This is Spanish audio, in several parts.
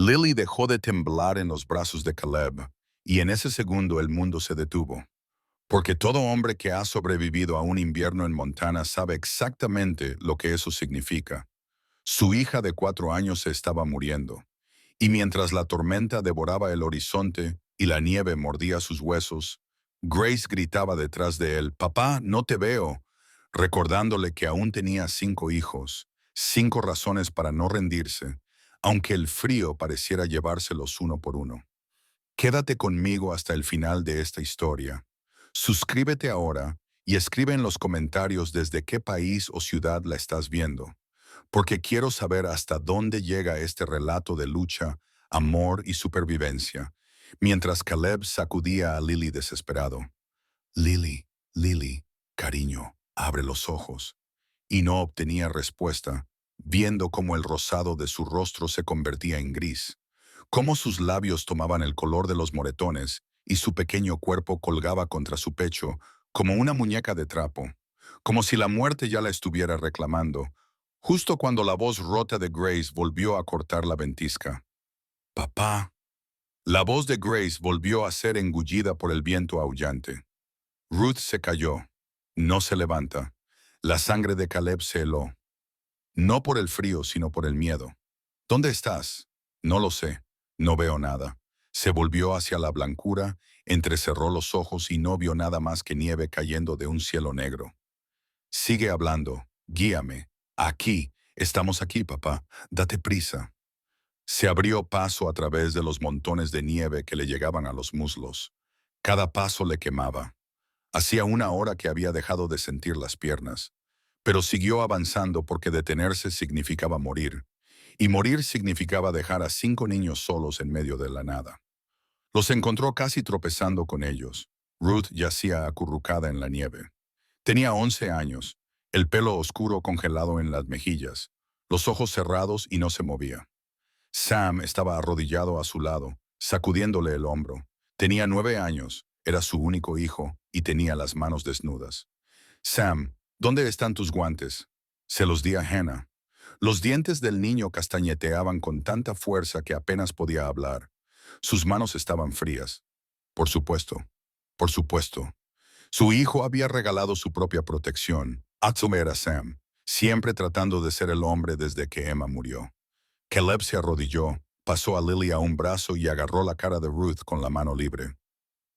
Lily dejó de temblar en los brazos de Caleb, y en ese segundo el mundo se detuvo. Porque todo hombre que ha sobrevivido a un invierno en Montana sabe exactamente lo que eso significa. Su hija de 4 años se estaba muriendo, y mientras la tormenta devoraba el horizonte y la nieve mordía sus huesos, Grace gritaba detrás de él, «Papá, no te veo», recordándole que aún tenía 5 hijos, 5 razones para no rendirse, aunque el frío pareciera llevárselos uno por uno. Quédate conmigo hasta el final de esta historia. Suscríbete ahora y escribe en los comentarios desde qué país o ciudad la estás viendo, porque quiero saber hasta dónde llega este relato de lucha, amor y supervivencia, mientras Caleb sacudía a Lily desesperado. Lily, Lily, cariño, abre los ojos. Y no obtenía respuesta, viendo cómo el rosado de su rostro se convertía en gris, cómo sus labios tomaban el color de los moretones y su pequeño cuerpo colgaba contra su pecho como una muñeca de trapo, como si la muerte ya la estuviera reclamando, justo cuando la voz rota de Grace volvió a cortar la ventisca. «Papá». La voz de Grace volvió a ser engullida por el viento aullante. Ruth se cayó. No se levanta. La sangre de Caleb se heló. No por el frío, sino por el miedo. «¿Dónde estás?» «No lo sé. No veo nada». Se volvió hacia la blancura, entrecerró los ojos y no vio nada más que nieve cayendo de un cielo negro. «Sigue hablando. Guíame. Aquí. Estamos aquí, papá. Date prisa». Se abrió paso a través de los montones de nieve que le llegaban a los muslos. Cada paso le quemaba. Hacía una hora que había dejado de sentir las piernas, pero siguió avanzando porque detenerse significaba morir, y morir significaba dejar a 5 niños solos en medio de la nada. Los encontró casi tropezando con ellos. Ruth yacía acurrucada en la nieve. Tenía 11 años, el pelo oscuro congelado en las mejillas, los ojos cerrados y no se movía. Sam estaba arrodillado a su lado, sacudiéndole el hombro. Tenía 9 años, era su único hijo y tenía las manos desnudas. «Sam, ¿dónde están tus guantes?» Se los di a Hannah. Los dientes del niño castañeteaban con tanta fuerza que apenas podía hablar. Sus manos estaban frías. Por supuesto, por supuesto. Su hijo había regalado su propia protección. Atsume era Sam, siempre tratando de ser el hombre desde que Emma murió. Caleb se arrodilló, pasó a Lily a un brazo y agarró la cara de Ruth con la mano libre.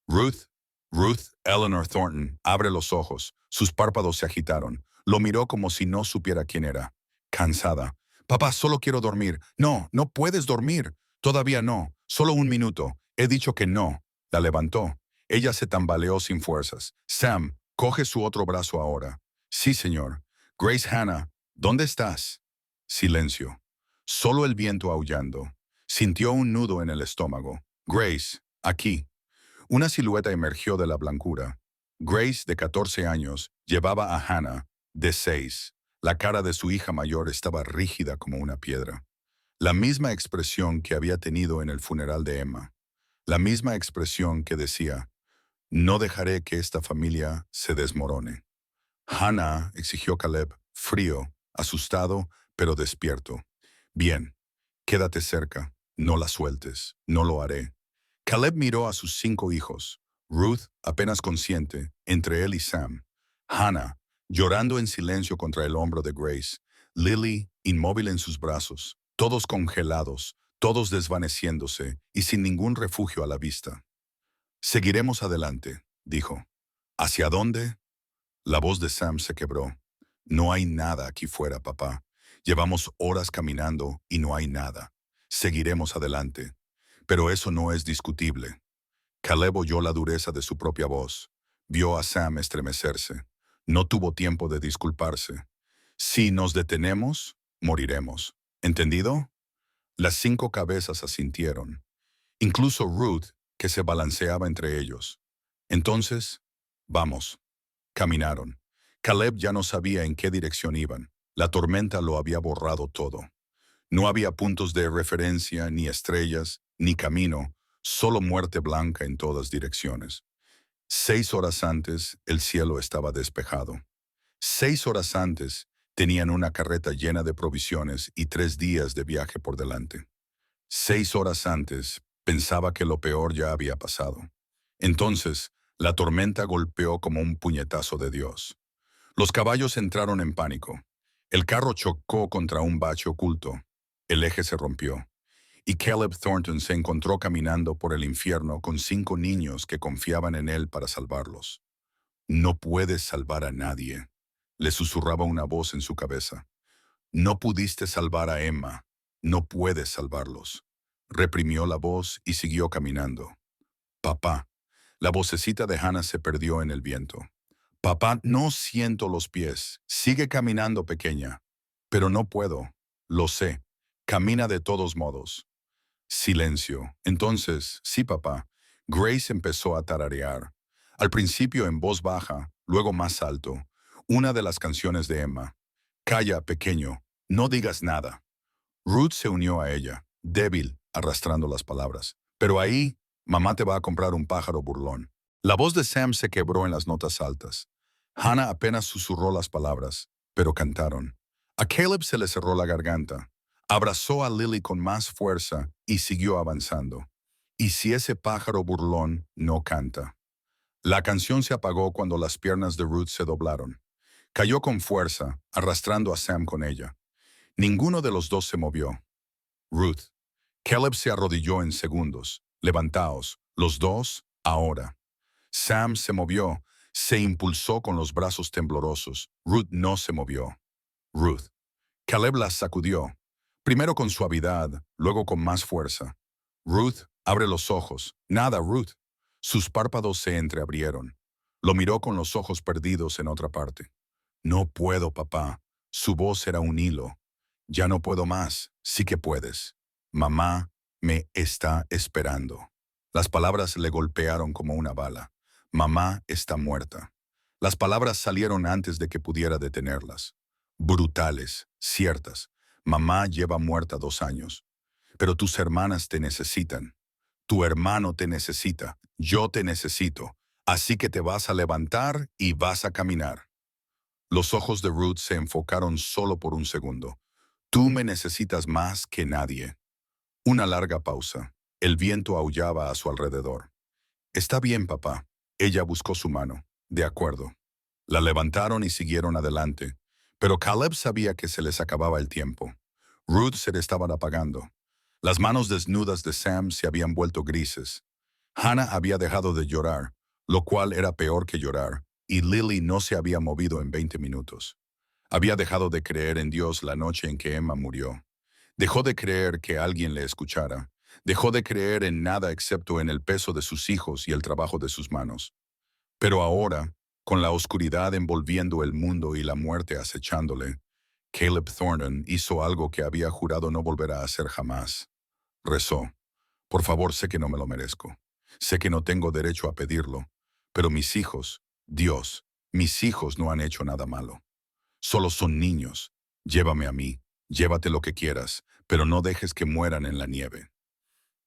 «Ruth, Ruth, Eleanor Thornton, abre los ojos». Sus párpados se agitaron. Lo miró como si no supiera quién era. Cansada. «Papá, solo quiero dormir». «No, no puedes dormir». «Todavía no. Solo un minuto. He dicho que no». La levantó. Ella se tambaleó sin fuerzas. «Sam, coge su otro brazo ahora». «Sí, señor». «Grace Hannah, ¿dónde estás?» Silencio. Solo el viento aullando. Sintió un nudo en el estómago. «Grace, aquí». Una silueta emergió de la blancura. Grace, de 14 años, llevaba a Hannah, de 6. La cara de su hija mayor estaba rígida como una piedra. La misma expresión que había tenido en el funeral de Emma. La misma expresión que decía, «No dejaré que esta familia se desmorone». «Hannah», exigió Caleb, frío, asustado, pero despierto. «Bien, quédate cerca, no la sueltes, no lo haré». Caleb miró a sus 5 hijos, Ruth, apenas consciente, entre él y Sam, Hannah, llorando en silencio contra el hombro de Grace, Lily, inmóvil en sus brazos, todos congelados, todos desvaneciéndose y sin ningún refugio a la vista. «Seguiremos adelante», dijo. «¿Hacia dónde?» La voz de Sam se quebró. «No hay nada aquí fuera, papá. Llevamos horas caminando y no hay nada. Seguiremos adelante». Pero eso no es discutible. Caleb oyó la dureza de su propia voz. Vio a Sam estremecerse. No tuvo tiempo de disculparse. «Si nos detenemos, moriremos. ¿Entendido?» Las 5 cabezas asintieron. Incluso Ruth, que se balanceaba entre ellos. «Entonces, vamos». Caminaron. Caleb ya no sabía en qué dirección iban. La tormenta lo había borrado todo. No había puntos de referencia, ni estrellas, ni camino, solo muerte blanca en todas direcciones. 6 horas antes, el cielo estaba despejado. 6 horas antes, tenían una carreta llena de provisiones y 3 días de viaje por delante. 6 horas antes, pensaba que lo peor ya había pasado. Entonces, la tormenta golpeó como un puñetazo de Dios. Los caballos entraron en pánico. El carro chocó contra un bache oculto. El eje se rompió. Y Caleb Thornton se encontró caminando por el infierno con 5 niños que confiaban en él para salvarlos. No puedes salvar a nadie, le susurraba una voz en su cabeza. No pudiste salvar a Emma. No puedes salvarlos. Reprimió la voz y siguió caminando. Papá. La vocecita de Hannah se perdió en el viento. Papá, no siento los pies. Sigue caminando, pequeña. Pero no puedo. Lo sé. Camina de todos modos. Silencio. Entonces, sí, papá. Grace empezó a tararear. Al principio en voz baja, luego más alto. Una de las canciones de Emma. Calla, pequeño. No digas nada. Ruth se unió a ella, débil, arrastrando las palabras. Pero ahí, mamá te va a comprar un pájaro burlón. La voz de Sam se quebró en las notas altas. Hannah apenas susurró las palabras, pero cantaron. A Caleb se le cerró la garganta. Abrazó a Lily con más fuerza y siguió avanzando. ¿Y si ese pájaro burlón no canta? La canción se apagó cuando las piernas de Ruth se doblaron. Cayó con fuerza, arrastrando a Sam con ella. Ninguno de los dos se movió. Ruth. Caleb se arrodilló en segundos. Levantaos, los dos, ahora. Sam se movió, se impulsó con los brazos temblorosos. Ruth no se movió. Ruth. Caleb la sacudió, primero con suavidad, luego con más fuerza. Ruth, abre los ojos. Nada, Ruth. Sus párpados se entreabrieron. Lo miró con los ojos perdidos en otra parte. No puedo, papá. Su voz era un hilo. Ya no puedo más. Sí que puedes. Mamá me está esperando. Las palabras le golpearon como una bala. Mamá está muerta. Las palabras salieron antes de que pudiera detenerlas. Brutales, ciertas. Mamá lleva muerta 2 años. Pero tus hermanas te necesitan. Tu hermano te necesita. Yo te necesito. Así que te vas a levantar y vas a caminar. Los ojos de Ruth se enfocaron solo por un segundo. Tú me necesitas más que nadie. Una larga pausa. El viento aullaba a su alrededor. Está bien, papá. Ella buscó su mano. De acuerdo. La levantaron y siguieron adelante. Pero Caleb sabía que se les acababa el tiempo. Ruth se le estaban apagando. Las manos desnudas de Sam se habían vuelto grises. Hannah había dejado de llorar, lo cual era peor que llorar, y Lily no se había movido en 20 minutos. Había dejado de creer en Dios la noche en que Emma murió. Dejó de creer que alguien le escuchara. Dejó de creer en nada excepto en el peso de sus hijos y el trabajo de sus manos. Pero ahora, con la oscuridad envolviendo el mundo y la muerte acechándole, Caleb Thornton hizo algo que había jurado no volver a hacer jamás. Rezó. Por favor, sé que no me lo merezco. Sé que no tengo derecho a pedirlo. Pero mis hijos, Dios, mis hijos no han hecho nada malo. Solo son niños. Llévame a mí. Llévate lo que quieras, pero no dejes que mueran en la nieve.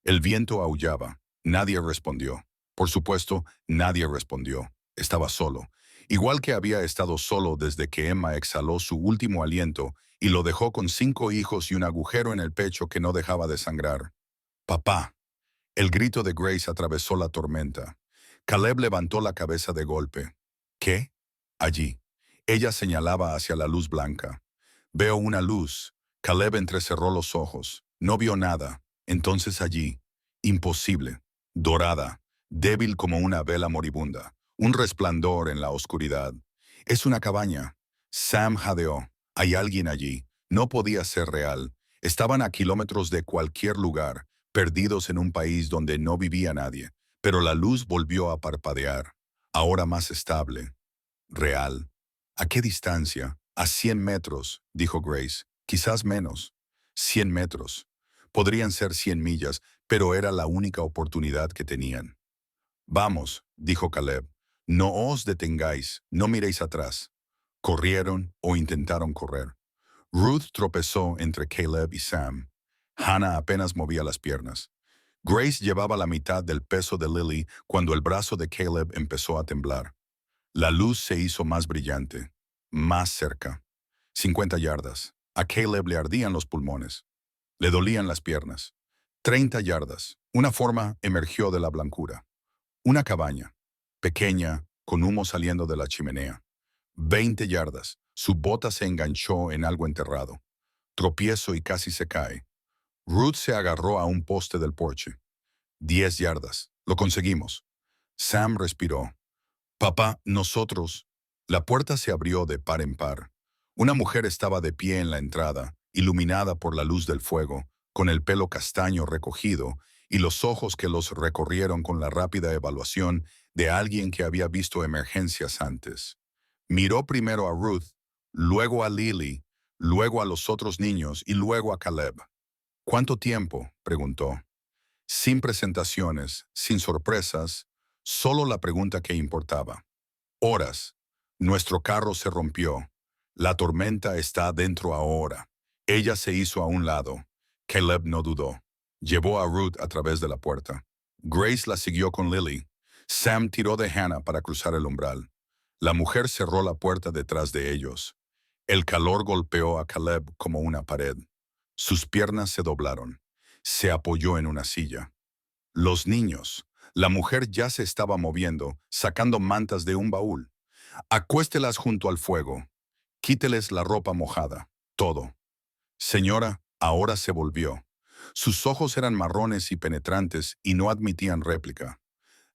El viento aullaba. Nadie respondió. Por supuesto, nadie respondió. Estaba solo. Igual que había estado solo desde que Emma exhaló su último aliento y lo dejó con 5 hijos y un agujero en el pecho que no dejaba de sangrar. Papá. El grito de Grace atravesó la tormenta. Caleb levantó la cabeza de golpe. ¿Qué? Allí. Ella señalaba hacia la luz blanca. Veo una luz. Caleb entrecerró los ojos. No vio nada. Entonces allí. Imposible. Dorada. Débil como una vela moribunda. Un resplandor en la oscuridad. Es una cabaña. Sam jadeó. Hay alguien allí. No podía ser real. Estaban a kilómetros de cualquier lugar, perdidos en un país donde no vivía nadie. Pero la luz volvió a parpadear. Ahora más estable. Real. ¿A qué distancia? A 100 metros, dijo Grace. Quizás menos. 100 metros. Podrían ser 100 millas, pero era la única oportunidad que tenían. Vamos, dijo Caleb. No os detengáis, no miréis atrás. Corrieron o intentaron correr. Ruth tropezó entre Caleb y Sam. Hannah apenas movía las piernas. Grace llevaba la mitad del peso de Lily cuando el brazo de Caleb empezó a temblar. La luz se hizo más brillante, más cerca. 50 yardas. A Caleb le ardían los pulmones. Le dolían las piernas. 30 yardas. Una forma emergió de la blancura. Una cabaña, pequeña, con humo saliendo de la chimenea. 20 yardas. Su bota se enganchó en algo enterrado. Tropiezo y casi se cae. Ruth se agarró a un poste del porche. 10 yardas. Lo conseguimos. Sam respiró. Papá, nosotros. La puerta se abrió de par en par. Una mujer estaba de pie en la entrada, iluminada por la luz del fuego, con el pelo castaño recogido y los ojos que los recorrieron con la rápida evaluación de alguien que había visto emergencias antes. Miró primero a Ruth, luego a Lily, luego a los otros niños y luego a Caleb. ¿Cuánto tiempo?, preguntó. Sin presentaciones, sin sorpresas, solo la pregunta que importaba. Horas. Nuestro carro se rompió. La tormenta está dentro ahora. Ella se hizo a un lado. Caleb no dudó. Llevó a Ruth a través de la puerta. Grace la siguió con Lily. Sam tiró de Hannah para cruzar el umbral. La mujer cerró la puerta detrás de ellos. El calor golpeó a Caleb como una pared. Sus piernas se doblaron. Se apoyó en una silla. Los niños. La mujer ya se estaba moviendo, sacando mantas de un baúl. Acuéstelas junto al fuego. Quíteles la ropa mojada. Todo. Señora, ahora se volvió. Sus ojos eran marrones y penetrantes y no admitían réplica.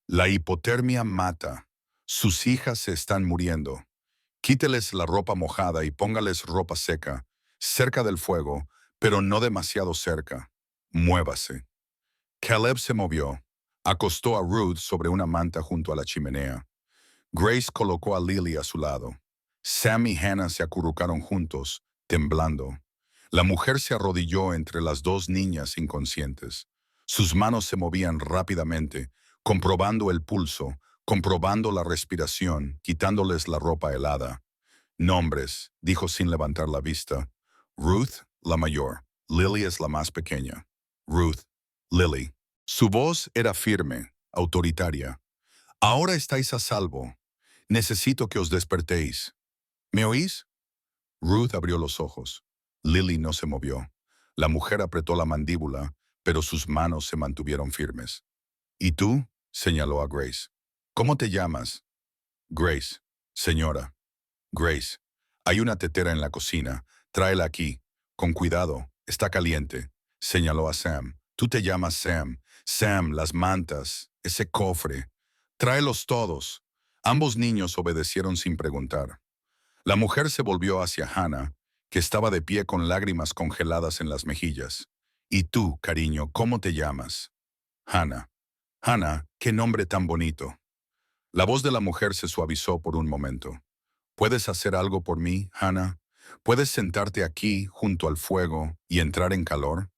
La hipotermia mata. Sus hijas se están muriendo. Quíteles la ropa mojada y póngales ropa seca, cerca del fuego, pero no demasiado cerca. Muévase. Caleb se movió. Acostó a Ruth sobre una manta junto a la chimenea. Grace colocó a Lily a su lado. Sam y Hannah se acurrucaron juntos, temblando. La mujer se arrodilló entre las dos niñas inconscientes. Sus manos se movían rápidamente, comprobando el pulso, comprobando la respiración, quitándoles la ropa helada. Nombres, dijo sin levantar la vista. Ruth, la mayor. Lily es la más pequeña. Ruth, Lily. Su voz era firme, autoritaria. Ahora estáis a salvo. Necesito que os despertéis. ¿Me oís? Ruth abrió los ojos. Lily no se movió. La mujer apretó la mandíbula, pero sus manos se mantuvieron firmes. ¿Y tú?, señaló a Grace. ¿Cómo te llamas? Grace. Señora. Grace. Hay una tetera en la cocina. Tráela aquí. Con cuidado. Está caliente. Señaló a Sam. Tú te llamas Sam. Sam, las mantas. Ese cofre. Tráelos todos. Ambos niños obedecieron sin preguntar. La mujer se volvió hacia Hannah, que estaba de pie con lágrimas congeladas en las mejillas. ¿Y tú, cariño, cómo te llamas? Hannah. Hannah, qué nombre tan bonito. La voz de la mujer se suavizó por un momento. ¿Puedes hacer algo por mí, Hannah? ¿Puedes sentarte aquí, junto al fuego, y entrar en calor?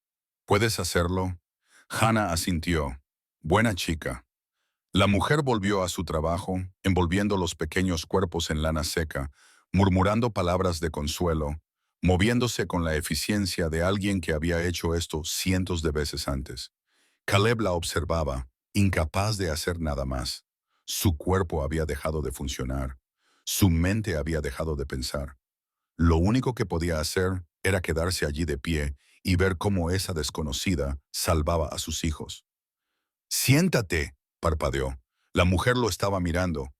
¿Puedes hacerlo? Hannah asintió. Buena chica. La mujer volvió a su trabajo, envolviendo los pequeños cuerpos en lana seca, murmurando palabras de consuelo, moviéndose con la eficiencia de alguien que había hecho esto cientos de veces antes. Caleb la observaba, incapaz de hacer nada más. Su cuerpo había dejado de funcionar. Su mente había dejado de pensar. Lo único que podía hacer era quedarse allí de pie y ver cómo esa desconocida salvaba a sus hijos. «Siéntate», parpadeó. La mujer lo estaba mirando.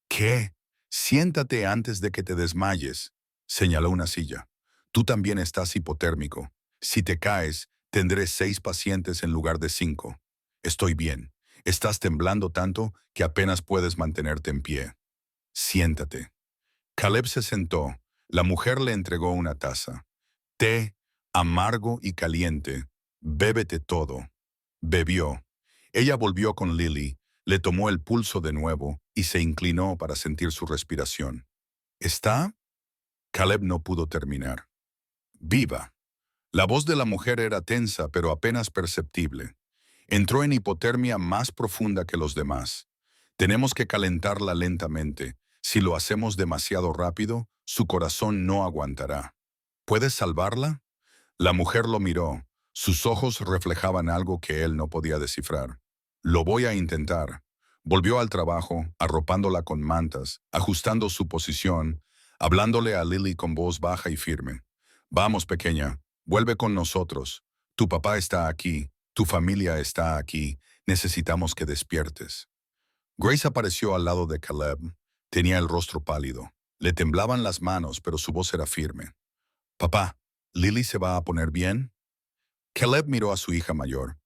«¿Qué? Siéntate antes de que te desmayes», señaló una silla. «Tú también estás hipotérmico. Si te caes, tendré 6 pacientes en lugar de 5. Estoy bien. Estás temblando tanto que apenas puedes mantenerte en pie. Siéntate». Caleb se sentó. La mujer le entregó una taza. «Té, amargo y caliente. Bébete todo». Bebió. Ella volvió con Lily, le tomó el pulso de nuevo y se inclinó para sentir su respiración. ¿Está? Caleb no pudo terminar. «Viva». La voz de la mujer era tensa pero apenas perceptible. Entró en hipotermia más profunda que los demás. Tenemos que calentarla lentamente. Si lo hacemos demasiado rápido, su corazón no aguantará. ¿Puedes salvarla? La mujer lo miró. Sus ojos reflejaban algo que él no podía descifrar. «Lo voy a intentar». Volvió al trabajo, arropándola con mantas, ajustando su posición, hablándole a Lily con voz baja y firme. «Vamos, pequeña, vuelve con nosotros. Tu papá está aquí. Tu familia está aquí. Necesitamos que despiertes. Grace apareció al lado de Caleb. Tenía el rostro pálido. Le temblaban las manos, pero su voz era firme. Papá, ¿Lily se va a poner bien? Caleb miró a su hija mayor.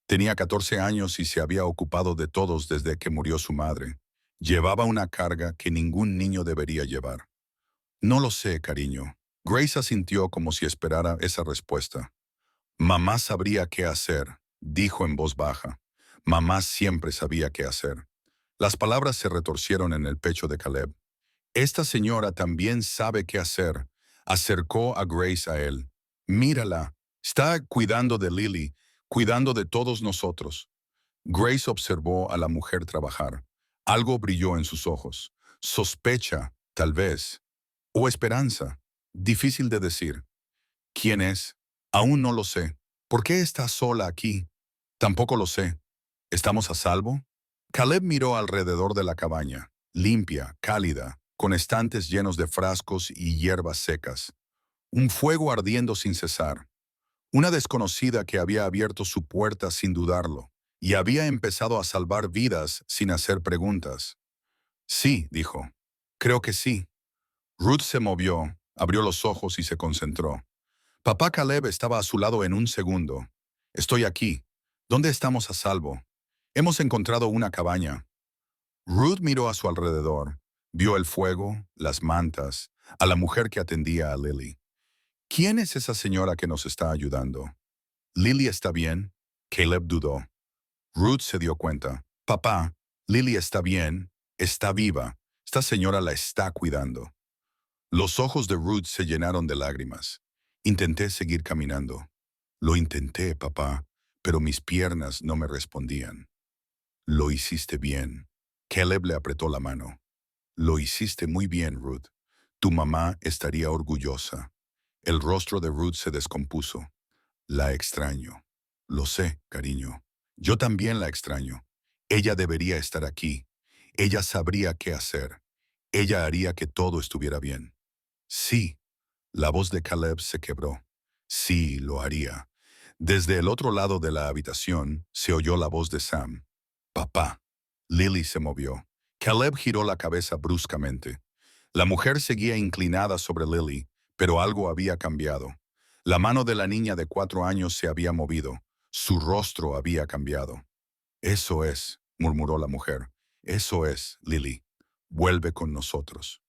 Tenía 14 años y se había ocupado de todos desde que murió su madre. Llevaba una carga que ningún niño debería llevar. No lo sé, cariño. Grace asintió como si esperara esa respuesta. Mamá sabría qué hacer, dijo en voz baja. Mamá siempre sabía qué hacer. Las palabras se retorcieron en el pecho de Caleb. Esta señora también sabe qué hacer. Acercó a Grace a él. Mírala. Está cuidando de Lily, cuidando de todos nosotros. Grace observó a la mujer trabajar. Algo brilló en sus ojos. Sospecha, tal vez. O esperanza. Difícil de decir. ¿Quién es? Aún no lo sé. ¿Por qué está sola aquí? Tampoco lo sé. ¿Estamos a salvo? Caleb miró alrededor de la cabaña, limpia, cálida, con estantes llenos de frascos y hierbas secas. Un fuego ardiendo sin cesar. Una desconocida que había abierto su puerta sin dudarlo y había empezado a salvar vidas sin hacer preguntas. Sí, dijo. Creo que sí. Ruth se movió, abrió los ojos y se concentró. Papá Caleb estaba a su lado en un segundo. Estoy aquí. ¿Dónde estamos a salvo? Hemos encontrado una cabaña. Ruth miró a su alrededor. Vio el fuego, las mantas, a la mujer que atendía a Lily. ¿Quién es esa señora que nos está ayudando? ¿Lily está bien? Caleb dudó. Ruth se dio cuenta. Papá, Lily está bien, está viva. Esta señora la está cuidando. Los ojos de Ruth se llenaron de lágrimas. Intenté seguir caminando. Lo intenté, papá, pero mis piernas no me respondían. Lo hiciste bien. Caleb le apretó la mano. Lo hiciste muy bien, Ruth. Tu mamá estaría orgullosa. El rostro de Ruth se descompuso. La extraño. Lo sé, cariño. Yo también la extraño. Ella debería estar aquí. Ella sabría qué hacer. Ella haría que todo estuviera bien. Sí. La voz de Caleb se quebró. Sí, lo haría. Desde el otro lado de la habitación se oyó la voz de Sam. Papá. Lily se movió. Caleb giró la cabeza bruscamente. La mujer seguía inclinada sobre Lily, pero algo había cambiado. La mano de la niña de 4 años se había movido. Su rostro había cambiado. Eso es, murmuró la mujer. Eso es, Lily. Vuelve con nosotros.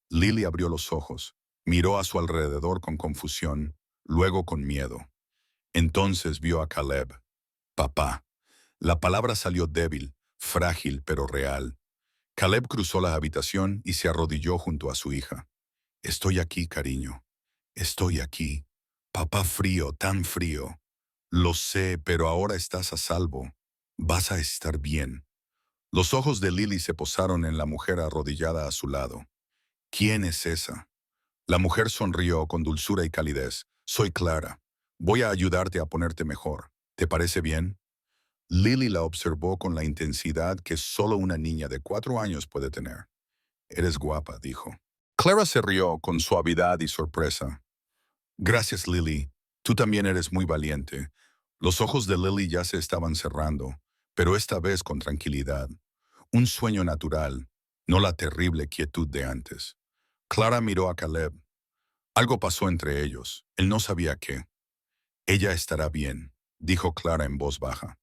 Lily abrió los ojos, miró a su alrededor con confusión, luego con miedo. Entonces vio a Caleb. Papá. La palabra salió débil, frágil pero real. Caleb cruzó la habitación y se arrodilló junto a su hija. Estoy aquí, cariño. Estoy aquí. Papá frío, tan frío. Lo sé, pero ahora estás a salvo. Vas a estar bien. Los ojos de Lily se posaron en la mujer arrodillada a su lado. ¿Quién es esa? La mujer sonrió con dulzura y calidez. Soy Clara. Voy a ayudarte a ponerte mejor. ¿Te parece bien? Lily la observó con la intensidad que solo una niña de 4 años puede tener. Eres guapa, dijo. Clara se rió con suavidad y sorpresa. Gracias, Lily. Tú también eres muy valiente. Los ojos de Lily ya se estaban cerrando, pero esta vez con tranquilidad. Un sueño natural, no la terrible quietud de antes. Clara miró a Caleb. Algo pasó entre ellos. Él no sabía qué. Ella estará bien, dijo Clara en voz baja.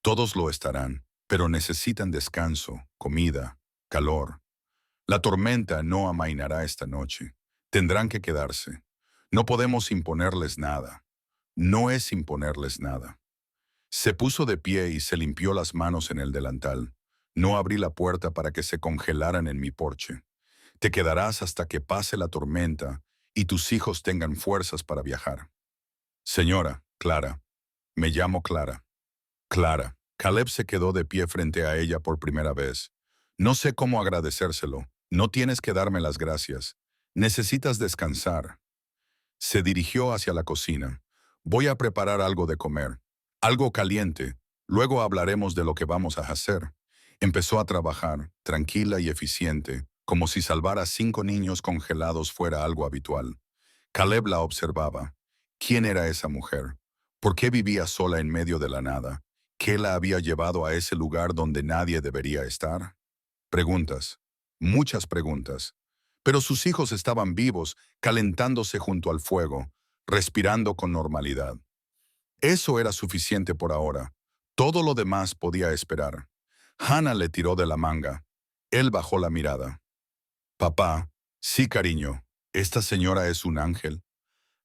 Todos lo estarán, pero necesitan descanso, comida, calor. La tormenta no amainará esta noche. Tendrán que quedarse. No podemos imponerles nada. No es imponerles nada. Se puso de pie y se limpió las manos en el delantal. No abrí la puerta para que se congelaran en mi porche. Te quedarás hasta que pase la tormenta y tus hijos tengan fuerzas para viajar. Señora, Clara. Me llamo Clara. Clara. Caleb se quedó de pie frente a ella por primera vez. No sé cómo agradecérselo. No tienes que darme las gracias. Necesitas descansar. Se dirigió hacia la cocina. Voy a preparar algo de comer. Algo caliente. Luego hablaremos de lo que vamos a hacer. Empezó a trabajar, tranquila y eficiente, como si salvar a 5 niños congelados fuera algo habitual. Caleb la observaba. ¿Quién era esa mujer? ¿Por qué vivía sola en medio de la nada? ¿Qué la había llevado a ese lugar donde nadie debería estar? Preguntas, muchas preguntas. Pero sus hijos estaban vivos, calentándose junto al fuego, respirando con normalidad. Eso era suficiente por ahora. Todo lo demás podía esperar. Hannah le tiró de la manga. Él bajó la mirada. Papá, sí, cariño, esta señora es un ángel.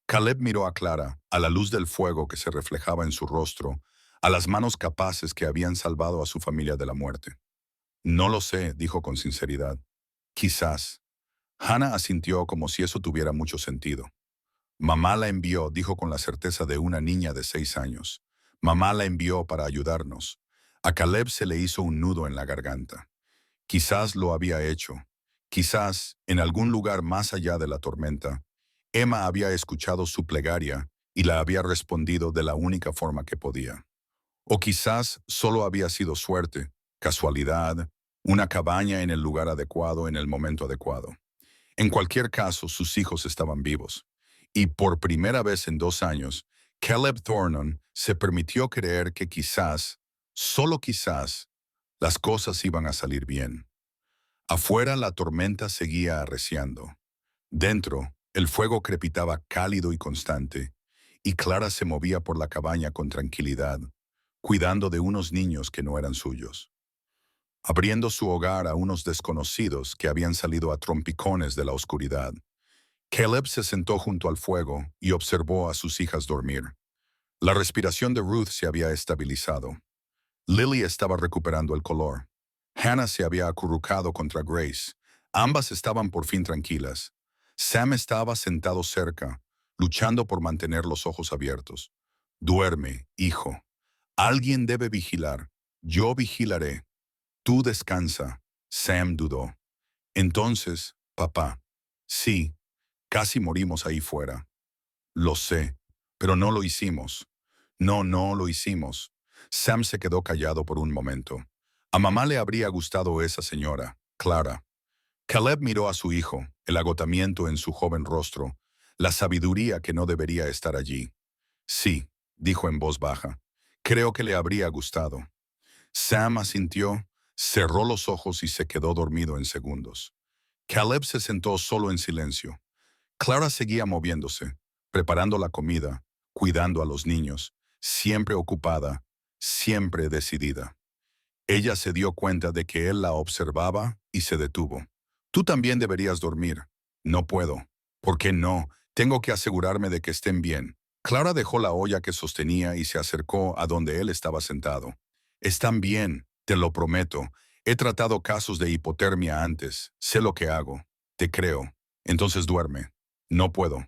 Caleb miró a Clara, a la luz del fuego que se reflejaba en su rostro, a las manos capaces que habían salvado a su familia de la muerte. No lo sé, dijo con sinceridad. Quizás. Hannah asintió como si eso tuviera mucho sentido. Mamá la envió, dijo con la certeza de una niña de 6 años. Mamá la envió para ayudarnos. A Caleb se le hizo un nudo en la garganta. Quizás lo había hecho. Quizás, en algún lugar más allá de la tormenta, Emma había escuchado su plegaria y la había respondido de la única forma que podía. O quizás solo había sido suerte, casualidad, una cabaña en el lugar adecuado en el momento adecuado. En cualquier caso, sus hijos estaban vivos. Y por primera vez en 2 años, Caleb Thornton se permitió creer que quizás, solo quizás, las cosas iban a salir bien. Afuera la tormenta seguía arreciando. Dentro, el fuego crepitaba cálido y constante, y Clara se movía por la cabaña con tranquilidad, cuidando de unos niños que no eran suyos, abriendo su hogar a unos desconocidos que habían salido a trompicones de la oscuridad. Caleb se sentó junto al fuego y observó a sus hijas dormir. La respiración de Ruth se había estabilizado. Lily estaba recuperando el color. Hannah se había acurrucado contra Grace. Ambas estaban por fin tranquilas. Sam estaba sentado cerca, luchando por mantener los ojos abiertos. Duerme, hijo. Alguien debe vigilar. Yo vigilaré. Tú descansa. Sam dudó. Entonces, papá. Sí, casi morimos ahí fuera. Lo sé, pero no lo hicimos. No, no lo hicimos. Sam se quedó callado por un momento. A mamá le habría gustado esa señora, Clara. Caleb miró a su hijo, el agotamiento en su joven rostro, la sabiduría que no debería estar allí. Sí, dijo en voz baja. Creo que le habría gustado. Sam asintió, cerró los ojos y se quedó dormido en segundos. Caleb se sentó solo en silencio. Clara seguía moviéndose, preparando la comida, cuidando a los niños, siempre ocupada, siempre decidida. Ella se dio cuenta de que él la observaba y se detuvo. Tú también deberías dormir. No puedo. ¿Por qué no? Tengo que asegurarme de que estén bien. Clara dejó la olla que sostenía y se acercó a donde él estaba sentado. Están bien, te lo prometo. He tratado casos de hipotermia antes. Sé lo que hago. Te creo. Entonces duerme. No puedo.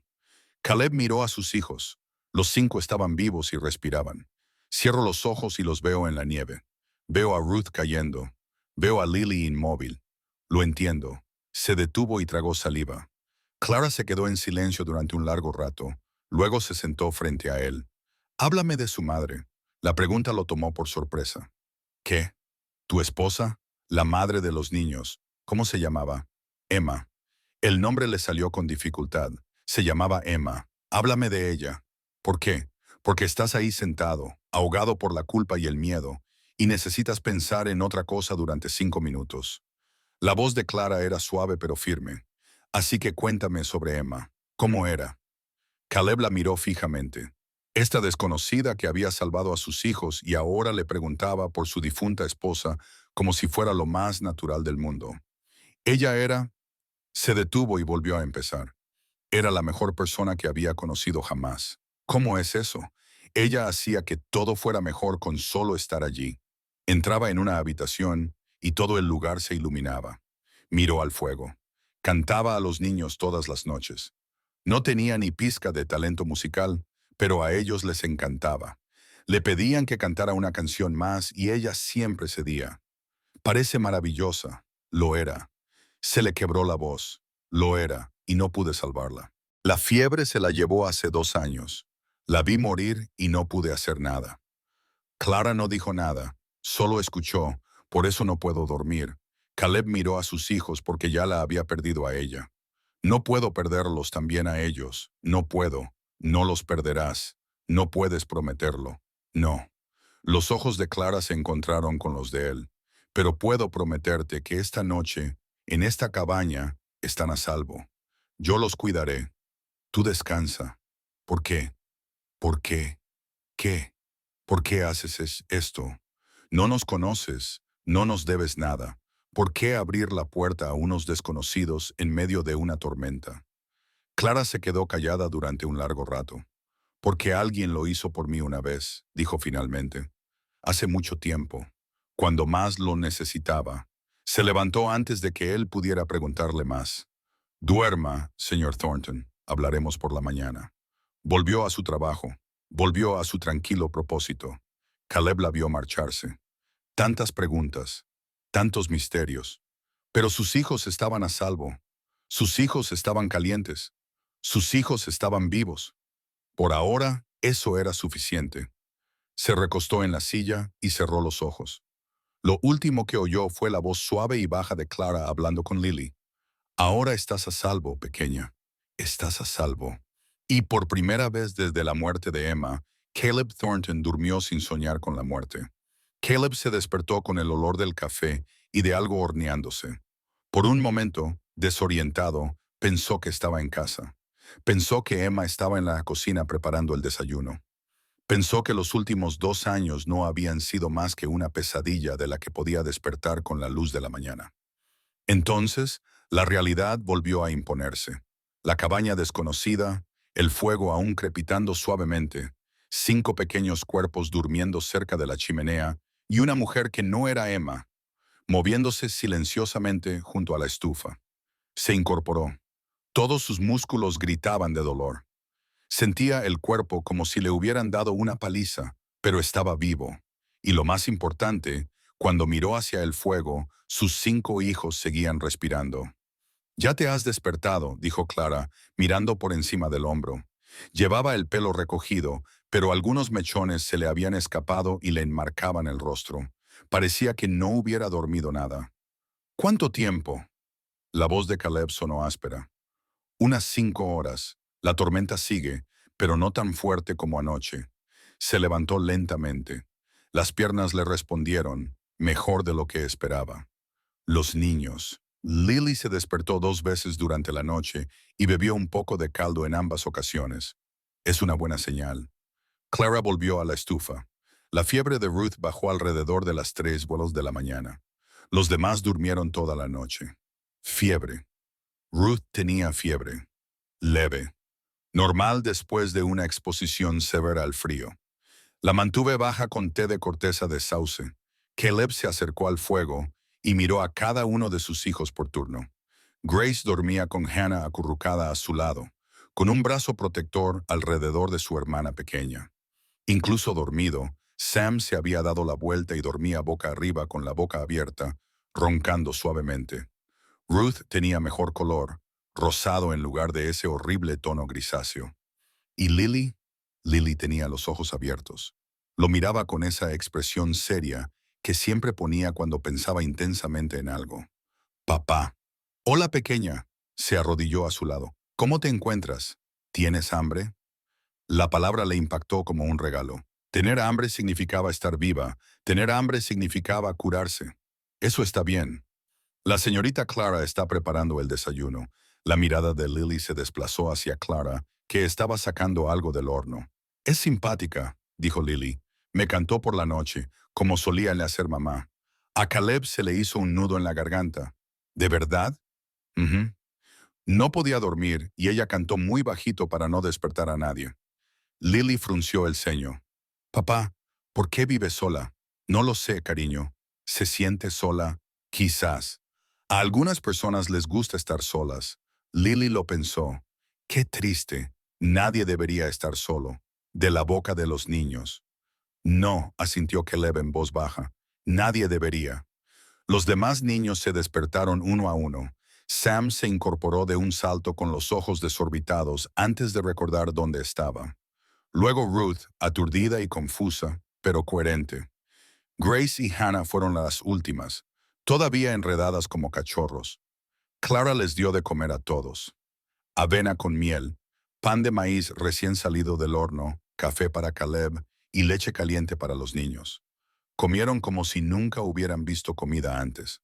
Caleb miró a sus hijos. Los 5 estaban vivos y respiraban. Cierro los ojos y los veo en la nieve. Veo a Ruth cayendo. Veo a Lily inmóvil. Lo entiendo. Se detuvo y tragó saliva. Clara se quedó en silencio durante un largo rato. Luego se sentó frente a él. Háblame de su madre. La pregunta lo tomó por sorpresa. ¿Qué? ¿Tu esposa? La madre de los niños. ¿Cómo se llamaba? Emma. El nombre le salió con dificultad. Se llamaba Emma. Háblame de ella. ¿Por qué? Porque estás ahí sentado, ahogado por la culpa y el miedo, y necesitas pensar en otra cosa durante 5 minutos. La voz de Clara era suave pero firme. Así que cuéntame sobre Emma. ¿Cómo era? Caleb la miró fijamente. Esta desconocida que había salvado a sus hijos y ahora le preguntaba por su difunta esposa como si fuera lo más natural del mundo. Ella era... Se detuvo y volvió a empezar. Era la mejor persona que había conocido jamás. ¿Cómo es eso? Ella hacía que todo fuera mejor con solo estar allí. Entraba en una habitación y todo el lugar se iluminaba. Miró al fuego. Cantaba a los niños todas las noches. No tenía ni pizca de talento musical, pero a ellos les encantaba. Le pedían que cantara una canción más y ella siempre cedía. Parece maravillosa. Lo era. Se le quebró la voz. Lo era, y no pude salvarla. La fiebre se la llevó hace 2 años. La vi morir y no pude hacer nada. Clara no dijo nada, solo escuchó, por eso no puedo dormir. Caleb miró a sus hijos porque ya la había perdido a ella. No puedo perderlos también a ellos, no puedo, no los perderás. No puedes prometerlo. No. Los ojos de Clara se encontraron con los de él. Pero puedo prometerte que esta noche, en esta cabaña, están a salvo. Yo los cuidaré. Tú descansa. ¿Por qué? ¿Por qué? ¿Qué? ¿Por qué haces esto? No nos conoces, no nos debes nada. ¿Por qué abrir la puerta a unos desconocidos en medio de una tormenta? Clara se quedó callada durante un largo rato. Porque alguien lo hizo por mí una vez, dijo finalmente. Hace mucho tiempo, cuando más lo necesitaba. Se levantó antes de que él pudiera preguntarle más. Duerma, señor Thornton, hablaremos por la mañana. Volvió a su trabajo, volvió a su tranquilo propósito. Caleb la vio marcharse. Tantas preguntas, tantos misterios. Pero sus hijos estaban a salvo. Sus hijos estaban calientes. Sus hijos estaban vivos. Por ahora, eso era suficiente. Se recostó en la silla y cerró los ojos. Lo último que oyó fue la voz suave y baja de Clara hablando con Lily. Ahora estás a salvo, pequeña. Estás a salvo. Y por primera vez desde la muerte de Emma, Caleb Thornton durmió sin soñar con la muerte. Caleb se despertó con el olor del café y de algo horneándose. Por un momento, desorientado, pensó que estaba en casa. Pensó que Emma estaba en la cocina preparando el desayuno. Pensó que los últimos 2 años no habían sido más que una pesadilla de la que podía despertar con la luz de la mañana. Entonces, la realidad volvió a imponerse. La cabaña desconocida, el fuego aún crepitando suavemente, 5 pequeños cuerpos durmiendo cerca de la chimenea y una mujer que no era Emma, moviéndose silenciosamente junto a la estufa. Se incorporó. Todos sus músculos gritaban de dolor. Sentía el cuerpo como si le hubieran dado una paliza, pero estaba vivo. Y lo más importante, cuando miró hacia el fuego, sus 5 hijos seguían respirando. «Ya te has despertado», dijo Clara, mirando por encima del hombro. Llevaba el pelo recogido, pero algunos mechones se le habían escapado y le enmarcaban el rostro. Parecía que no hubiera dormido nada. «¿Cuánto tiempo?» La voz de Caleb sonó áspera. «Unas 5 horas. La tormenta sigue, pero no tan fuerte como anoche». Se levantó lentamente. Las piernas le respondieron, mejor de lo que esperaba. Los niños. Lily se despertó 2 veces durante la noche y bebió un poco de caldo en ambas ocasiones. Es una buena señal. Clara volvió a la estufa. La fiebre de Ruth bajó alrededor de las 3 vuelos de la mañana. Los demás durmieron toda la noche. Fiebre. Ruth tenía fiebre. Leve. Normal después de una exposición severa al frío. La mantuve baja con té de corteza de sauce. Caleb se acercó al fuego y miró a cada uno de sus hijos por turno. Grace dormía con Hannah acurrucada a su lado, con un brazo protector alrededor de su hermana pequeña. Incluso dormido, Sam se había dado la vuelta y dormía boca arriba con la boca abierta, roncando suavemente. Ruth tenía mejor color, rosado en lugar de ese horrible tono grisáceo. ¿Y Lily? Lily tenía los ojos abiertos. Lo miraba con esa expresión seria que siempre ponía cuando pensaba intensamente en algo. «Papá». «Hola, pequeña». Se arrodilló a su lado. «¿Cómo te encuentras? ¿Tienes hambre?» La palabra le impactó como un regalo. Tener hambre significaba estar viva. Tener hambre significaba curarse. Eso está bien. La señorita Clara está preparando el desayuno. La mirada de Lily se desplazó hacia Clara, que estaba sacando algo del horno. «Es simpática», dijo Lily. «Me cantó por la noche, como solía le hacer mamá». A Caleb se le hizo un nudo en la garganta. «¿De verdad?» «Ujú». No podía dormir y ella cantó muy bajito para no despertar a nadie. Lily frunció el ceño. «Papá, ¿por qué vive sola?» «No lo sé, cariño. ¿Se siente sola? Quizás. A algunas personas les gusta estar solas». Lily lo pensó. «Qué triste. Nadie debería estar solo». De la boca de los niños. «No», asintió Caleb en voz baja. «Nadie debería». Los demás niños se despertaron uno a uno. Sam se incorporó de un salto con los ojos desorbitados antes de recordar dónde estaba. Luego Ruth, aturdida y confusa, pero coherente. Grace y Hannah fueron las últimas, todavía enredadas como cachorros. Clara les dio de comer a todos. Avena con miel, pan de maíz recién salido del horno, café para Caleb y leche caliente para los niños. Comieron como si nunca hubieran visto comida antes.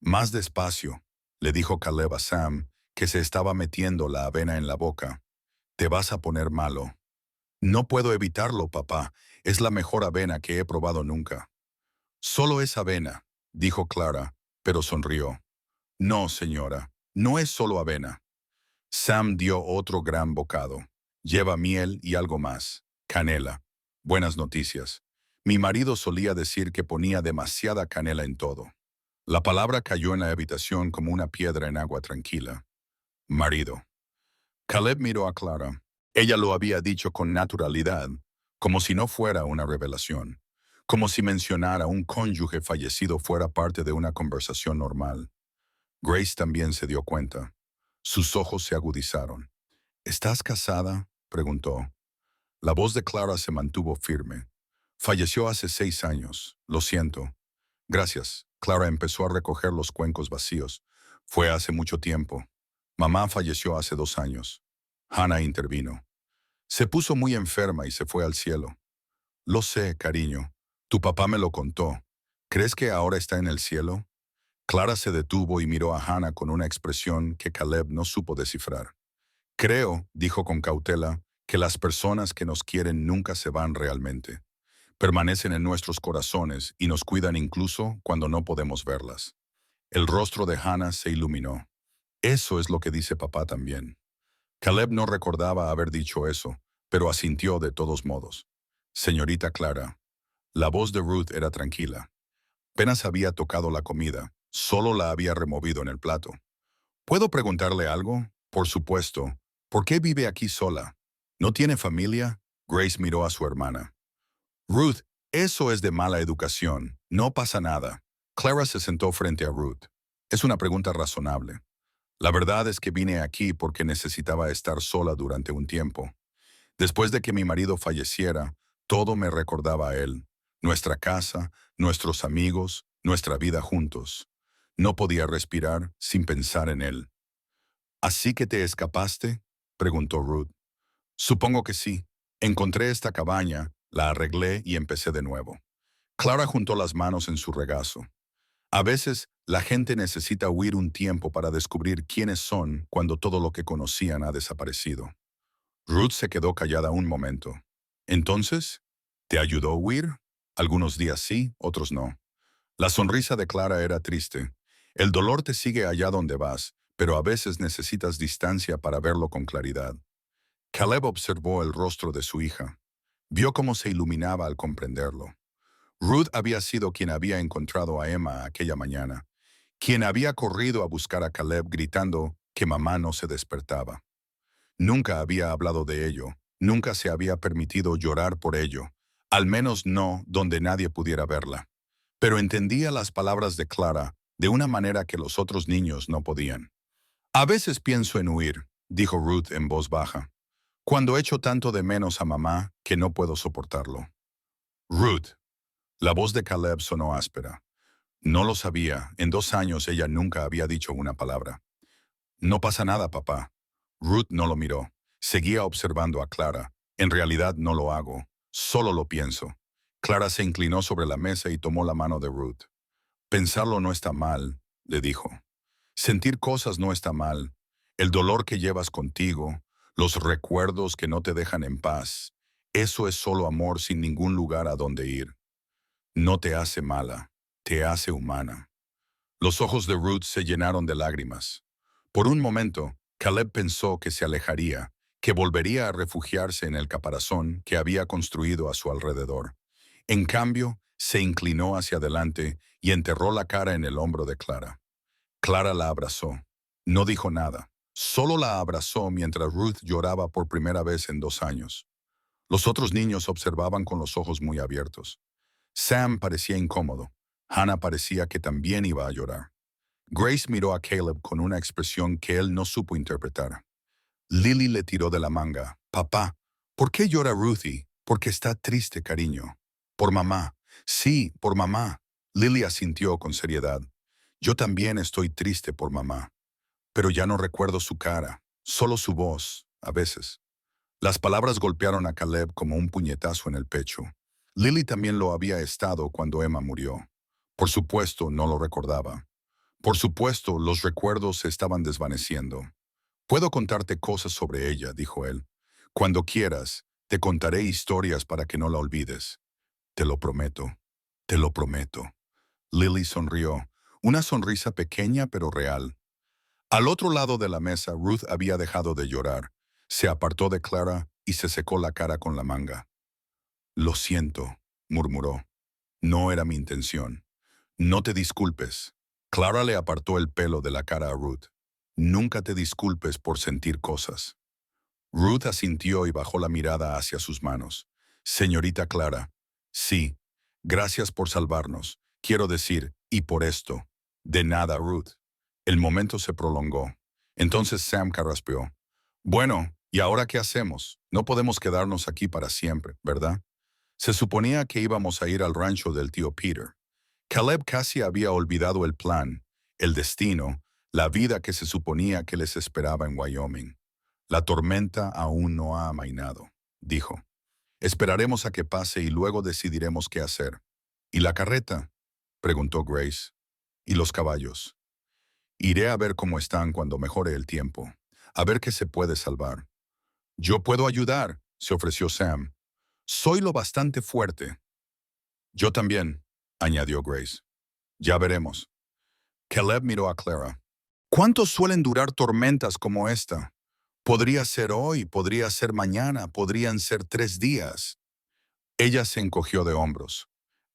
Más despacio, le dijo Caleb a Sam, que se estaba metiendo la avena en la boca. Te vas a poner malo. No puedo evitarlo, papá. Es la mejor avena que he probado nunca. Solo es avena, dijo Clara, pero sonrió. No, señora, no es solo avena. Sam dio otro gran bocado. Lleva miel y algo más. Canela. Buenas noticias. Mi marido solía decir que ponía demasiada canela en todo. La palabra cayó en la habitación como una piedra en agua tranquila. Marido. Caleb miró a Clara. Ella lo había dicho con naturalidad, como si no fuera una revelación, como si mencionar a un cónyuge fallecido fuera parte de una conversación normal. Grace también se dio cuenta. Sus ojos se agudizaron. ¿Estás casada?, preguntó. La voz de Clara se mantuvo firme. Falleció hace 6 años. Lo siento. Gracias. Clara empezó a recoger los cuencos vacíos. Fue hace mucho tiempo. Mamá falleció hace 2 años. Hannah intervino. Se puso muy enferma y se fue al cielo. Lo sé, cariño. Tu papá me lo contó. ¿Crees que ahora está en el cielo? Clara se detuvo y miró a Hannah con una expresión que Caleb no supo descifrar. Creo, dijo con cautela, que las personas que nos quieren nunca se van realmente. Permanecen en nuestros corazones y nos cuidan incluso cuando no podemos verlas. El rostro de Hannah se iluminó. Eso es lo que dice papá también. Caleb no recordaba haber dicho eso, pero asintió de todos modos. Señorita Clara. La voz de Ruth era tranquila. Apenas había tocado la comida, solo la había removido en el plato. ¿Puedo preguntarle algo? Por supuesto. ¿Por qué vive aquí sola? ¿No tiene familia? Grace miró a su hermana. Ruth, eso es de mala educación. No pasa nada. Clara se sentó frente a Ruth. Es una pregunta razonable. La verdad es que vine aquí porque necesitaba estar sola durante un tiempo. Después de que mi marido falleciera, todo me recordaba a él. Nuestra casa, nuestros amigos, nuestra vida juntos. No podía respirar sin pensar en él. ¿Así que te escapaste?, preguntó Ruth. Supongo que sí. Encontré esta cabaña, la arreglé y empecé de nuevo. Clara juntó las manos en su regazo. A veces, la gente necesita huir un tiempo para descubrir quiénes son cuando todo lo que conocían ha desaparecido. Ruth se quedó callada un momento. Entonces, ¿te ayudó a huir? Algunos días sí, otros no. La sonrisa de Clara era triste. El dolor te sigue allá donde vas, pero a veces necesitas distancia para verlo con claridad. Caleb observó el rostro de su hija. Vio cómo se iluminaba al comprenderlo. Ruth había sido quien había encontrado a Emma aquella mañana, quien había corrido a buscar a Caleb gritando que mamá no se despertaba. Nunca había hablado de ello, nunca se había permitido llorar por ello, al menos no donde nadie pudiera verla. Pero entendía las palabras de Clara de una manera que los otros niños no podían. A veces pienso en huir, dijo Ruth en voz baja, cuando echo tanto de menos a mamá que no puedo soportarlo. Ruth. La voz de Caleb sonó áspera. No lo sabía, en 2 años ella nunca había dicho una palabra. No pasa nada, papá. Ruth no lo miró. Seguía observando a Clara. En realidad no lo hago, solo lo pienso. Clara se inclinó sobre la mesa y tomó la mano de Ruth. Pensarlo no está mal, le dijo. Sentir cosas no está mal. El dolor que llevas contigo, los recuerdos que no te dejan en paz, eso es solo amor sin ningún lugar a donde ir. No te hace mala, te hace humana. Los ojos de Ruth se llenaron de lágrimas. Por un momento, Caleb pensó que se alejaría, que volvería a refugiarse en el caparazón que había construido a su alrededor. En cambio, se inclinó hacia adelante y enterró la cara en el hombro de Clara. Clara la abrazó. No dijo nada, solo la abrazó mientras Ruth lloraba por primera vez en 2 años. Los otros niños observaban con los ojos muy abiertos. Sam parecía incómodo. Hannah parecía que también iba a llorar. Grace miró a Caleb con una expresión que él no supo interpretar. Lily le tiró de la manga. Papá, ¿por qué llora Ruthie? Porque está triste, cariño. Por mamá. Sí, por mamá. Lily asintió con seriedad. Yo también estoy triste por mamá. Pero ya no recuerdo su cara, solo su voz, a veces. Las palabras golpearon a Caleb como un puñetazo en el pecho. Lily también lo había estado cuando Emma murió. Por supuesto, no lo recordaba. Por supuesto, los recuerdos se estaban desvaneciendo. Puedo contarte cosas sobre ella, dijo él. Cuando quieras, te contaré historias para que no la olvides. Te lo prometo. Te lo prometo. Lily sonrió, una sonrisa pequeña pero real. Al otro lado de la mesa, Ruth había dejado de llorar. Se apartó de Clara y se secó la cara con la manga. Lo siento, murmuró. No era mi intención. No te disculpes. Clara le apartó el pelo de la cara a Ruth. Nunca te disculpes por sentir cosas. Ruth asintió y bajó la mirada hacia sus manos. Señorita Clara, sí, gracias por salvarnos. Quiero decir, y por esto. De nada, Ruth. El momento se prolongó. Entonces Sam carraspeó. Bueno, ¿y ahora qué hacemos? No podemos quedarnos aquí para siempre, ¿verdad? Se suponía que íbamos a ir al rancho del tío Peter. Caleb casi había olvidado el plan, el destino, la vida que se suponía que les esperaba en Wyoming. La tormenta aún no ha amainado, dijo. Esperaremos a que pase y luego decidiremos qué hacer. ¿Y la carreta? Preguntó Grace. ¿Y los caballos? Iré a ver cómo están cuando mejore el tiempo, a ver qué se puede salvar. Yo puedo ayudar, se ofreció Sam. Soy lo bastante fuerte. Yo también, añadió Grace. Ya veremos. Caleb miró a Clara. ¿Cuánto suelen durar tormentas como esta? Podría ser hoy, podría ser mañana, podrían ser 3 días. Ella se encogió de hombros.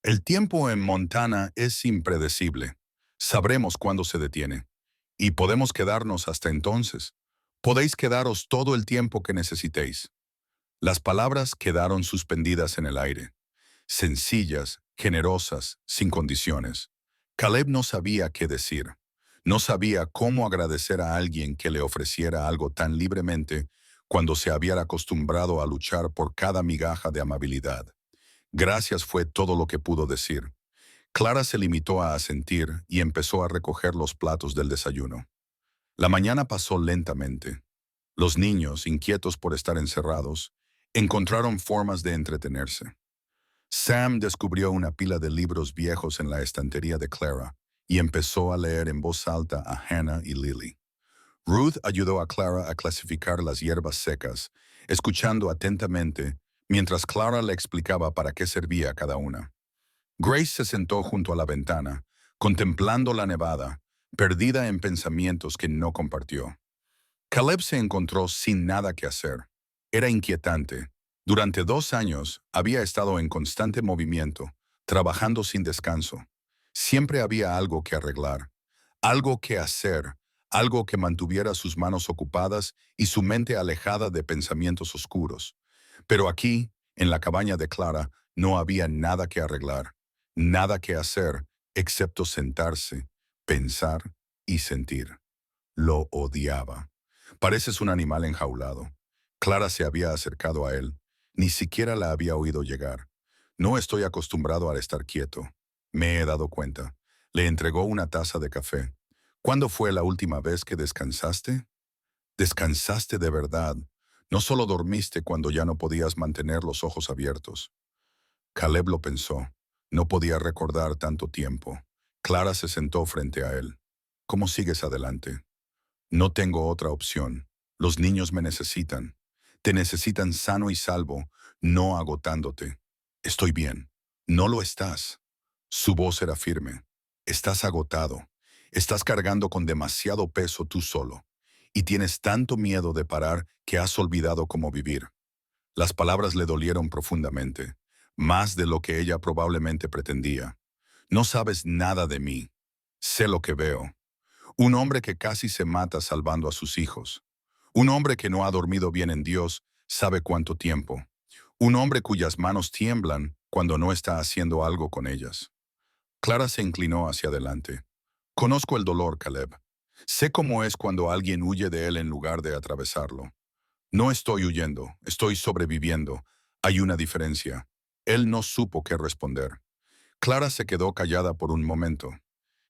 El tiempo en Montana es impredecible. Sabremos cuándo se detiene. Y podemos quedarnos hasta entonces. Podéis quedaros todo el tiempo que necesitéis. Las palabras quedaron suspendidas en el aire. Sencillas, generosas, sin condiciones. Caleb no sabía qué decir. No sabía cómo agradecer a alguien que le ofreciera algo tan libremente cuando se había acostumbrado a luchar por cada migaja de amabilidad. Gracias fue todo lo que pudo decir. Clara se limitó a asentir y empezó a recoger los platos del desayuno. La mañana pasó lentamente. Los niños, inquietos por estar encerrados, encontraron formas de entretenerse. Sam descubrió una pila de libros viejos en la estantería de Clara y empezó a leer en voz alta a Hannah y Lily. Ruth ayudó a Clara a clasificar las hierbas secas, escuchando atentamente mientras Clara le explicaba para qué servía cada una. Grace se sentó junto a la ventana, contemplando la nevada, perdida en pensamientos que no compartió. Caleb se encontró sin nada que hacer. Era inquietante. Durante 2 años había estado en constante movimiento, trabajando sin descanso. Siempre había algo que arreglar, algo que hacer, algo que mantuviera sus manos ocupadas y su mente alejada de pensamientos oscuros. Pero aquí, en la cabaña de Clara, no había nada que arreglar, nada que hacer, excepto sentarse, pensar y sentir. Lo odiaba. Pareces un animal enjaulado. Clara se había acercado a él. Ni siquiera la había oído llegar. No estoy acostumbrado a estar quieto. Me he dado cuenta. Le entregó una taza de café. ¿Cuándo fue la última vez que descansaste? Descansaste de verdad. No solo dormiste cuando ya no podías mantener los ojos abiertos. Caleb lo pensó. No podía recordar tanto tiempo. Clara se sentó frente a él. ¿Cómo sigues adelante? No tengo otra opción. Los niños me necesitan. Te necesitan sano y salvo, no agotándote. Estoy bien. No lo estás. Su voz era firme. Estás agotado. Estás cargando con demasiado peso tú solo. Y tienes tanto miedo de parar que has olvidado cómo vivir. Las palabras le dolieron profundamente, más de lo que ella probablemente pretendía. No sabes nada de mí. Sé lo que veo. Un hombre que casi se mata salvando a sus hijos. Un hombre que no ha dormido bien en Dios sabe cuánto tiempo. Un hombre cuyas manos tiemblan cuando no está haciendo algo con ellas. Clara se inclinó hacia adelante. Conozco el dolor, Caleb. Sé cómo es cuando alguien huye de él en lugar de atravesarlo. No estoy huyendo, estoy sobreviviendo. Hay una diferencia. Él no supo qué responder. Clara se quedó callada por un momento.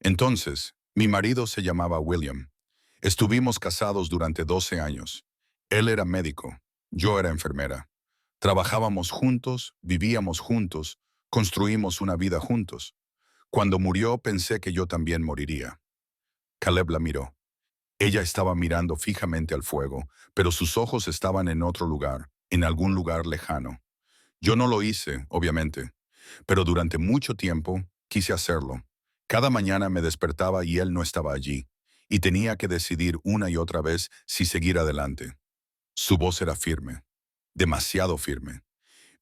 Entonces, mi marido se llamaba William. Estuvimos casados durante 12 años. Él era médico. Yo era enfermera. Trabajábamos juntos, vivíamos juntos, construimos una vida juntos. Cuando murió pensé que yo también moriría. Caleb la miró. Ella estaba mirando fijamente al fuego, pero sus ojos estaban en otro lugar, en algún lugar lejano. Yo no lo hice, obviamente, pero durante mucho tiempo quise hacerlo. Cada mañana me despertaba y él no estaba allí, y tenía que decidir una y otra vez si seguir adelante. Su voz era firme, demasiado firme.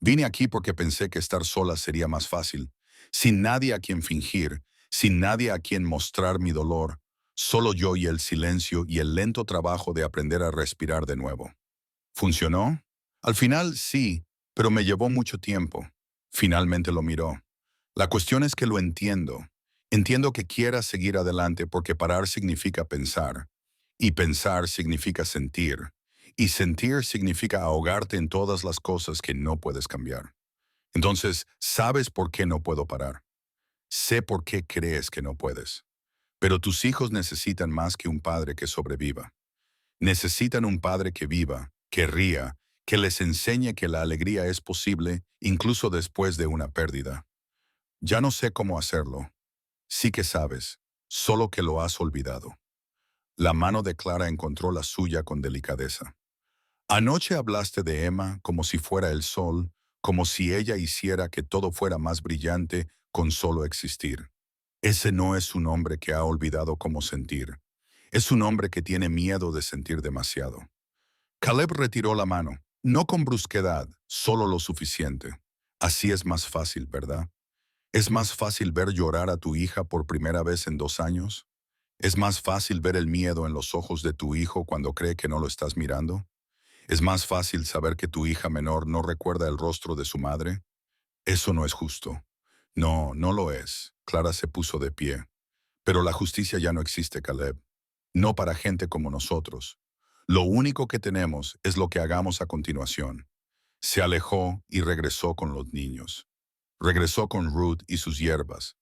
Vine aquí porque pensé que estar sola sería más fácil, sin nadie a quien fingir, sin nadie a quien mostrar mi dolor, solo yo y el silencio y el lento trabajo de aprender a respirar de nuevo. ¿Funcionó? Al final sí, pero me llevó mucho tiempo. Finalmente lo miró. La cuestión es que lo entiendo. Entiendo que quieras seguir adelante porque parar significa pensar, y pensar significa sentir, y sentir significa ahogarte en todas las cosas que no puedes cambiar. Entonces, ¿sabes por qué no puedo parar? Sé por qué crees que no puedes. Pero tus hijos necesitan más que un padre que sobreviva. Necesitan un padre que viva, que ría, que les enseñe que la alegría es posible incluso después de una pérdida. Ya no sé cómo hacerlo. Sí que sabes, solo que lo has olvidado. La mano de Clara encontró la suya con delicadeza. Anoche hablaste de Emma como si fuera el sol, como si ella hiciera que todo fuera más brillante con solo existir. Ese no es un hombre que ha olvidado cómo sentir. Es un hombre que tiene miedo de sentir demasiado. Caleb retiró la mano, no con brusquedad, solo lo suficiente. Así es más fácil, ¿verdad? ¿Es más fácil ver llorar a tu hija por primera vez en 2 años? ¿Es más fácil ver el miedo en los ojos de tu hijo cuando cree que no lo estás mirando? ¿Es más fácil saber que tu hija menor no recuerda el rostro de su madre? Eso no es justo. No, no lo es. Clara se puso de pie. Pero la justicia ya no existe, Caleb. No para gente como nosotros. Lo único que tenemos es lo que hagamos a continuación. Se alejó y regresó con los niños. Regresó con Ruth y sus hierbas.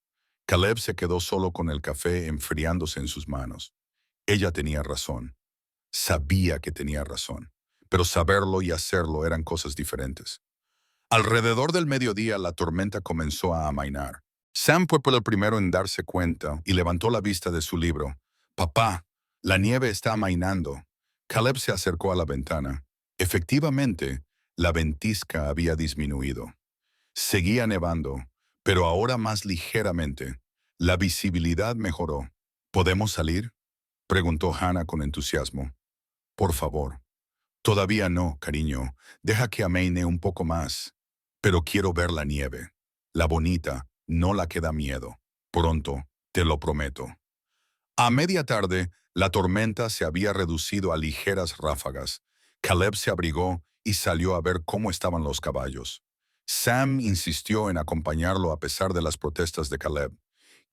Caleb se quedó solo con el café enfriándose en sus manos. Ella tenía razón. Sabía que tenía razón. Pero saberlo y hacerlo eran cosas diferentes. Alrededor del mediodía la tormenta comenzó a amainar. Sam fue por el primero en darse cuenta y levantó la vista de su libro. Papá, la nieve está amainando. Caleb se acercó a la ventana. Efectivamente, la ventisca había disminuido. Seguía nevando, pero ahora más ligeramente. La visibilidad mejoró. ¿Podemos salir?, preguntó Hannah con entusiasmo. Por favor. Todavía no, cariño. Deja que amaine un poco más. Pero quiero ver la nieve. La bonita, no la que da miedo. Pronto, te lo prometo. A media tarde, la tormenta se había reducido a ligeras ráfagas. Caleb se abrigó y salió a ver cómo estaban los caballos. Sam insistió en acompañarlo a pesar de las protestas de Caleb.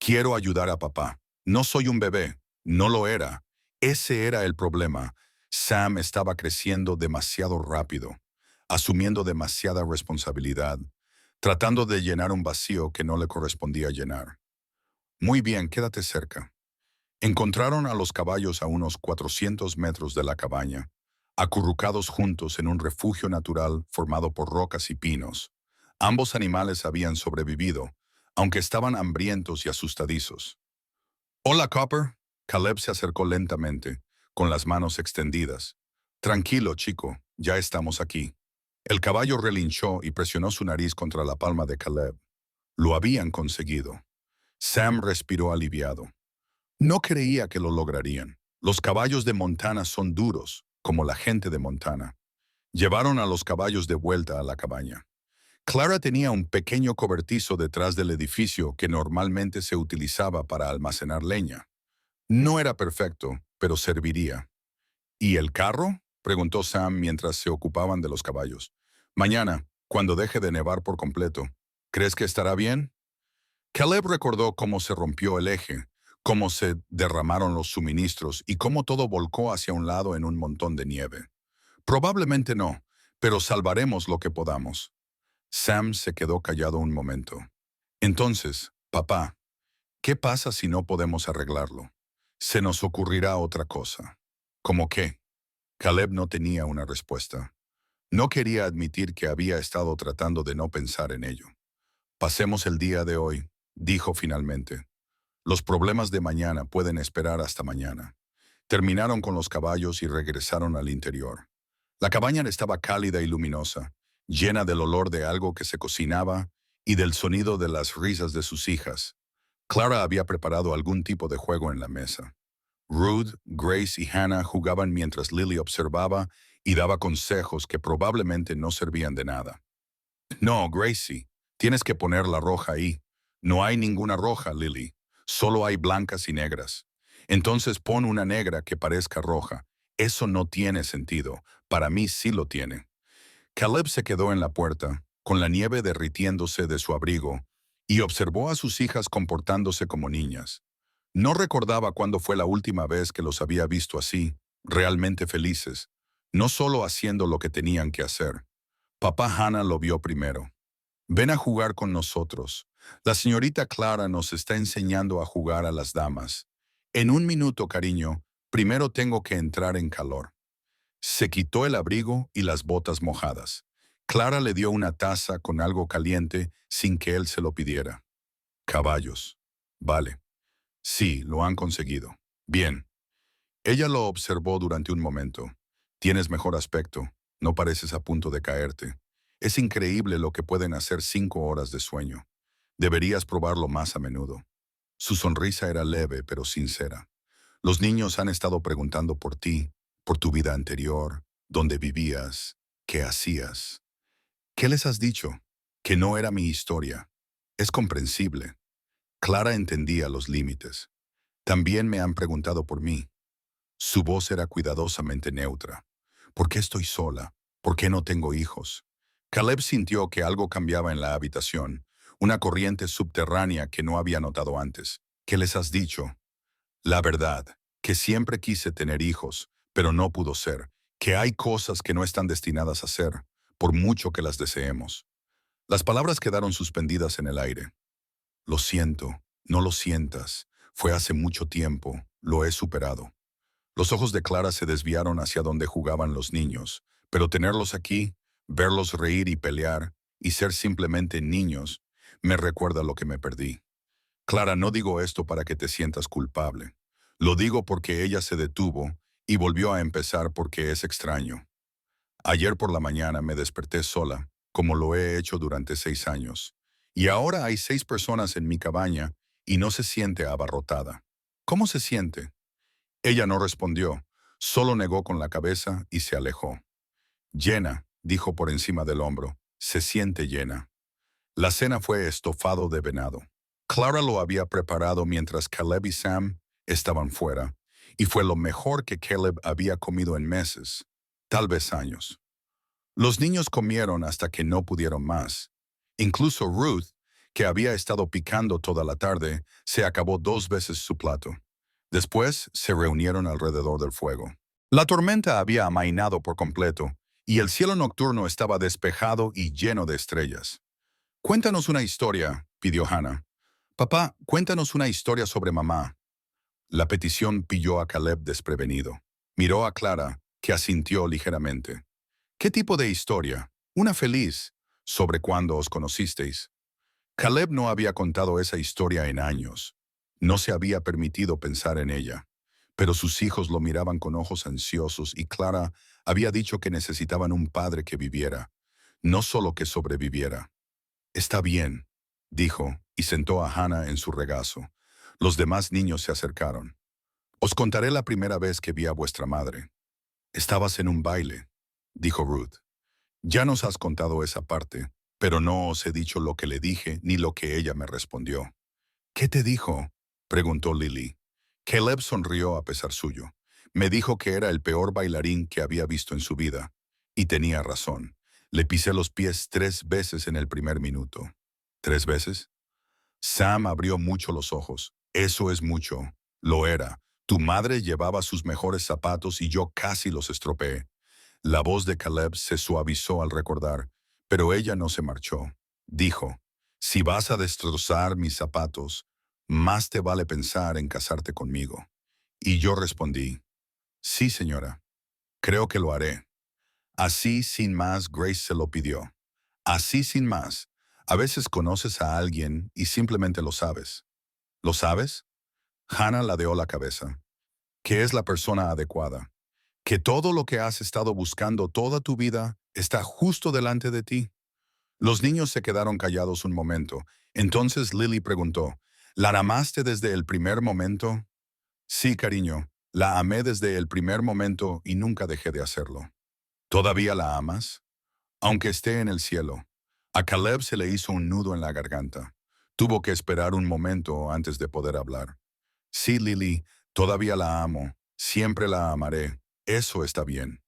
Quiero ayudar a papá. No soy un bebé. No lo era. Ese era el problema. Sam estaba creciendo demasiado rápido, asumiendo demasiada responsabilidad, tratando de llenar un vacío que no le correspondía llenar. Muy bien, quédate cerca. Encontraron a los caballos a unos 400 metros de la cabaña, acurrucados juntos en un refugio natural formado por rocas y pinos. Ambos animales habían sobrevivido, aunque estaban hambrientos y asustadizos. Hola, Copper. Caleb se acercó lentamente, con las manos extendidas. Tranquilo, chico, ya estamos aquí. El caballo relinchó y presionó su nariz contra la palma de Caleb. Lo habían conseguido. Sam respiró aliviado. No creía que lo lograrían. Los caballos de Montana son duros, como la gente de Montana. Llevaron a los caballos de vuelta a la cabaña. Clara tenía un pequeño cobertizo detrás del edificio que normalmente se utilizaba para almacenar leña. No era perfecto, pero serviría. ¿Y el carro?, preguntó Sam mientras se ocupaban de los caballos. Mañana, cuando deje de nevar por completo. ¿Crees que estará bien? Caleb recordó cómo se rompió el eje, cómo se derramaron los suministros y cómo todo volcó hacia un lado en un montón de nieve. Probablemente no, pero salvaremos lo que podamos. Sam se quedó callado un momento. Entonces, papá, ¿qué pasa si no podemos arreglarlo? Se nos ocurrirá otra cosa. ¿Cómo qué? Caleb no tenía una respuesta. No quería admitir que había estado tratando de no pensar en ello. Pasemos el día de hoy, dijo finalmente. Los problemas de mañana pueden esperar hasta mañana. Terminaron con los caballos y regresaron al interior. La cabaña estaba cálida y luminosa, llena del olor de algo que se cocinaba y del sonido de las risas de sus hijas. Clara había preparado algún tipo de juego en la mesa. Ruth, Grace y Hannah jugaban mientras Lily observaba y daba consejos que probablemente no servían de nada. No, Gracie, tienes que poner la roja ahí. No hay ninguna roja, Lily. Solo hay blancas y negras. Entonces pon una negra que parezca roja. Eso no tiene sentido. Para mí sí lo tiene. Caleb se quedó en la puerta, con la nieve derritiéndose de su abrigo, y observó a sus hijas comportándose como niñas. No recordaba cuándo fue la última vez que los había visto así, realmente felices, no solo haciendo lo que tenían que hacer. Papá Hannah lo vio primero. Ven a jugar con nosotros. La señorita Clara nos está enseñando a jugar a las damas. En un minuto, cariño, primero tengo que entrar en calor. Se quitó el abrigo y las botas mojadas. Clara le dio una taza con algo caliente sin que él se lo pidiera. Caballos. Vale. Sí, lo han conseguido. Bien. Ella lo observó durante un momento. Tienes mejor aspecto. No pareces a punto de caerte. Es increíble lo que pueden hacer 5 horas de sueño. Deberías probarlo más a menudo. Su sonrisa era leve pero sincera. Los niños han estado preguntando por ti, por tu vida anterior, dónde vivías, qué hacías. ¿Qué les has dicho? Que no era mi historia. Es comprensible. Clara entendía los límites. También me han preguntado por mí. Su voz era cuidadosamente neutra. ¿Por qué estoy sola? ¿Por qué no tengo hijos? Caleb sintió que algo cambiaba en la habitación, una corriente subterránea que no había notado antes. ¿Qué les has dicho? La verdad, que siempre quise tener hijos, pero no pudo ser, que hay cosas que no están destinadas a ser, por mucho que las deseemos. Las palabras quedaron suspendidas en el aire. Lo siento, no lo sientas, fue hace mucho tiempo, lo he superado. Los ojos de Clara se desviaron hacia donde jugaban los niños, pero tenerlos aquí, verlos reír y pelear, y ser simplemente niños, me recuerda lo que me perdí. Clara, no digo esto para que te sientas culpable. Lo digo porque ella se detuvo y volvió a empezar porque es extraño. Ayer por la mañana me desperté sola, como lo he hecho durante 6 años. Y ahora hay 6 personas en mi cabaña y no se siente abarrotada. ¿Cómo se siente? Ella no respondió, solo negó con la cabeza y se alejó. Llena, dijo por encima del hombro, se siente llena. La cena fue estofado de venado. Clara lo había preparado mientras Caleb y Sam estaban fuera, y fue lo mejor que Caleb había comido en meses, tal vez años. Los niños comieron hasta que no pudieron más. Incluso Ruth, que había estado picando toda la tarde, se acabó 2 veces su plato. Después se reunieron alrededor del fuego. La tormenta había amainado por completo, y el cielo nocturno estaba despejado y lleno de estrellas. Cuéntanos una historia, pidió Hannah. Papá, cuéntanos una historia sobre mamá. La petición pilló a Caleb desprevenido. Miró a Clara, que asintió ligeramente. ¿Qué tipo de historia? Una feliz. ¿Sobre cuándo os conocisteis? Caleb no había contado esa historia en años. No se había permitido pensar en ella. Pero sus hijos lo miraban con ojos ansiosos y Clara había dicho que necesitaban un padre que viviera, no solo que sobreviviera. Está bien, dijo, y sentó a Hannah en su regazo. Los demás niños se acercaron. Os contaré la primera vez que vi a vuestra madre. Estabas en un baile, dijo Ruth. Ya nos has contado esa parte, pero no os he dicho lo que le dije ni lo que ella me respondió. ¿Qué te dijo? Preguntó Lily. Caleb sonrió a pesar suyo. Me dijo que era el peor bailarín que había visto en su vida. Y tenía razón. Le pisé los pies 3 veces en el primer minuto. ¿3 veces? Sam abrió mucho los ojos. Eso es mucho. Lo era. Tu madre llevaba sus mejores zapatos y yo casi los estropeé. La voz de Caleb se suavizó al recordar, pero ella no se marchó. Dijo, si vas a destrozar mis zapatos, más te vale pensar en casarte conmigo. Y yo respondí, sí, señora, creo que lo haré. Así sin más, Grace se lo pidió. Así sin más. A veces conoces a alguien y simplemente lo sabes. ¿Lo sabes? Hannah ladeó la cabeza. Que es la persona adecuada. Que todo lo que has estado buscando toda tu vida está justo delante de ti. Los niños se quedaron callados un momento. Entonces Lily preguntó, ¿la amaste desde el primer momento? Sí, cariño, la amé desde el primer momento y nunca dejé de hacerlo. ¿Todavía la amas? Aunque esté en el cielo. A Caleb se le hizo un nudo en la garganta. Tuvo que esperar un momento antes de poder hablar. Sí, Lily, todavía la amo. Siempre la amaré. Eso está bien.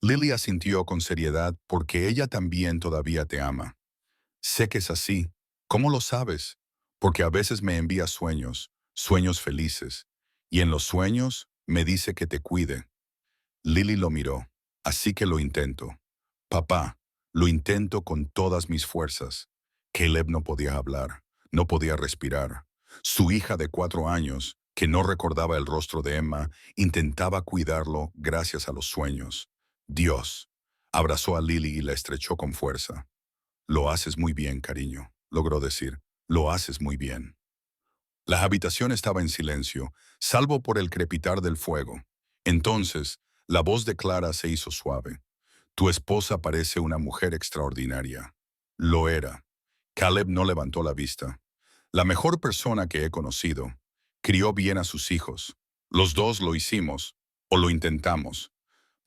Lily asintió con seriedad porque ella también todavía te ama. Sé que es así. ¿Cómo lo sabes? Porque a veces me envía sueños, sueños felices, y en los sueños me dice que te cuide. Lily lo miró. Así que lo intento. Papá, lo intento con todas mis fuerzas. Caleb no podía hablar, no podía respirar. Su hija de 4 años, que no recordaba el rostro de Emma, intentaba cuidarlo gracias a los sueños. Dios. Abrazó a Lily y la estrechó con fuerza. Lo haces muy bien, cariño, logró decir. Lo haces muy bien. La habitación estaba en silencio, salvo por el crepitar del fuego. Entonces, la voz de Clara se hizo suave. Tu esposa parece una mujer extraordinaria. Lo era. Caleb no levantó la vista. La mejor persona que he conocido. Crió bien a sus hijos. Los dos lo hicimos, o lo intentamos.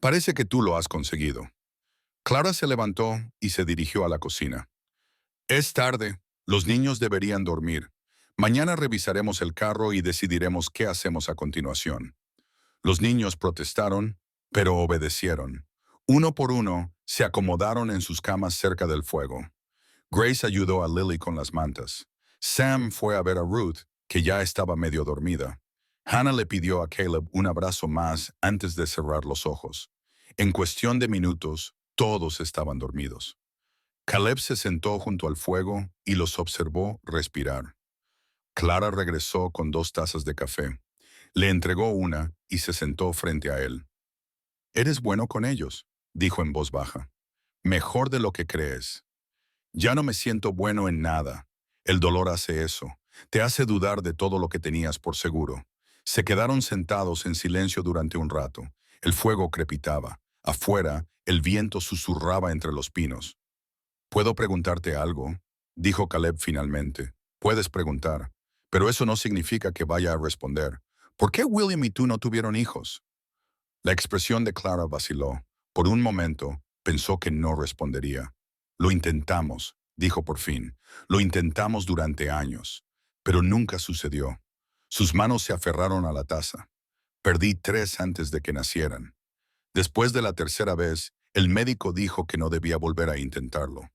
Parece que tú lo has conseguido. Clara se levantó y se dirigió a la cocina. Es tarde. Los niños deberían dormir. Mañana revisaremos el carro y decidiremos qué hacemos a continuación. Los niños protestaron, pero obedecieron. Uno por uno, se acomodaron en sus camas cerca del fuego. Grace ayudó a Lily con las mantas. Sam fue a ver a Ruth, que ya estaba medio dormida. Hannah le pidió a Caleb un abrazo más antes de cerrar los ojos. En cuestión de minutos, todos estaban dormidos. Caleb se sentó junto al fuego y los observó respirar. Clara regresó con 2 tazas de café. Le entregó una y se sentó frente a él. Eres bueno con ellos, dijo en voz baja. Mejor de lo que crees. Ya no me siento bueno en nada. El dolor hace eso. Te hace dudar de todo lo que tenías por seguro. Se quedaron sentados en silencio durante un rato. El fuego crepitaba. Afuera, el viento susurraba entre los pinos. ¿Puedo preguntarte algo? Dijo Caleb finalmente. Puedes preguntar, pero eso no significa que vaya a responder. ¿Por qué William y tú no tuvieron hijos? La expresión de Clara vaciló. Por un momento, pensó que no respondería. Lo intentamos, dijo por fin. Lo intentamos durante años, pero nunca sucedió. Sus manos se aferraron a la taza. Perdí 3 antes de que nacieran. Después de la tercera vez, el médico dijo que no debía volver a intentarlo.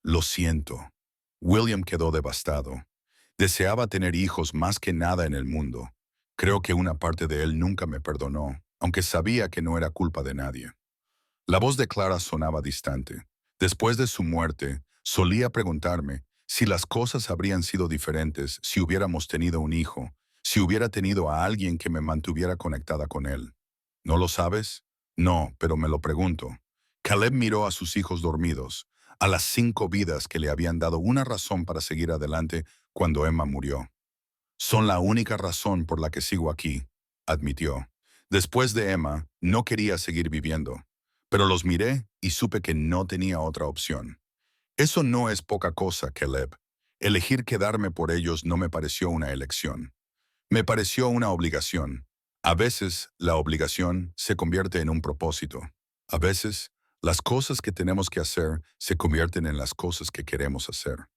Lo siento. William quedó devastado. Deseaba tener hijos más que nada en el mundo. Creo que una parte de él nunca me perdonó, aunque sabía que no era culpa de nadie. La voz de Clara sonaba distante. Después de su muerte, solía preguntarme si las cosas habrían sido diferentes si hubiéramos tenido un hijo, si hubiera tenido a alguien que me mantuviera conectada con él. ¿No lo sabes? No, pero me lo pregunto. Caleb miró a sus hijos dormidos, a las 5 vidas que le habían dado una razón para seguir adelante cuando Emma murió. Son la única razón por la que sigo aquí, admitió. Después de Emma, no quería seguir viviendo, pero los miré y supe que no tenía otra opción. Eso no es poca cosa, Caleb. Elegir quedarme por ellos no me pareció una elección. Me pareció una obligación. A veces, la obligación se convierte en un propósito. A veces, las cosas que tenemos que hacer se convierten en las cosas que queremos hacer.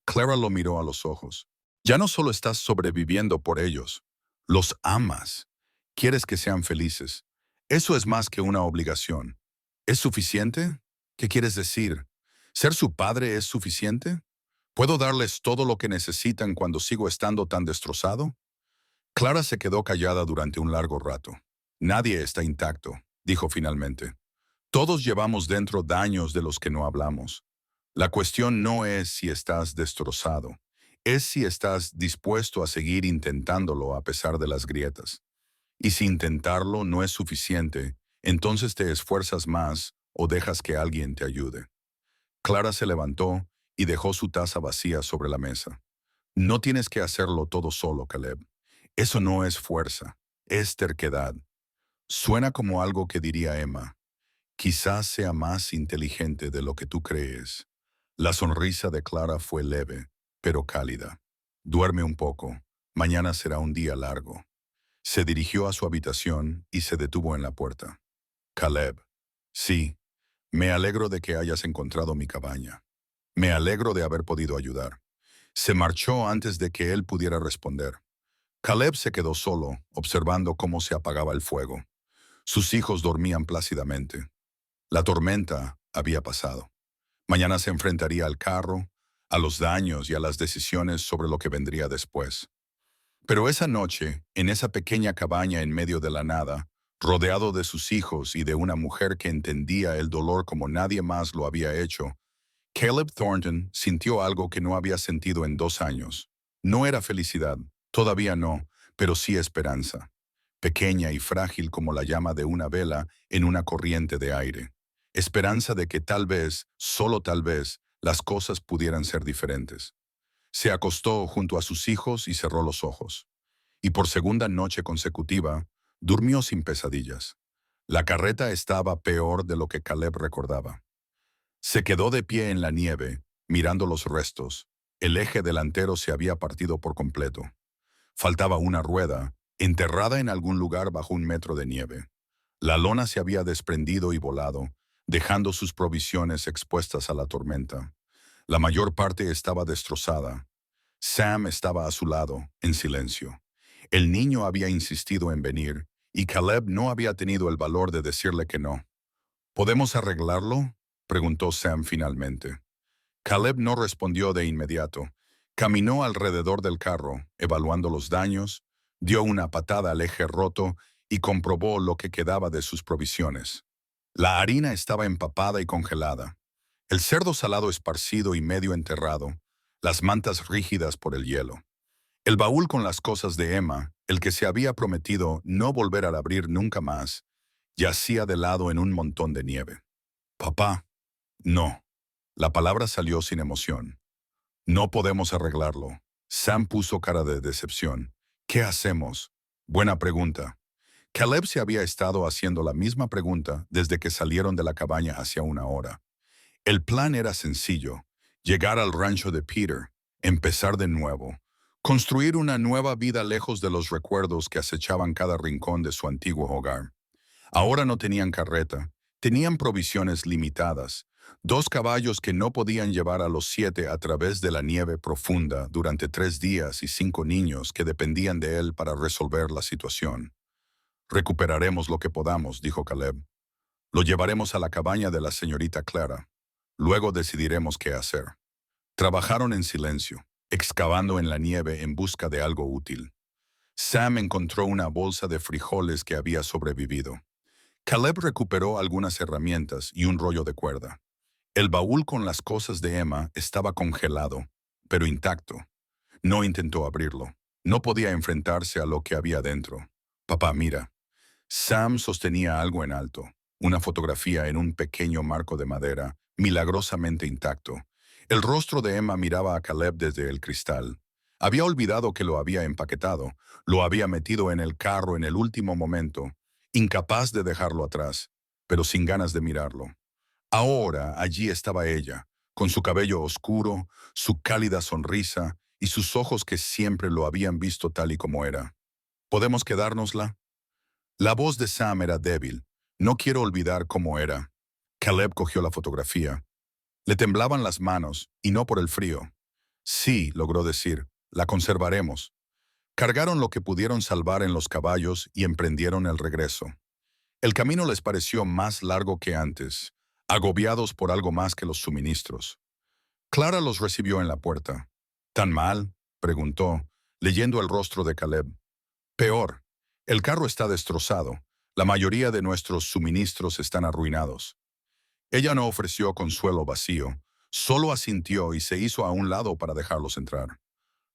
Clara lo miró a los ojos. Ya no solo estás sobreviviendo por ellos, los amas. Quieres que sean felices. Eso es más que una obligación. ¿Es suficiente? ¿Qué quieres decir? ¿Ser su padre es suficiente? ¿Puedo darles todo lo que necesitan cuando sigo estando tan destrozado? Clara se quedó callada durante un largo rato. Nadie está intacto, dijo finalmente. Todos llevamos dentro daños de los que no hablamos. La cuestión no es si estás destrozado, es si estás dispuesto a seguir intentándolo a pesar de las grietas. Y si intentarlo no es suficiente, entonces te esfuerzas más o dejas que alguien te ayude? Clara se levantó y dejó su taza vacía sobre la mesa. No tienes que hacerlo todo solo, Caleb. Eso no es fuerza, es terquedad. Suena como algo que diría Emma. Quizás sea más inteligente de lo que tú crees. La sonrisa de Clara fue leve, pero cálida. Duerme un poco. Mañana será un día largo. Se dirigió a su habitación y se detuvo en la puerta. Caleb. Sí, me alegro de que hayas encontrado mi cabaña. Me alegro de haber podido ayudar. Se marchó antes de que él pudiera responder. Caleb se quedó solo, observando cómo se apagaba el fuego. Sus hijos dormían plácidamente. La tormenta había pasado. Mañana se enfrentaría al carro, a los daños y a las decisiones sobre lo que vendría después. Pero esa noche, en esa pequeña cabaña en medio de la nada, rodeado de sus hijos y de una mujer que entendía el dolor como nadie más lo había hecho, Caleb Thornton sintió algo que no había sentido en 2 años. No era felicidad, todavía no, pero sí esperanza. Pequeña y frágil como la llama de una vela en una corriente de aire. Esperanza de que tal vez, solo tal vez, las cosas pudieran ser diferentes. Se acostó junto a sus hijos y cerró los ojos. Y por segunda noche consecutiva, durmió sin pesadillas. La carreta estaba peor de lo que Caleb recordaba. Se quedó de pie en la nieve, mirando los restos. El eje delantero se había partido por completo. Faltaba una rueda, enterrada en algún lugar bajo 1 metro de nieve. La lona se había desprendido y volado, dejando sus provisiones expuestas a la tormenta. La mayor parte estaba destrozada. Sam estaba a su lado, en silencio. El niño había insistido en venir, y Caleb no había tenido el valor de decirle que no. ¿Podemos arreglarlo?, preguntó Sam finalmente. Caleb no respondió de inmediato. Caminó alrededor del carro, evaluando los daños, dio una patada al eje roto y comprobó lo que quedaba de sus provisiones. La harina estaba empapada y congelada, el cerdo salado esparcido y medio enterrado, las mantas rígidas por el hielo. El baúl con las cosas de Emma, el que se había prometido no volver a abrir nunca más, yacía de lado en un montón de nieve. Papá, no. La palabra salió sin emoción. No podemos arreglarlo. Sam puso cara de decepción. ¿Qué hacemos? Buena pregunta. Caleb se había estado haciendo la misma pregunta desde que salieron de la cabaña hacía una hora. El plan era sencillo: llegar al rancho de Peter, empezar de nuevo, construir una nueva vida lejos de los recuerdos que acechaban cada rincón de su antiguo hogar. Ahora no tenían carreta, tenían provisiones limitadas, 2 caballos que no podían llevar a los 7 a través de la nieve profunda durante 3 días y 5 niños que dependían de él para resolver la situación. Recuperaremos lo que podamos, dijo Caleb. Lo llevaremos a la cabaña de la señorita Clara. Luego decidiremos qué hacer. Trabajaron en silencio, excavando en la nieve en busca de algo útil. Sam encontró una bolsa de frijoles que había sobrevivido. Caleb recuperó algunas herramientas y un rollo de cuerda. El baúl con las cosas de Emma estaba congelado, pero intacto. No intentó abrirlo. No podía enfrentarse a lo que había dentro. Papá, mira. Sam sostenía algo en alto, una fotografía en un pequeño marco de madera, milagrosamente intacto. El rostro de Emma miraba a Caleb desde el cristal. Había olvidado que lo había empaquetado, lo había metido en el carro en el último momento, incapaz de dejarlo atrás, pero sin ganas de mirarlo. Ahora allí estaba ella, con su cabello oscuro, su cálida sonrisa y sus ojos que siempre lo habían visto tal y como era. ¿Podemos quedárnosla? La voz de Sam era débil. No quiero olvidar cómo era. Caleb cogió la fotografía. Le temblaban las manos, y no por el frío. Sí, logró decir, la conservaremos. Cargaron lo que pudieron salvar en los caballos y emprendieron el regreso. El camino les pareció más largo que antes, agobiados por algo más que los suministros. Clara los recibió en la puerta. ¿Tan mal?, preguntó, leyendo el rostro de Caleb. Peor. El carro está destrozado. La mayoría de nuestros suministros están arruinados. Ella no ofreció consuelo vacío, solo asintió y se hizo a un lado para dejarlos entrar.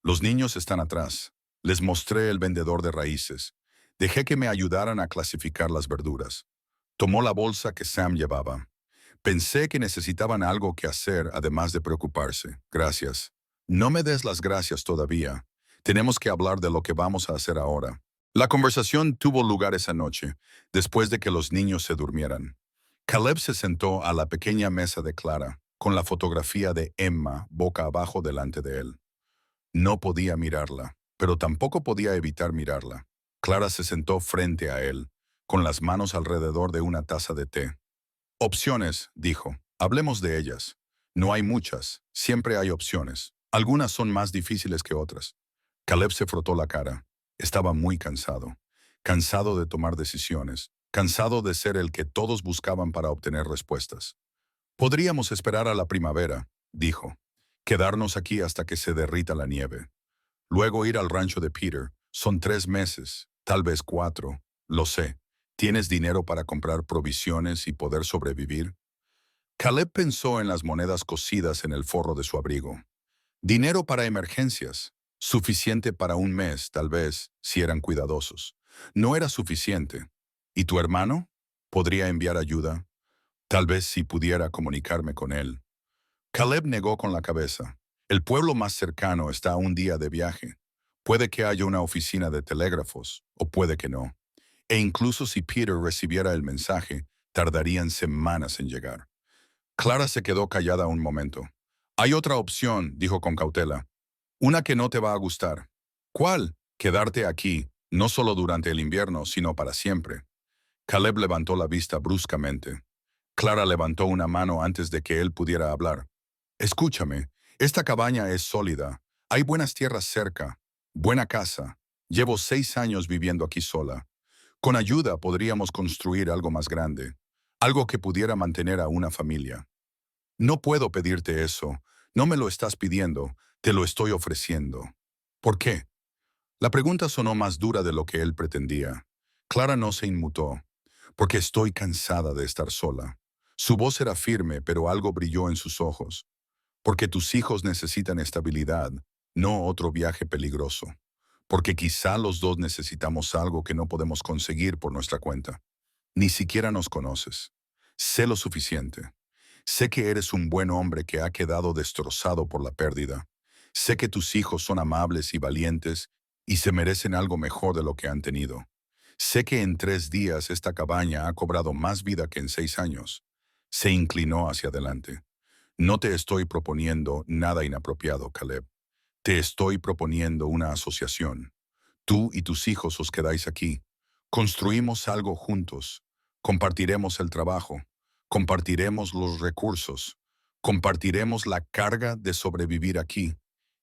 Los niños están atrás. Les mostré el vendedor de raíces. Dejé que me ayudaran a clasificar las verduras. Tomó la bolsa que Sam llevaba. Pensé que necesitaban algo que hacer además de preocuparse. Gracias. No me des las gracias todavía. Tenemos que hablar de lo que vamos a hacer ahora. La conversación tuvo lugar esa noche, después de que los niños se durmieran. Caleb se sentó a la pequeña mesa de Clara, con la fotografía de Emma boca abajo delante de él. No podía mirarla, pero tampoco podía evitar mirarla. Clara se sentó frente a él, con las manos alrededor de una taza de té. Opciones, dijo. Hablemos de ellas. No hay muchas, siempre hay opciones. Algunas son más difíciles que otras. Caleb se frotó la cara. Estaba muy cansado. Cansado de tomar decisiones. Cansado de ser el que todos buscaban para obtener respuestas. Podríamos esperar a la primavera, dijo. Quedarnos aquí hasta que se derrita la nieve. Luego ir al rancho de Peter. Son 3 meses, tal vez 4. Lo sé. ¿Tienes dinero para comprar provisiones y poder sobrevivir? Caleb pensó en las monedas cosidas en el forro de su abrigo. Dinero para emergencias. Suficiente para un mes, tal vez, si eran cuidadosos. No era suficiente. ¿Y tu hermano? ¿Podría enviar ayuda? Tal vez si pudiera comunicarme con él. Caleb negó con la cabeza. El pueblo más cercano está a un día de viaje. Puede que haya una oficina de telégrafos, o puede que no. E incluso si Peter recibiera el mensaje, tardarían semanas en llegar. Clara se quedó callada un momento. Hay otra opción, dijo con cautela. Una que no te va a gustar. ¿Cuál? Quedarte aquí, no solo durante el invierno, sino para siempre. Caleb levantó la vista bruscamente. Clara levantó una mano antes de que él pudiera hablar. Escúchame, esta cabaña es sólida. Hay buenas tierras cerca. Buena casa. Llevo 6 años viviendo aquí sola. Con ayuda podríamos construir algo más grande. Algo que pudiera mantener a una familia. No puedo pedirte eso. No me lo estás pidiendo. Te lo estoy ofreciendo. ¿Por qué? La pregunta sonó más dura de lo que él pretendía. Clara no se inmutó. Porque estoy cansada de estar sola. Su voz era firme, pero algo brilló en sus ojos. Porque tus hijos necesitan estabilidad, no otro viaje peligroso. Porque quizá los dos necesitamos algo que no podemos conseguir por nuestra cuenta. Ni siquiera nos conoces. Sé lo suficiente. Sé que eres un buen hombre que ha quedado destrozado por la pérdida. Sé que tus hijos son amables y valientes y se merecen algo mejor de lo que han tenido. Sé que en 3 días esta cabaña ha cobrado más vida que en 6 años. Se inclinó hacia adelante. No te estoy proponiendo nada inapropiado, Caleb. Te estoy proponiendo una asociación. Tú y tus hijos os quedáis aquí. Construimos algo juntos. Compartiremos el trabajo. Compartiremos los recursos. Compartiremos la carga de sobrevivir aquí.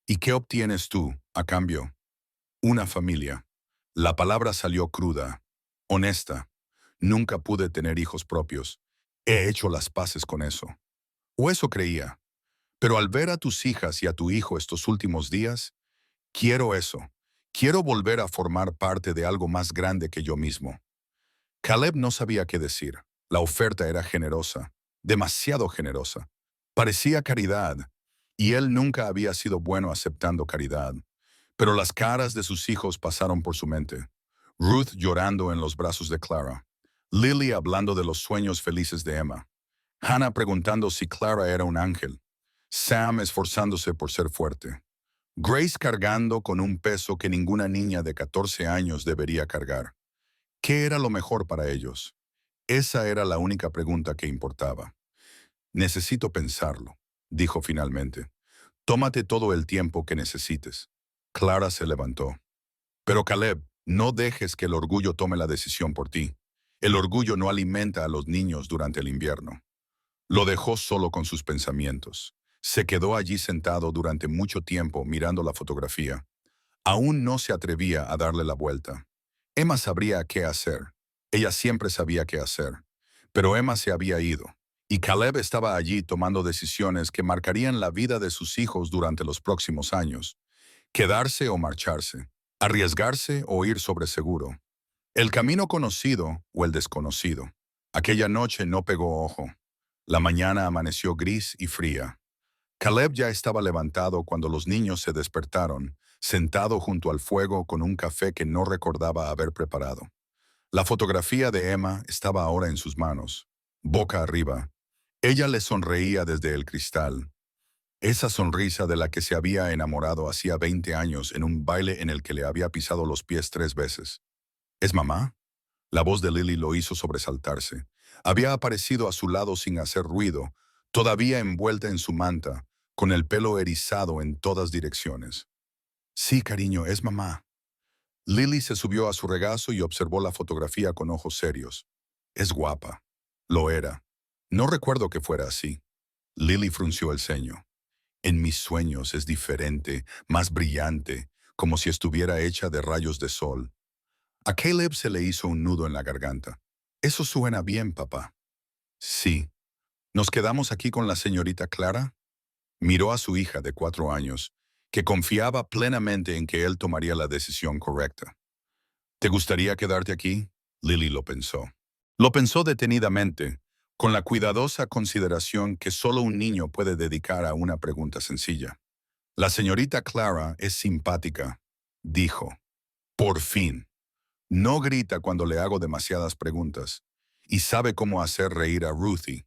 ¿Y qué obtienes tú, a cambio? Una familia. La palabra salió cruda, honesta. Nunca pude tener hijos propios. He hecho las paces con eso. O eso creía. Pero al ver a tus hijas y a tu hijo estos últimos días, quiero eso. Quiero volver a formar parte de algo más grande que yo mismo. Caleb no sabía qué decir. La oferta era generosa, demasiado generosa. Parecía caridad, y él nunca había sido bueno aceptando caridad. Pero las caras de sus hijos pasaron por su mente. Ruth llorando en los brazos de Clara. Lily hablando de los sueños felices de Emma. Hannah preguntando si Clara era un ángel. Sam esforzándose por ser fuerte. Grace cargando con un peso que ninguna niña de 14 años debería cargar. ¿Qué era lo mejor para ellos? Esa era la única pregunta que importaba. Necesito pensarlo, dijo finalmente. Tómate todo el tiempo que necesites. Clara se levantó. Pero Caleb, no dejes que el orgullo tome la decisión por ti. El orgullo no alimenta a los niños durante el invierno. Lo dejó solo con sus pensamientos. Se quedó allí sentado durante mucho tiempo mirando la fotografía. Aún no se atrevía a darle la vuelta. Emma sabría qué hacer. Ella siempre sabía qué hacer. Pero Emma se había ido. Y Caleb estaba allí tomando decisiones que marcarían la vida de sus hijos durante los próximos años. Quedarse o marcharse. Arriesgarse o ir sobre seguro. El camino conocido o el desconocido. Aquella noche no pegó ojo. La mañana amaneció gris y fría. Caleb ya estaba levantado cuando los niños se despertaron, sentado junto al fuego con un café que no recordaba haber preparado. La fotografía de Emma estaba ahora en sus manos, boca arriba. Ella le sonreía desde el cristal, esa sonrisa de la que se había enamorado hacía 20 años en un baile en el que le había pisado los pies 3 veces. ¿Es mamá? La voz de Lily lo hizo sobresaltarse. Había aparecido a su lado sin hacer ruido, todavía envuelta en su manta, con el pelo erizado en todas direcciones. Sí, cariño, es mamá. Lily se subió a su regazo y observó la fotografía con ojos serios. Es guapa. Lo era. No recuerdo que fuera así. Lily frunció el ceño. En mis sueños es diferente, más brillante, como si estuviera hecha de rayos de sol. A Caleb se le hizo un nudo en la garganta. Eso suena bien, papá. Sí. ¿Nos quedamos aquí con la señorita Clara? Miró a su hija de 4 años, que confiaba plenamente en que él tomaría la decisión correcta. ¿Te gustaría quedarte aquí? Lily lo pensó. Lo pensó detenidamente, con la cuidadosa consideración que solo un niño puede dedicar a una pregunta sencilla. La señorita Clara es simpática, dijo. Por fin. No grita cuando le hago demasiadas preguntas. Y sabe cómo hacer reír a Ruthie.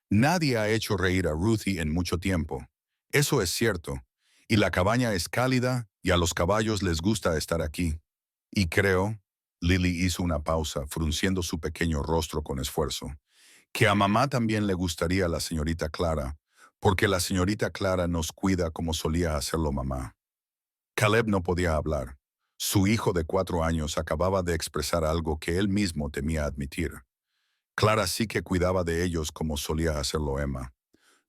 Nadie ha hecho reír a Ruthie en mucho tiempo. Eso es cierto. Y la cabaña es cálida y a los caballos les gusta estar aquí. Y creo, Lily hizo una pausa, frunciendo su pequeño rostro con esfuerzo, que a mamá también le gustaría la señorita Clara, porque la señorita Clara nos cuida como solía hacerlo mamá. Caleb no podía hablar. Su hijo de 4 años acababa de expresar algo que él mismo temía admitir. Clara sí que cuidaba de ellos como solía hacerlo Emma.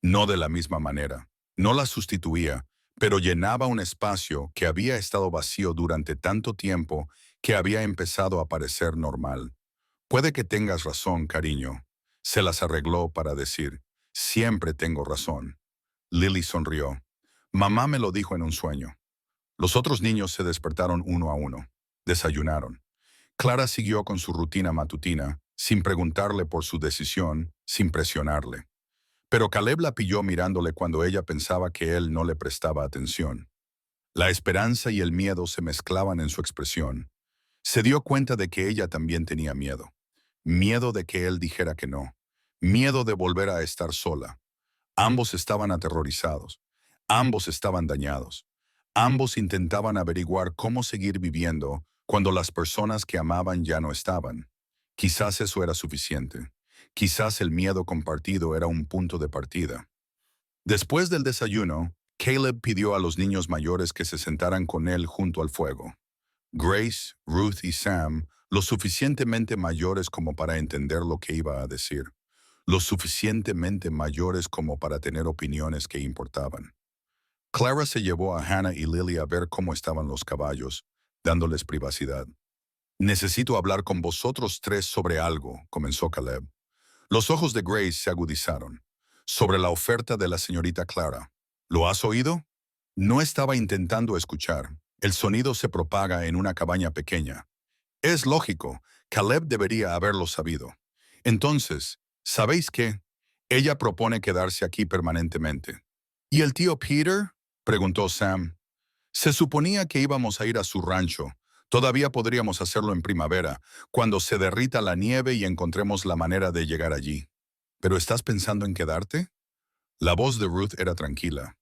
No de la misma manera. No la sustituía, pero llenaba un espacio que había estado vacío durante tanto tiempo que había empezado a parecer normal. Puede que tengas razón, cariño. Se las arregló para decir, siempre tengo razón. Lily sonrió. Mamá me lo dijo en un sueño. Los otros niños se despertaron uno a uno. Desayunaron. Clara siguió con su rutina matutina, sin preguntarle por su decisión, sin presionarle. Pero Caleb la pilló mirándole cuando ella pensaba que él no le prestaba atención. La esperanza y el miedo se mezclaban en su expresión. Se dio cuenta de que ella también tenía miedo. Miedo de que él dijera que no. Miedo de volver a estar sola. Ambos estaban aterrorizados. Ambos estaban dañados. Ambos intentaban averiguar cómo seguir viviendo cuando las personas que amaban ya no estaban. Quizás eso era suficiente. Quizás el miedo compartido era un punto de partida. Después del desayuno, Caleb pidió a los niños mayores que se sentaran con él junto al fuego. Grace, Ruth y Sam, lo suficientemente mayores como para entender lo que iba a decir, lo suficientemente mayores como para tener opiniones que importaban. Clara se llevó a Hannah y Lily a ver cómo estaban los caballos, dándoles privacidad. Necesito hablar con vosotros tres sobre algo, comenzó Caleb. Los ojos de Grace se agudizaron. Sobre la oferta de la señorita Clara. ¿Lo has oído? No estaba intentando escuchar. El sonido se propaga en una cabaña pequeña. Es lógico, Caleb debería haberlo sabido. Entonces, ¿sabéis qué? Ella propone quedarse aquí permanentemente. ¿Y el tío Peter? Preguntó Sam. Se suponía que íbamos a ir a su rancho. Todavía podríamos hacerlo en primavera, cuando se derrita la nieve y encontremos la manera de llegar allí. ¿Pero estás pensando en quedarte? La voz de Ruth era tranquila.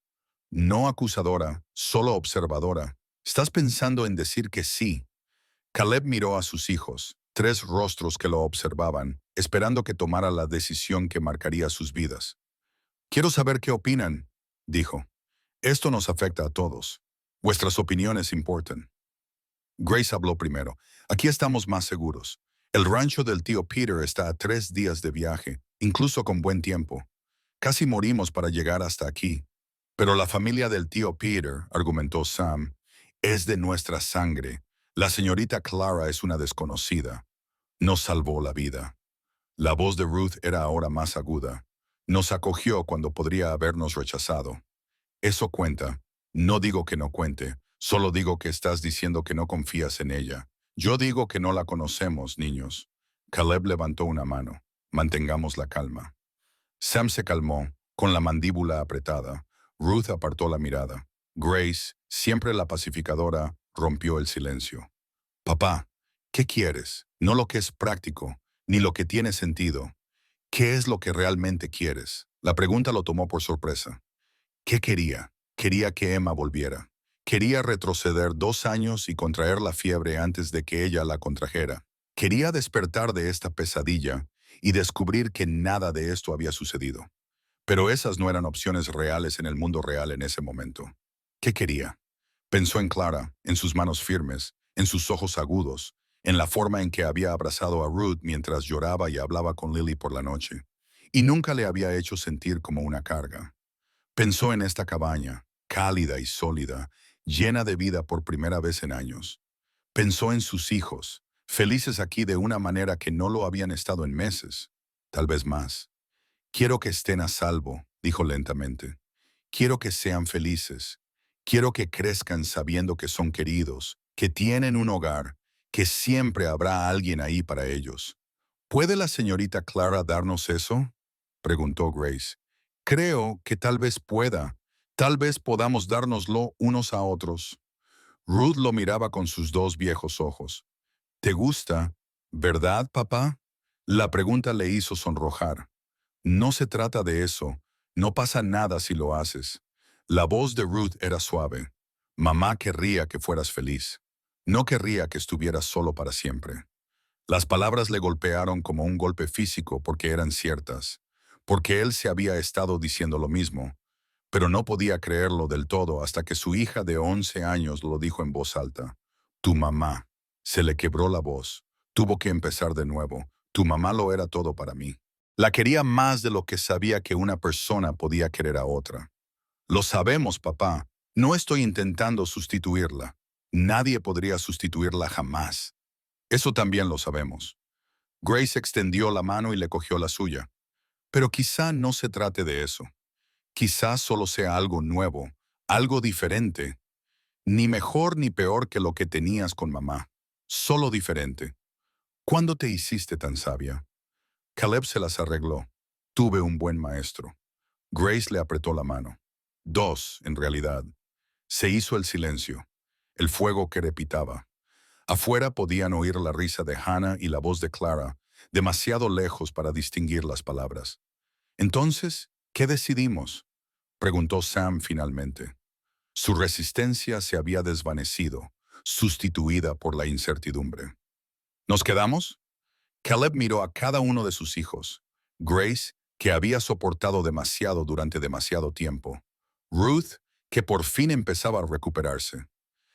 No acusadora, solo observadora. ¿Estás pensando en decir que sí? Caleb miró a sus hijos, tres rostros que lo observaban, esperando que tomara la decisión que marcaría sus vidas. Quiero saber qué opinan, dijo. Esto nos afecta a todos. Vuestras opiniones importan. Grace habló primero. Aquí estamos más seguros. El rancho del tío Peter está a 3 días de viaje, incluso con buen tiempo. Casi morimos para llegar hasta aquí. Pero la familia del tío Peter, argumentó Sam, es de nuestra sangre. La señorita Clara es una desconocida. Nos salvó la vida. La voz de Ruth era ahora más aguda. Nos acogió cuando podría habernos rechazado. Eso cuenta. No digo que no cuente, solo digo que estás diciendo que no confías en ella. Yo digo que no la conocemos, niños. Caleb levantó una mano. Mantengamos la calma. Sam se calmó, con la mandíbula apretada. Ruth apartó la mirada. Grace, siempre la pacificadora, rompió el silencio. Papá, ¿qué quieres? No lo que es práctico, ni lo que tiene sentido. ¿Qué es lo que realmente quieres? La pregunta lo tomó por sorpresa. ¿Qué quería? Quería que Emma volviera. Quería retroceder 2 años y contraer la fiebre antes de que ella la contrajera. Quería despertar de esta pesadilla y descubrir que nada de esto había sucedido. Pero esas no eran opciones reales en el mundo real en ese momento. ¿Qué quería? Pensó en Clara, en sus manos firmes, en sus ojos agudos, en la forma en que había abrazado a Ruth mientras lloraba y hablaba con Lily por la noche, y nunca le había hecho sentir como una carga. Pensó en esta cabaña, cálida y sólida, llena de vida por primera vez en años. Pensó en sus hijos, felices aquí de una manera que no lo habían estado en meses, tal vez más. Quiero que estén a salvo, dijo lentamente. Quiero que sean felices. Quiero que crezcan sabiendo que son queridos, que tienen un hogar, que siempre habrá alguien ahí para ellos. ¿Puede la señorita Clara darnos eso?, preguntó Grace. Creo que tal vez pueda. Tal vez podamos dárnoslo unos a otros. Ruth lo miraba con sus dos viejos ojos. ¿Te gusta, verdad, papá? La pregunta le hizo sonrojar. No se trata de eso. No pasa nada si lo haces. La voz de Ruth era suave. Mamá querría que fueras feliz. No querría que estuvieras solo para siempre. Las palabras le golpearon como un golpe físico porque eran ciertas, porque él se había estado diciendo lo mismo, pero no podía creerlo del todo hasta que su hija de 11 años lo dijo en voz alta. Tu mamá. Se le quebró la voz. Tuvo que empezar de nuevo. Tu mamá lo era todo para mí. La quería más de lo que sabía que una persona podía querer a otra. Lo sabemos, papá. No estoy intentando sustituirla. Nadie podría sustituirla jamás. Eso también lo sabemos. Grace extendió la mano y le cogió la suya. Pero quizá no se trate de eso. Quizá solo sea algo nuevo, algo diferente. Ni mejor ni peor que lo que tenías con mamá. Solo diferente. ¿Cuándo te hiciste tan sabia? Caleb se las arregló. Tuve un buen maestro. Grace le apretó la mano. Dos, en realidad. Se hizo el silencio. El fuego que repitaba. Afuera podían oír la risa de Hannah y la voz de Clara, demasiado lejos para distinguir las palabras. Entonces, ¿qué decidimos?, preguntó Sam finalmente. Su resistencia se había desvanecido, sustituida por la incertidumbre. ¿Nos quedamos? Caleb miró a cada uno de sus hijos. Grace, que había soportado demasiado durante demasiado tiempo. Ruth, que por fin empezaba a recuperarse.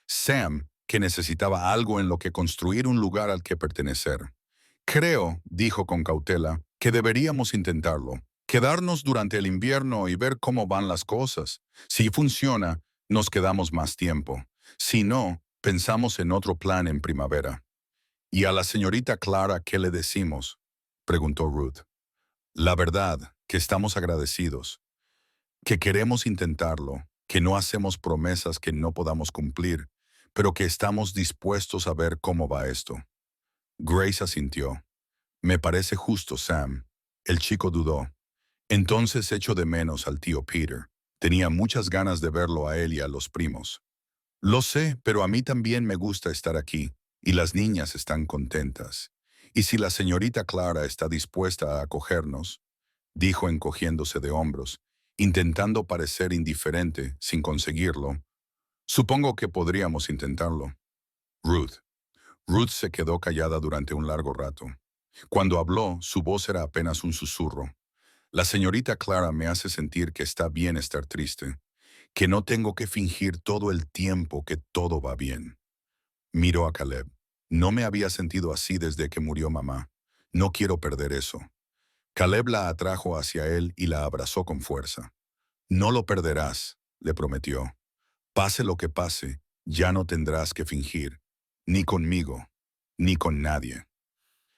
Sam, que necesitaba algo en lo que construir un lugar al que pertenecer. Creo, dijo con cautela, que deberíamos intentarlo. Quedarnos durante el invierno y ver cómo van las cosas. Si funciona, nos quedamos más tiempo. Si no, pensamos en otro plan en primavera. ¿Y a la señorita Clara qué le decimos?, preguntó Ruth. La verdad, que estamos agradecidos, que queremos intentarlo, que no hacemos promesas que no podamos cumplir, pero que estamos dispuestos a ver cómo va esto. Grace asintió. Me parece justo, Sam. El chico dudó. Entonces echo de menos al tío Peter. Tenía muchas ganas de verlo a él y a los primos. Lo sé, pero a mí también me gusta estar aquí, y las niñas están contentas. Y si la señorita Clara está dispuesta a acogernos, dijo encogiéndose de hombros, intentando parecer indiferente sin conseguirlo, supongo que podríamos intentarlo. Ruth. Ruth se quedó callada durante un largo rato. Cuando habló, su voz era apenas un susurro. La señorita Clara me hace sentir que está bien estar triste, que no tengo que fingir todo el tiempo que todo va bien. Miró a Caleb. No me había sentido así desde que murió mamá. No quiero perder eso. Caleb la atrajo hacia él y la abrazó con fuerza. No lo perderás, le prometió. Pase lo que pase, ya no tendrás que fingir, ni conmigo, ni con nadie.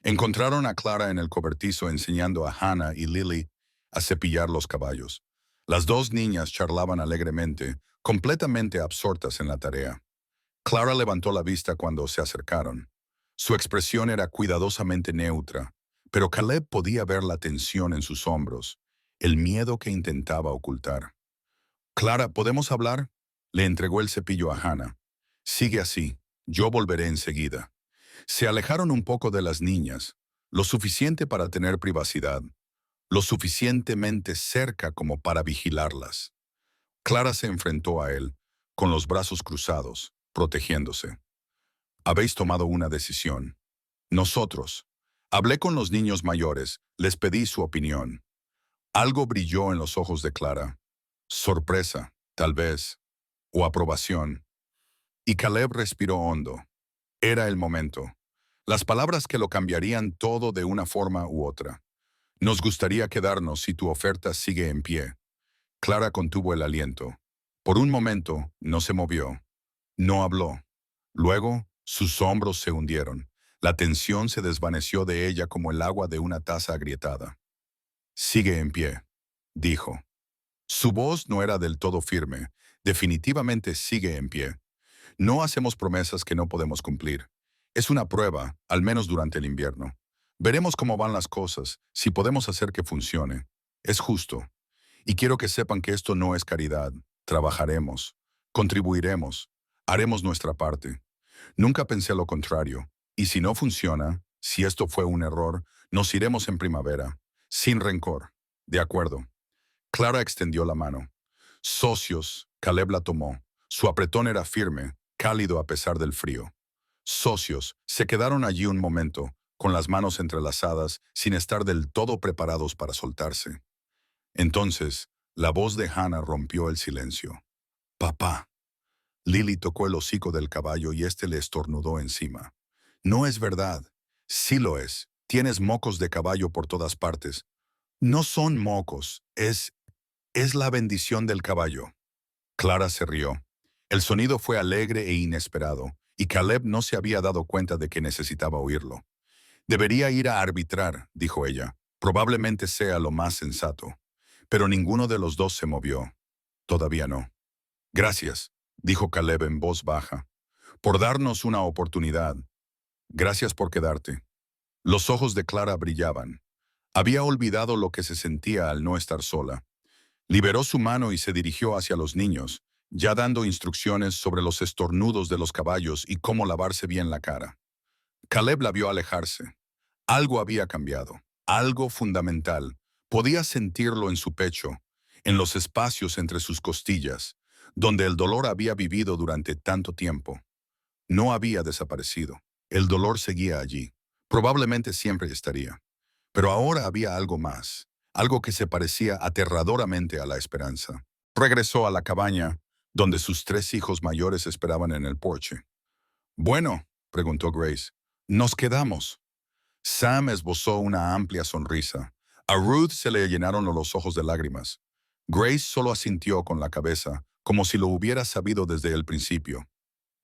Encontraron a Clara en el cobertizo enseñando a Hannah y Lily a cepillar los caballos. Las dos niñas charlaban alegremente, completamente absortas en la tarea. Clara levantó la vista cuando se acercaron. Su expresión era cuidadosamente neutra, pero Caleb podía ver la tensión en sus hombros, el miedo que intentaba ocultar. Clara, ¿podemos hablar?, le entregó el cepillo a Hannah. Sigue así, yo volveré enseguida. Se alejaron un poco de las niñas, lo suficiente para tener privacidad. lo suficientemente cerca como para vigilarlas. Clara se enfrentó a él, con los brazos cruzados, protegiéndose. Habéis tomado una decisión. Nosotros. Hablé con los niños mayores, les pedí su opinión. Algo brilló en los ojos de Clara. Sorpresa, tal vez, o aprobación. Y Caleb respiró hondo. Era el momento. Las palabras que lo cambiarían todo de una forma u otra. Nos gustaría quedarnos si tu oferta sigue en pie. Clara contuvo el aliento. Por un momento, no se movió. No habló. Luego, sus hombros se hundieron. La tensión se desvaneció de ella como el agua de una taza agrietada. Sigue en pie, dijo. Su voz no era del todo firme. Definitivamente sigue en pie. No hacemos promesas que no podemos cumplir. Es una prueba, al menos durante el invierno. Veremos cómo van las cosas, si podemos hacer que funcione. Es justo. Y quiero que sepan que esto no es caridad. Trabajaremos, contribuiremos, haremos nuestra parte. Nunca pensé lo contrario. Y si no funciona, si esto fue un error, nos iremos en primavera, sin rencor. De acuerdo. Clara extendió la mano. Socios, Caleb la tomó. Su apretón era firme, cálido a pesar del frío. Socios, se quedaron allí un momento, con las manos entrelazadas, sin estar del todo preparados para soltarse. Entonces, la voz de Hannah rompió el silencio. Papá. Lily tocó el hocico del caballo y éste le estornudó encima. No es verdad. Sí lo es. Tienes mocos de caballo por todas partes. No son mocos, es la bendición del caballo. Clara se rió. El sonido fue alegre e inesperado, y Caleb no se había dado cuenta de que necesitaba oírlo. Debería ir a arbitrar, dijo ella. Probablemente sea lo más sensato. Pero ninguno de los dos se movió. Todavía no. Gracias, dijo Caleb en voz baja, por darnos una oportunidad. Gracias por quedarte. Los ojos de Clara brillaban. Había olvidado lo que se sentía al no estar sola. Liberó su mano y se dirigió hacia los niños, ya dando instrucciones sobre los estornudos de los caballos y cómo lavarse bien la cara. Caleb la vio alejarse. Algo había cambiado, algo fundamental. Podía sentirlo en su pecho, en los espacios entre sus costillas, donde el dolor había vivido durante tanto tiempo. No había desaparecido. El dolor seguía allí. Probablemente siempre estaría. Pero ahora había algo más, algo que se parecía aterradoramente a la esperanza. Regresó a la cabaña, donde sus 3 hijos mayores esperaban en el porche. «Bueno», preguntó Grace, «nos quedamos». Sam esbozó una amplia sonrisa. A Ruth se le llenaron los ojos de lágrimas. Grace solo asintió con la cabeza, como si lo hubiera sabido desde el principio.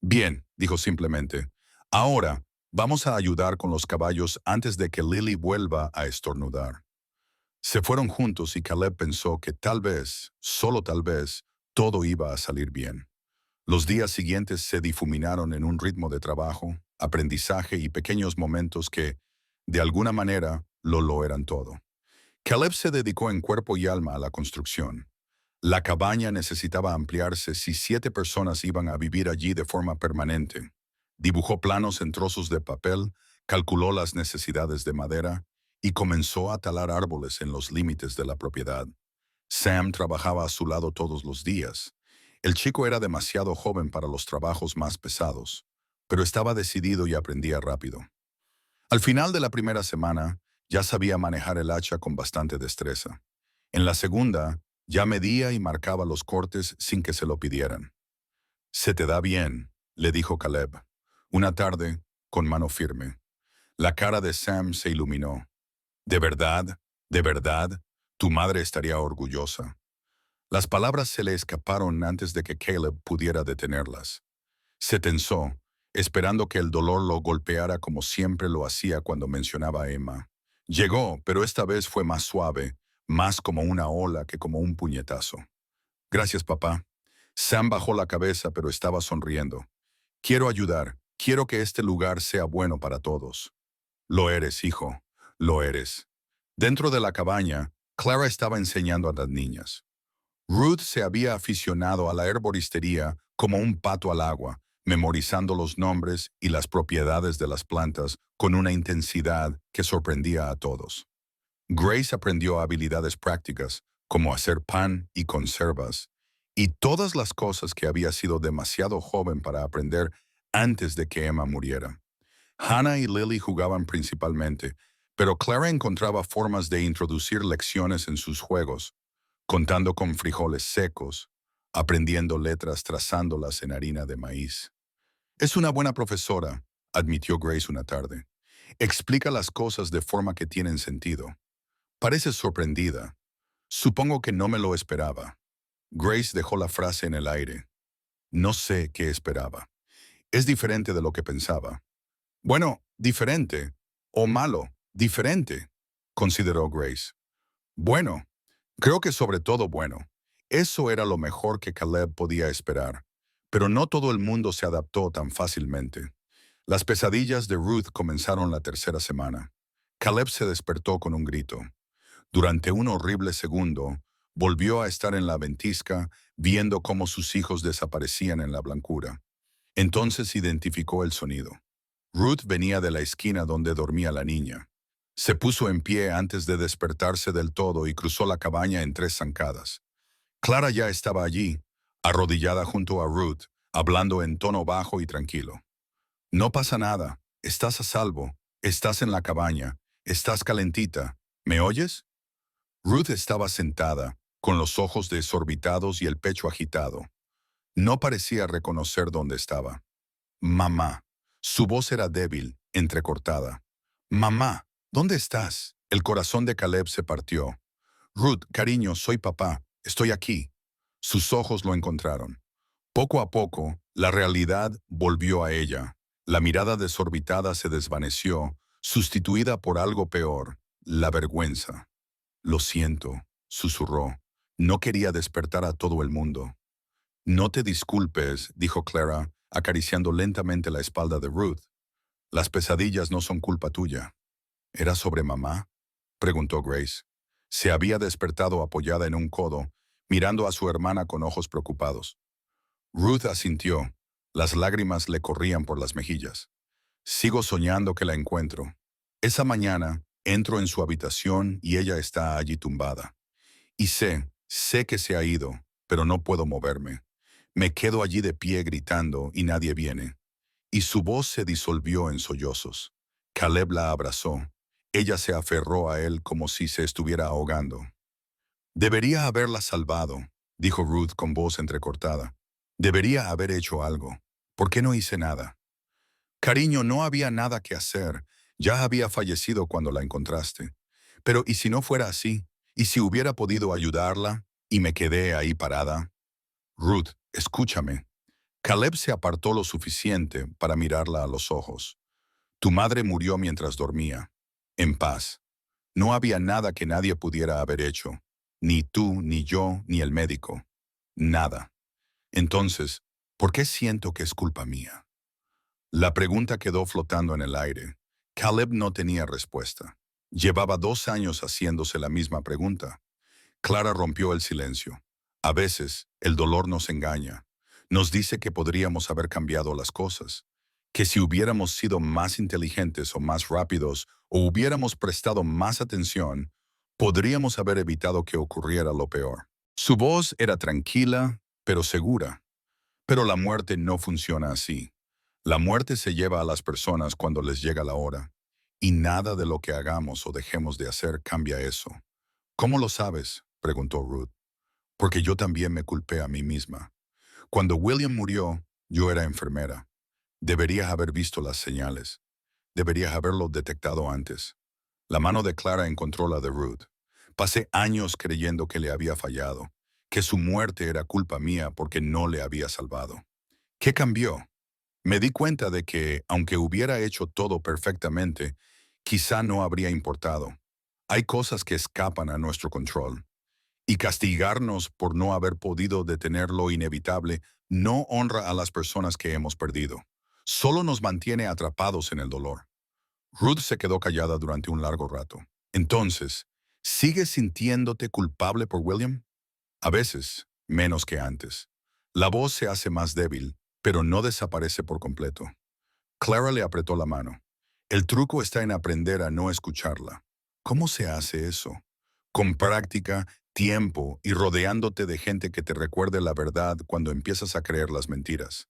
«Bien», dijo simplemente. «Ahora, vamos a ayudar con los caballos antes de que Lily vuelva a estornudar». Se fueron juntos y Caleb pensó que tal vez, solo tal vez, todo iba a salir bien. Los días siguientes se difuminaron en un ritmo de trabajo, aprendizaje y pequeños momentos que, de alguna manera, lo eran todo. Caleb se dedicó en cuerpo y alma a la construcción. La cabaña necesitaba ampliarse si 7 personas iban a vivir allí de forma permanente. Dibujó planos en trozos de papel, calculó las necesidades de madera y comenzó a talar árboles en los límites de la propiedad. Sam trabajaba a su lado todos los días. El chico era demasiado joven para los trabajos más pesados, pero estaba decidido y aprendía rápido. Al final de la primera semana, ya sabía manejar el hacha con bastante destreza. En la segunda, ya medía y marcaba los cortes sin que se lo pidieran. «Se te da bien», le dijo Caleb. Una tarde, con mano firme. La cara de Sam se iluminó. «¿De verdad? ¿De verdad? Tu madre estaría orgullosa». Las palabras se le escaparon antes de que Caleb pudiera detenerlas. Se tensó, esperando que el dolor lo golpeara como siempre lo hacía cuando mencionaba a Emma. Llegó, pero esta vez fue más suave, más como una ola que como un puñetazo. «Gracias, papá». Sam bajó la cabeza, pero estaba sonriendo. «Quiero ayudar. Quiero que este lugar sea bueno para todos». «Lo eres, hijo. Lo eres». Dentro de la cabaña, Clara estaba enseñando a las niñas. Ruth se había aficionado a la herboristería como un pato al agua, memorizando los nombres y las propiedades de las plantas con una intensidad que sorprendía a todos. Grace aprendió habilidades prácticas, como hacer pan y conservas, y todas las cosas que había sido demasiado joven para aprender antes de que Emma muriera. Hannah y Lily jugaban principalmente, pero Clara encontraba formas de introducir lecciones en sus juegos, contando con frijoles secos, aprendiendo letras trazándolas en harina de maíz. Es una buena profesora, admitió Grace una tarde. Explica las cosas de forma que tienen sentido. Parece sorprendida. Supongo que no me lo esperaba. Grace dejó la frase en el aire. No sé qué esperaba. Es diferente de lo que pensaba. Bueno, diferente. O malo, diferente, consideró Grace. Bueno, creo que sobre todo bueno. Eso era lo mejor que Caleb podía esperar. Pero no todo el mundo se adaptó tan fácilmente. Las pesadillas de Ruth comenzaron la tercera semana. Caleb se despertó con un grito. Durante un horrible segundo, volvió a estar en la ventisca, viendo cómo sus hijos desaparecían en la blancura. Entonces identificó el sonido. Ruth venía de la esquina donde dormía la niña. Se puso en pie antes de despertarse del todo y cruzó la cabaña en 3 zancadas. Clara ya estaba allí, arrodillada junto a Ruth, hablando en tono bajo y tranquilo. No pasa nada, estás a salvo, estás en la cabaña, estás calentita, ¿me oyes? Ruth estaba sentada, con los ojos desorbitados y el pecho agitado. No parecía reconocer dónde estaba. Mamá. Su voz era débil, entrecortada. Mamá, ¿dónde estás? El corazón de Caleb se partió. Ruth, cariño, soy papá. Estoy aquí. Sus ojos lo encontraron. Poco a poco, la realidad volvió a ella. La mirada desorbitada se desvaneció, sustituida por algo peor, la vergüenza. Lo siento, susurró. No quería despertar a todo el mundo. No te disculpes, dijo Clara, acariciando lentamente la espalda de Ruth. Las pesadillas no son culpa tuya. ¿Era sobre mamá? Preguntó Grace. Se había despertado apoyada en un codo, mirando a su hermana con ojos preocupados. Ruth asintió. Las lágrimas le corrían por las mejillas. Sigo soñando que la encuentro. Esa mañana entro en su habitación y ella está allí tumbada. Y sé que se ha ido, pero no puedo moverme. Me quedo allí de pie gritando y nadie viene. Y su voz se disolvió en sollozos. Caleb la abrazó. Ella se aferró a él como si se estuviera ahogando. Debería haberla salvado, dijo Ruth con voz entrecortada. Debería haber hecho algo. ¿Por qué no hice nada? Cariño, no había nada que hacer. Ya había fallecido cuando la encontraste. Pero ¿y si no fuera así? ¿Y si hubiera podido ayudarla y me quedé ahí parada? Ruth, escúchame. Caleb se apartó lo suficiente para mirarla a los ojos. Tu madre murió mientras dormía, en paz. No había nada que nadie pudiera haber hecho. Ni tú, ni yo, ni el médico. Nada. Entonces, ¿por qué siento que es culpa mía? La pregunta quedó flotando en el aire. Caleb no tenía respuesta. Llevaba 2 años haciéndose la misma pregunta. Clara rompió el silencio. A veces, el dolor nos engaña. Nos dice que podríamos haber cambiado las cosas, que si hubiéramos sido más inteligentes o más rápidos o hubiéramos prestado más atención, podríamos haber evitado que ocurriera lo peor. Su voz era tranquila, pero segura. Pero la muerte no funciona así. La muerte se lleva a las personas cuando les llega la hora, y nada de lo que hagamos o dejemos de hacer cambia eso. ¿Cómo lo sabes?, preguntó Ruth. Porque yo también me culpé a mí misma. Cuando William murió, yo era enfermera. Deberías haber visto las señales. Deberías haberlo detectado antes. La mano de Clara encontró la de Ruth. Pasé años creyendo que le había fallado, que su muerte era culpa mía porque no le había salvado. ¿Qué cambió? Me di cuenta de que, aunque hubiera hecho todo perfectamente, quizá no habría importado. Hay cosas que escapan a nuestro control. Y castigarnos por no haber podido detener lo inevitable no honra a las personas que hemos perdido. Solo nos mantiene atrapados en el dolor. Ruth se quedó callada durante un largo rato. Entonces, ¿sigues sintiéndote culpable por William? A veces, menos que antes. La voz se hace más débil, pero no desaparece por completo. Clara le apretó la mano. El truco está en aprender a no escucharla. ¿Cómo se hace eso? Con práctica, tiempo y rodeándote de gente que te recuerde la verdad cuando empiezas a creer las mentiras.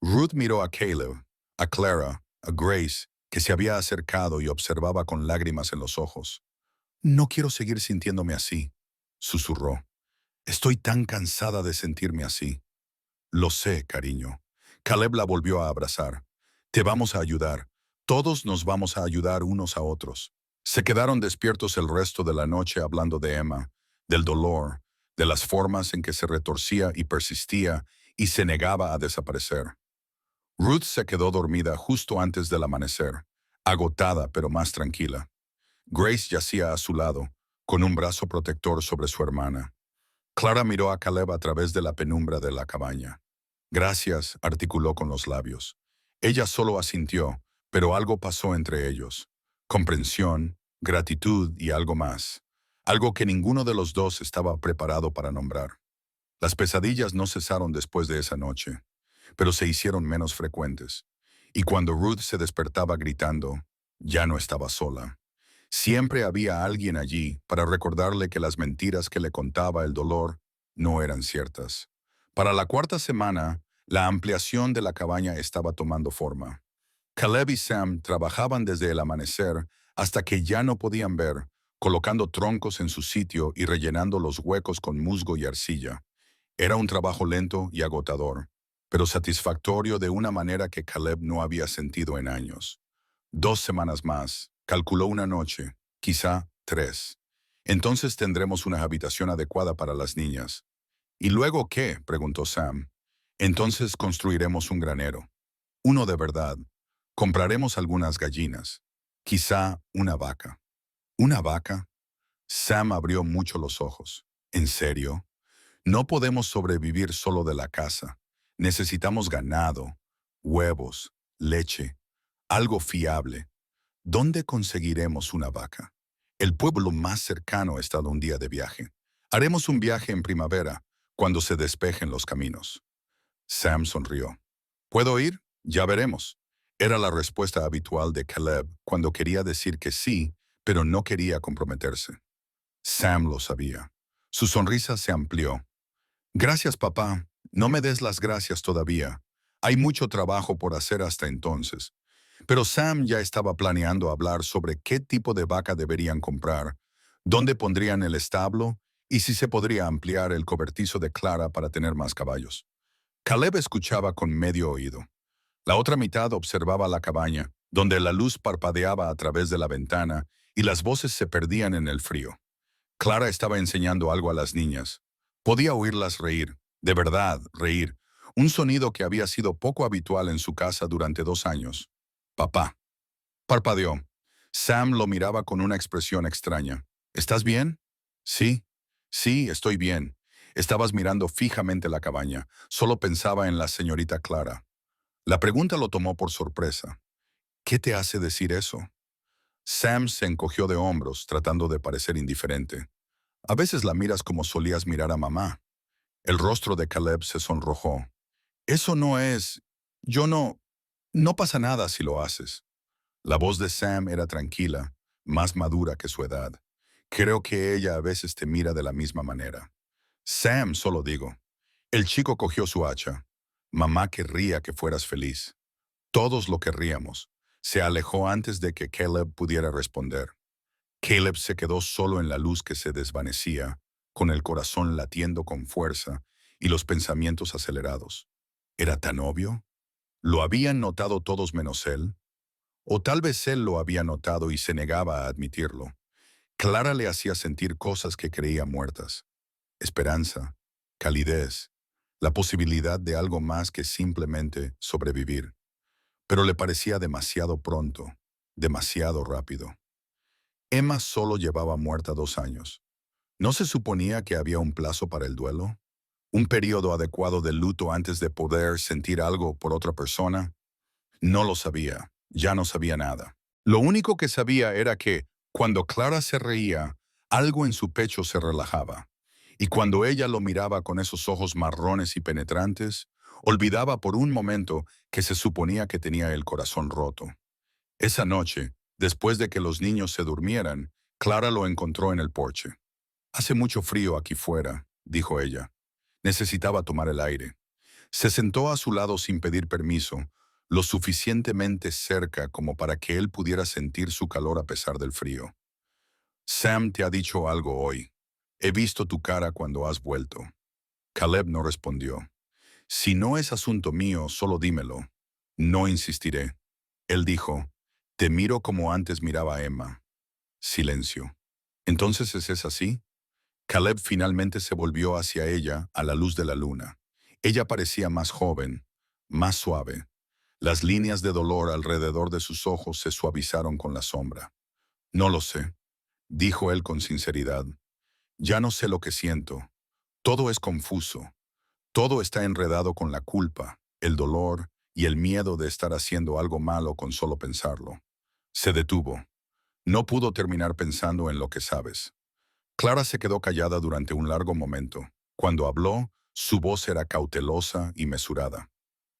Ruth miró a Caleb, a Clara, a Grace, que se había acercado y observaba con lágrimas en los ojos. No quiero seguir sintiéndome así, susurró. Estoy tan cansada de sentirme así. Lo sé, cariño. Caleb la volvió a abrazar. Te vamos a ayudar. Todos nos vamos a ayudar unos a otros. Se quedaron despiertos el resto de la noche hablando de Emma, del dolor, de las formas en que se retorcía y persistía y se negaba a desaparecer. Ruth se quedó dormida justo antes del amanecer, agotada pero más tranquila. Grace yacía a su lado, con un brazo protector sobre su hermana. Clara miró a Caleb a través de la penumbra de la cabaña. Gracias, articuló con los labios. Ella solo asintió, pero algo pasó entre ellos. Comprensión, gratitud y algo más. Algo que ninguno de los dos estaba preparado para nombrar. Las pesadillas no cesaron después de esa noche, pero se hicieron menos frecuentes. Y cuando Ruth se despertaba gritando, ya no estaba sola. Siempre había alguien allí para recordarle que las mentiras que le contaba el dolor no eran ciertas. Para la cuarta semana, la ampliación de la cabaña estaba tomando forma. Caleb y Sam trabajaban desde el amanecer hasta que ya no podían ver, colocando troncos en su sitio y rellenando los huecos con musgo y arcilla. Era un trabajo lento y agotador, pero satisfactorio de una manera que Caleb no había sentido en años. 2 semanas más, calculó una noche, quizá 3. Entonces tendremos una habitación adecuada para las niñas. ¿Y luego qué?, preguntó Sam. Entonces construiremos un granero. Uno de verdad. Compraremos algunas gallinas. Quizá una vaca. ¿Una vaca? Sam abrió mucho los ojos. ¿En serio? No podemos sobrevivir solo de la caza. Necesitamos ganado, huevos, leche, algo fiable. ¿Dónde conseguiremos una vaca? El pueblo más cercano ha estado un día de viaje. Haremos un viaje en primavera, cuando se despejen los caminos. Sam sonrió. ¿Puedo ir? Ya veremos. Era la respuesta habitual de Caleb cuando quería decir que sí, pero no quería comprometerse. Sam lo sabía. Su sonrisa se amplió. Gracias, papá. No me des las gracias todavía. Hay mucho trabajo por hacer hasta entonces. Pero Sam ya estaba planeando hablar sobre qué tipo de vaca deberían comprar, dónde pondrían el establo y si se podría ampliar el cobertizo de Clara para tener más caballos. Caleb escuchaba con medio oído. La otra mitad observaba la cabaña, donde la luz parpadeaba a través de la ventana y las voces se perdían en el frío. Clara estaba enseñando algo a las niñas. Podía oírlas reír, de verdad, reír, un sonido que había sido poco habitual en su casa durante 2 años. Papá. Parpadeó. Sam lo miraba con una expresión extraña. ¿Estás bien? Sí. Sí, estoy bien. Estabas mirando fijamente la cabaña. Solo pensaba en la señorita Clara. La pregunta lo tomó por sorpresa. ¿Qué te hace decir eso? Sam se encogió de hombros, tratando de parecer indiferente. A veces la miras como solías mirar a mamá. El rostro de Caleb se sonrojó. Eso no es... Yo no... No pasa nada si lo haces. La voz de Sam era tranquila, más madura que su edad. Creo que ella a veces te mira de la misma manera. Sam, solo digo. El chico cogió su hacha. Mamá querría que fueras feliz. Todos lo querríamos. Se alejó antes de que Caleb pudiera responder. Caleb se quedó solo en la luz que se desvanecía, con el corazón latiendo con fuerza y los pensamientos acelerados. ¿Era tan obvio? ¿Lo habían notado todos menos él? O tal vez él lo había notado y se negaba a admitirlo. Clara le hacía sentir cosas que creía muertas. Esperanza, calidez, la posibilidad de algo más que simplemente sobrevivir. Pero le parecía demasiado pronto, demasiado rápido. Emma solo llevaba muerta 2 años. ¿No se suponía que había un plazo para el duelo? ¿Un periodo adecuado de luto antes de poder sentir algo por otra persona? No lo sabía, ya no sabía nada. Lo único que sabía era que, cuando Clara se reía, algo en su pecho se relajaba. Y cuando ella lo miraba con esos ojos marrones y penetrantes, olvidaba por un momento que se suponía que tenía el corazón roto. Esa noche, después de que los niños se durmieran, Clara lo encontró en el porche. «Hace mucho frío aquí fuera», dijo ella. Necesitaba tomar el aire. Se sentó a su lado sin pedir permiso, lo suficientemente cerca como para que él pudiera sentir su calor a pesar del frío. «Sam te ha dicho algo hoy. He visto tu cara cuando has vuelto». Caleb no respondió. «Si no es asunto mío, solo dímelo. No insistiré». Él dijo, «Te miro como antes miraba a Emma». Silencio. «¿Entonces es así?» Caleb finalmente se volvió hacia ella a la luz de la luna. Ella parecía más joven, más suave. Las líneas de dolor alrededor de sus ojos se suavizaron con la sombra. «No lo sé», dijo él con sinceridad. «Ya no sé lo que siento. Todo es confuso. Todo está enredado con la culpa, el dolor y el miedo de estar haciendo algo malo con solo pensarlo». Se detuvo. No pudo terminar pensando en lo que sabes. Clara se quedó callada durante un largo momento. Cuando habló, su voz era cautelosa y mesurada.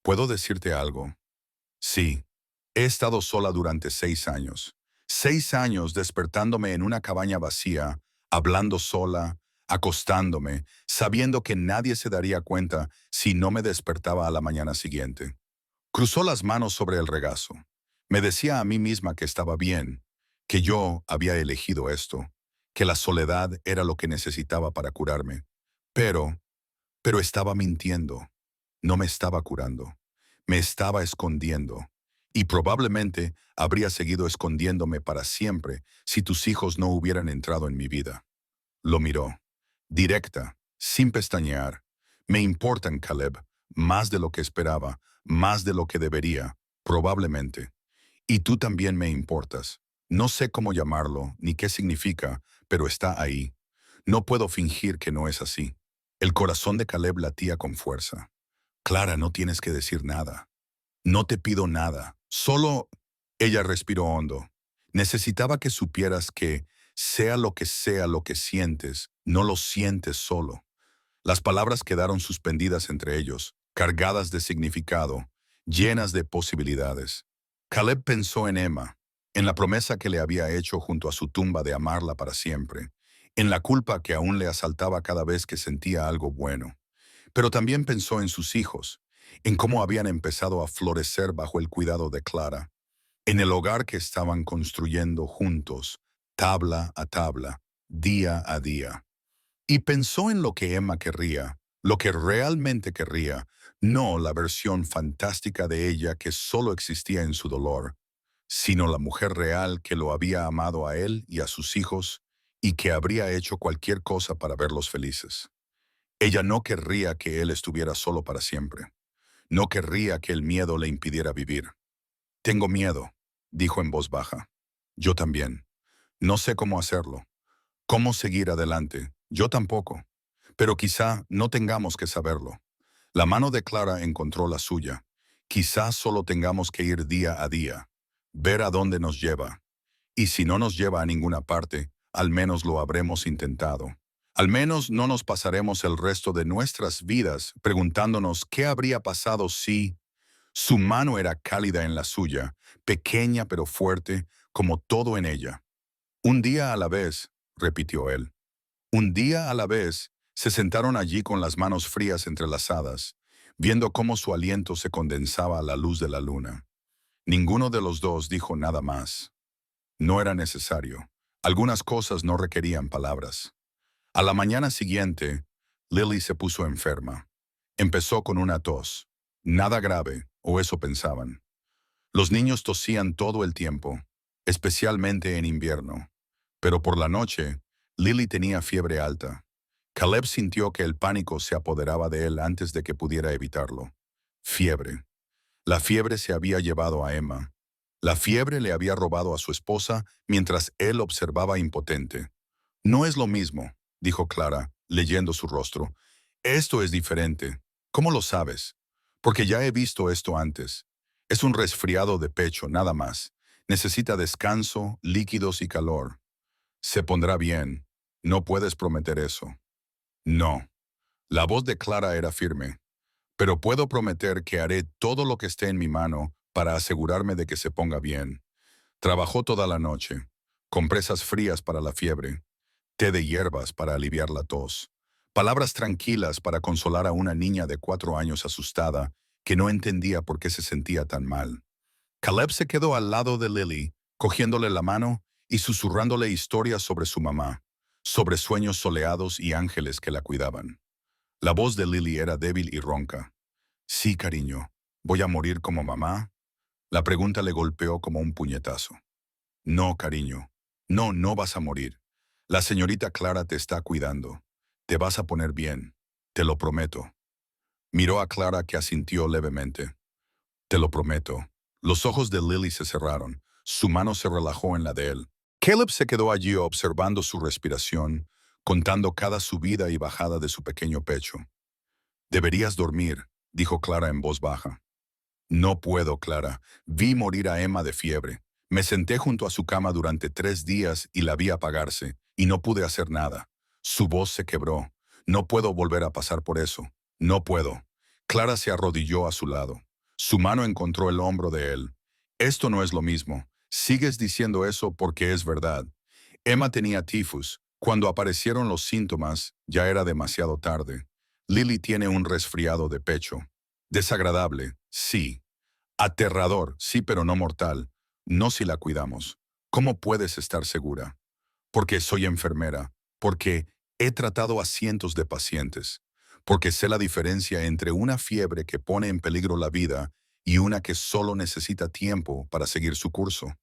«¿Puedo decirte algo?» «Sí. He estado sola durante 6 años. 6 años despertándome en una cabaña vacía, hablando sola, acostándome, sabiendo que nadie se daría cuenta si no me despertaba a la mañana siguiente». Cruzó las manos sobre el regazo. Me decía a mí misma que estaba bien, que yo había elegido esto, que la soledad era lo que necesitaba para curarme. Pero, pero estaba mintiendo. No me estaba curando. Me estaba escondiendo. Y probablemente habría seguido escondiéndome para siempre si tus hijos no hubieran entrado en mi vida. Lo miró. Directa, sin pestañear. «Me importan, Caleb, más de lo que esperaba, más de lo que debería, probablemente. Y tú también me importas. No sé cómo llamarlo, ni qué significa, pero está ahí. No puedo fingir que no es así». El corazón de Caleb latía con fuerza. «Clara, no tienes que decir nada. No te pido nada. Solo…» Ella respiró hondo. «Necesitaba que supieras que, sea lo que sientes, no lo sientes solo». Las palabras quedaron suspendidas entre ellos, cargadas de significado, llenas de posibilidades. Caleb pensó en Emma, en la promesa que le había hecho junto a su tumba de amarla para siempre, en la culpa que aún le asaltaba cada vez que sentía algo bueno. Pero también pensó en sus hijos, en cómo habían empezado a florecer bajo el cuidado de Clara, en el hogar que estaban construyendo juntos, tabla a tabla, día a día. Y pensó en lo que Emma querría, lo que realmente querría, no la versión fantástica de ella que solo existía en su dolor, sino la mujer real que lo había amado a él y a sus hijos y que habría hecho cualquier cosa para verlos felices. Ella no querría que él estuviera solo para siempre. No querría que el miedo le impidiera vivir. «Tengo miedo», dijo en voz baja. «Yo también. No sé cómo hacerlo. ¿Cómo seguir adelante? Yo tampoco. Pero quizá no tengamos que saberlo». La mano de Clara encontró la suya. «Quizá solo tengamos que ir día a día, ver a dónde nos lleva. Y si no nos lleva a ninguna parte, al menos lo habremos intentado. Al menos no nos pasaremos el resto de nuestras vidas preguntándonos qué habría pasado si…». Su mano era cálida en la suya, pequeña pero fuerte, como todo en ella. «Un día a la vez», repitió él. Un día a la vez, se sentaron allí con las manos frías entrelazadas, viendo cómo su aliento se condensaba a la luz de la luna. Ninguno de los dos dijo nada más. No era necesario. Algunas cosas no requerían palabras. A la mañana siguiente, Lily se puso enferma. Empezó con una tos. Nada grave, o eso pensaban. Los niños tosían todo el tiempo, especialmente en invierno. Pero por la noche, Lily tenía fiebre alta. Caleb sintió que el pánico se apoderaba de él antes de que pudiera evitarlo. Fiebre. La fiebre se había llevado a Emma. La fiebre le había robado a su esposa mientras él observaba impotente. «No es lo mismo», dijo Clara, leyendo su rostro. «Esto es diferente. ¿Cómo lo sabes?» «Porque ya he visto esto antes. Es un resfriado de pecho, nada más. Necesita descanso, líquidos y calor. Se pondrá bien. No puedes prometer eso». «No». La voz de Clara era firme. «Pero puedo prometer que haré todo lo que esté en mi mano para asegurarme de que se ponga bien». Trabajó toda la noche. compresas frías para la fiebre, té de hierbas para aliviar la tos, palabras tranquilas para consolar a una niña de 4 años asustada que no entendía por qué se sentía tan mal. Caleb se quedó al lado de Lily, cogiéndole la mano y susurrándole historias sobre su mamá, sobre sueños soleados y ángeles que la cuidaban. La voz de Lily era débil y ronca. Sí, cariño, ¿voy a morir como mamá? La pregunta le golpeó como un puñetazo. No, cariño. No, no vas a morir. La señorita Clara te está cuidando. Te vas a poner bien. Te lo prometo. Miró a Clara, que asintió levemente. Te lo prometo. Los ojos de Lily se cerraron. Su mano se relajó en la de él. Caleb se quedó allí observando su respiración, contando cada subida y bajada de su pequeño pecho. Deberías dormir, dijo Clara en voz baja. No puedo, Clara. Vi morir a Emma de fiebre. Me senté junto a su cama durante 3 días y la vi apagarse, y no pude hacer nada. Su voz se quebró. No puedo volver a pasar por eso. No puedo. Clara se arrodilló a su lado. Su mano encontró el hombro de él. Esto no es lo mismo. Sigues diciendo eso porque es verdad. Emma tenía tifus. Cuando aparecieron los síntomas, ya era demasiado tarde. Lily tiene un resfriado de pecho. Desagradable, sí. Aterrador, sí, pero no mortal. No si la cuidamos. ¿Cómo puedes estar segura? Porque soy enfermera, porque he tratado a cientos de pacientes, porque sé la diferencia entre una fiebre que pone en peligro la vida y una que solo necesita tiempo para seguir su curso.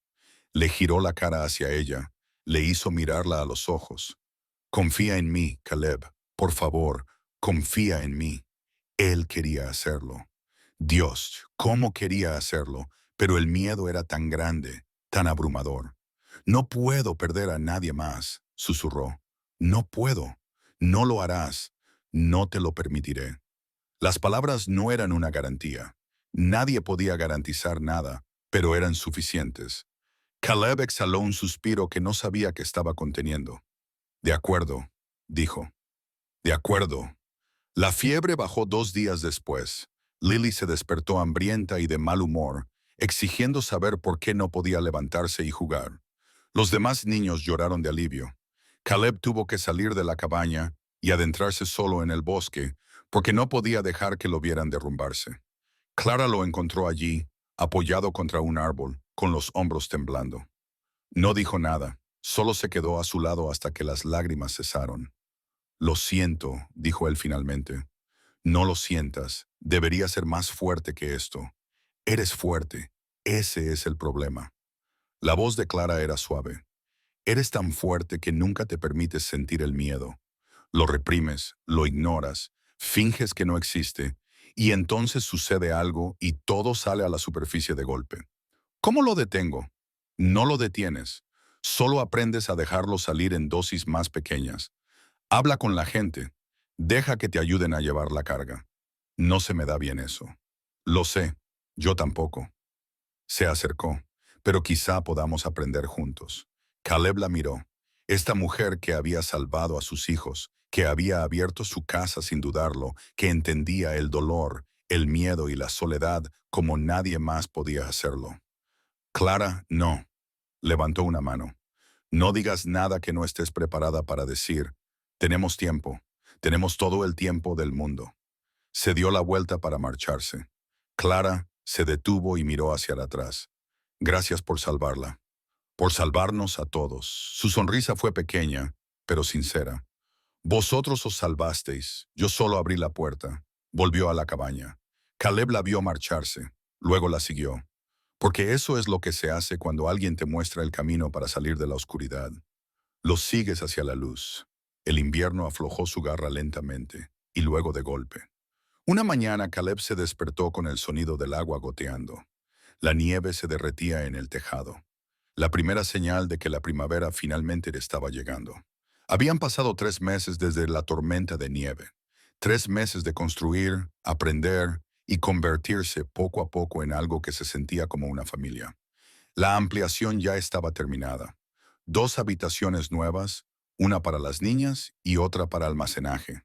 Le giró la cara hacia ella, le hizo mirarla a los ojos. Confía en mí, Caleb. Por favor, confía en mí. Él quería hacerlo. Dios, cómo quería hacerlo, pero el miedo era tan grande, tan abrumador. No puedo perder a nadie más, susurró. No puedo. No lo harás. No te lo permitiré. Las palabras no eran una garantía. Nadie podía garantizar nada, pero eran suficientes. Caleb exhaló un suspiro que no sabía que estaba conteniendo. De acuerdo, dijo. De acuerdo. La fiebre bajó 2 días después. Lily se despertó hambrienta y de mal humor, exigiendo saber por qué no podía levantarse y jugar. Los demás niños lloraron de alivio. Caleb tuvo que salir de la cabaña y adentrarse solo en el bosque, porque no podía dejar que lo vieran derrumbarse. Clara lo encontró allí, apoyado contra un árbol, con los hombros temblando. No dijo nada, solo se quedó a su lado hasta que las lágrimas cesaron. Lo siento, dijo él finalmente. No lo sientas, debería ser más fuerte que esto. Eres fuerte, ese es el problema. La voz de Clara era suave. Eres tan fuerte que nunca te permites sentir el miedo. Lo reprimes, lo ignoras, finges que no existe, y entonces sucede algo y todo sale a la superficie de golpe. ¿Cómo lo detengo? No lo detienes, solo aprendes a dejarlo salir en dosis más pequeñas. Habla con la gente. Deja que te ayuden a llevar la carga. No se me da bien eso. Lo sé, yo tampoco. Se acercó, pero quizá podamos aprender juntos. Caleb la miró. Esta mujer que había salvado a sus hijos, que había abierto su casa sin dudarlo, que entendía el dolor, el miedo y la soledad como nadie más podía hacerlo. Clara, no. Levantó una mano. No digas nada que no estés preparada para decir. Tenemos tiempo. Tenemos todo el tiempo del mundo. Se dio la vuelta para marcharse. Clara se detuvo y miró hacia atrás. Gracias por salvarla. Por salvarnos a todos. Su sonrisa fue pequeña, pero sincera. Vosotros os salvasteis. Yo solo abrí la puerta. Volvió a la cabaña. Caleb la vio marcharse. Luego la siguió. Porque eso es lo que se hace cuando alguien te muestra el camino para salir de la oscuridad. Lo sigues hacia la luz. El invierno aflojó su garra lentamente, y luego de golpe. Una mañana Caleb se despertó con el sonido del agua goteando. La nieve se derretía en el tejado. La primera señal de que la primavera finalmente le estaba llegando. Habían pasado 3 meses desde la tormenta de nieve. 3 meses de construir, aprender y convertirse poco a poco en algo que se sentía como una familia. La ampliación ya estaba terminada. 2 habitaciones nuevas, una para las niñas y otra para almacenaje.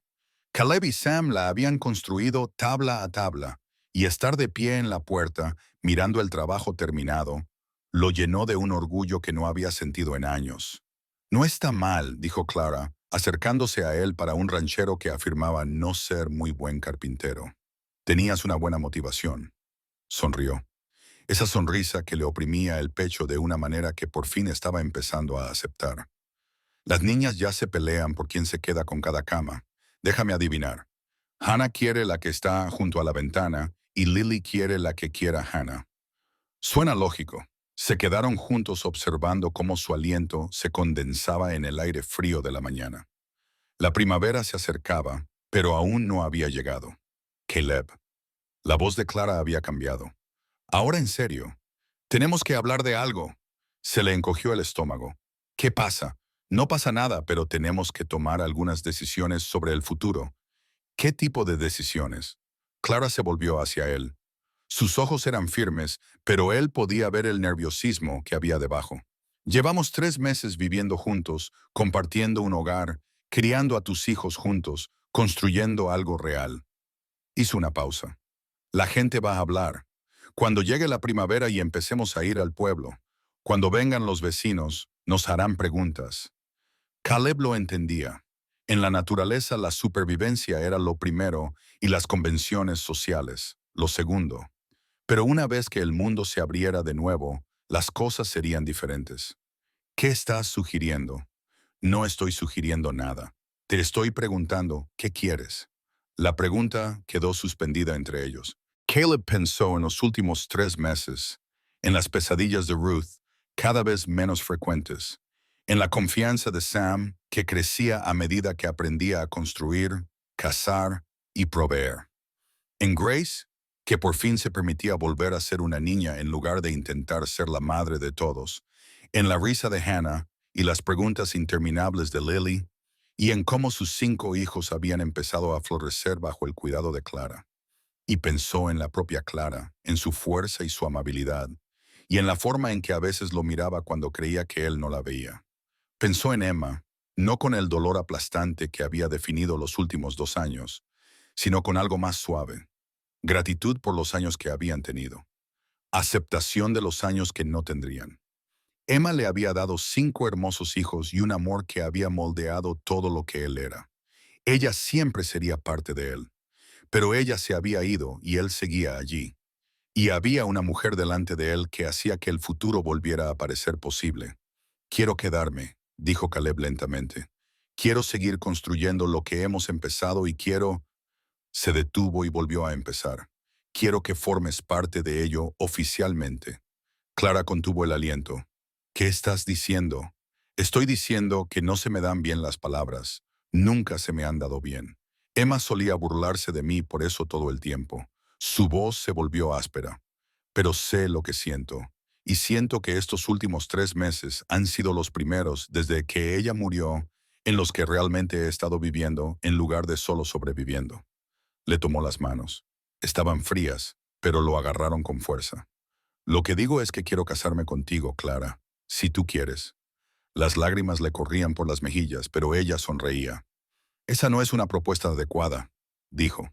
Caleb y Sam la habían construido tabla a tabla, y estar de pie en la puerta, mirando el trabajo terminado, Lo llenó de un orgullo que no había sentido en años. No está mal, dijo Clara, acercándose a él para un ranchero que afirmaba no ser muy buen carpintero. Tenías una buena motivación. Sonrió. Esa sonrisa que le oprimía el pecho de una manera que por fin estaba empezando a aceptar. Las niñas ya se pelean por quién se queda con cada cama. Déjame adivinar. Hannah quiere la que está junto a la ventana y Lily quiere la que quiera Hannah. Suena lógico. Se quedaron juntos observando cómo su aliento se condensaba en el aire frío de la mañana. La primavera se acercaba, pero aún no había llegado. Caleb. La voz de Clara había cambiado. Ahora en serio. Tenemos que hablar de algo. Se le encogió el estómago. ¿Qué pasa? No pasa nada, pero tenemos que tomar algunas decisiones sobre el futuro. ¿Qué tipo de decisiones? Clara se volvió hacia él. Sus ojos eran firmes, pero él podía ver el nerviosismo que había debajo. Llevamos 3 meses viviendo juntos, compartiendo un hogar, criando a tus hijos juntos, construyendo algo real. Hizo una pausa. La gente va a hablar. Cuando llegue la primavera y empecemos a ir al pueblo, cuando vengan los vecinos, nos harán preguntas. Caleb lo entendía. En la naturaleza la supervivencia era lo primero y las convenciones sociales, lo segundo. Pero una vez que el mundo se abriera de nuevo, las cosas serían diferentes. ¿Qué estás sugiriendo? No estoy sugiriendo nada. Te estoy preguntando, ¿qué quieres? La pregunta quedó suspendida entre ellos. Caleb pensó en los últimos 3 meses, en las pesadillas de Ruth, cada vez menos frecuentes, en la confianza de Sam, que crecía a medida que aprendía a construir, cazar y proveer. En Grace, que por fin se permitía volver a ser una niña en lugar de intentar ser la madre de todos, en la risa de Hannah y las preguntas interminables de Lily, y en cómo sus 5 hijos habían empezado a florecer bajo el cuidado de Clara. Y pensó en la propia Clara, en su fuerza y su amabilidad, y en la forma en que a veces lo miraba cuando creía que él no la veía. Pensó en Emma, no con el dolor aplastante que había definido los últimos 2 años, sino con algo más suave. Gratitud por los años que habían tenido. Aceptación de los años que no tendrían. Emma le había dado 5 hermosos hijos y un amor que había moldeado todo lo que él era. Ella siempre sería parte de él. Pero ella se había ido y él seguía allí. Y había una mujer delante de él que hacía que el futuro volviera a parecer posible. Quiero quedarme, dijo Caleb lentamente. Quiero seguir construyendo lo que hemos empezado y quiero... Se detuvo y volvió a empezar. Quiero que formes parte de ello oficialmente. Clara contuvo el aliento. ¿Qué estás diciendo? Estoy diciendo que no se me dan bien las palabras. Nunca se me han dado bien. Emma solía burlarse de mí por eso todo el tiempo. Su voz se volvió áspera. Pero sé lo que siento. Y siento que estos últimos 3 meses han sido los primeros desde que ella murió en los que realmente he estado viviendo en lugar de solo sobreviviendo. Le tomó las manos. Estaban frías, pero lo agarraron con fuerza. Lo que digo es que quiero casarme contigo, Clara, si tú quieres. Las lágrimas le corrían por las mejillas, pero ella sonreía. Esa no es una propuesta adecuada, dijo.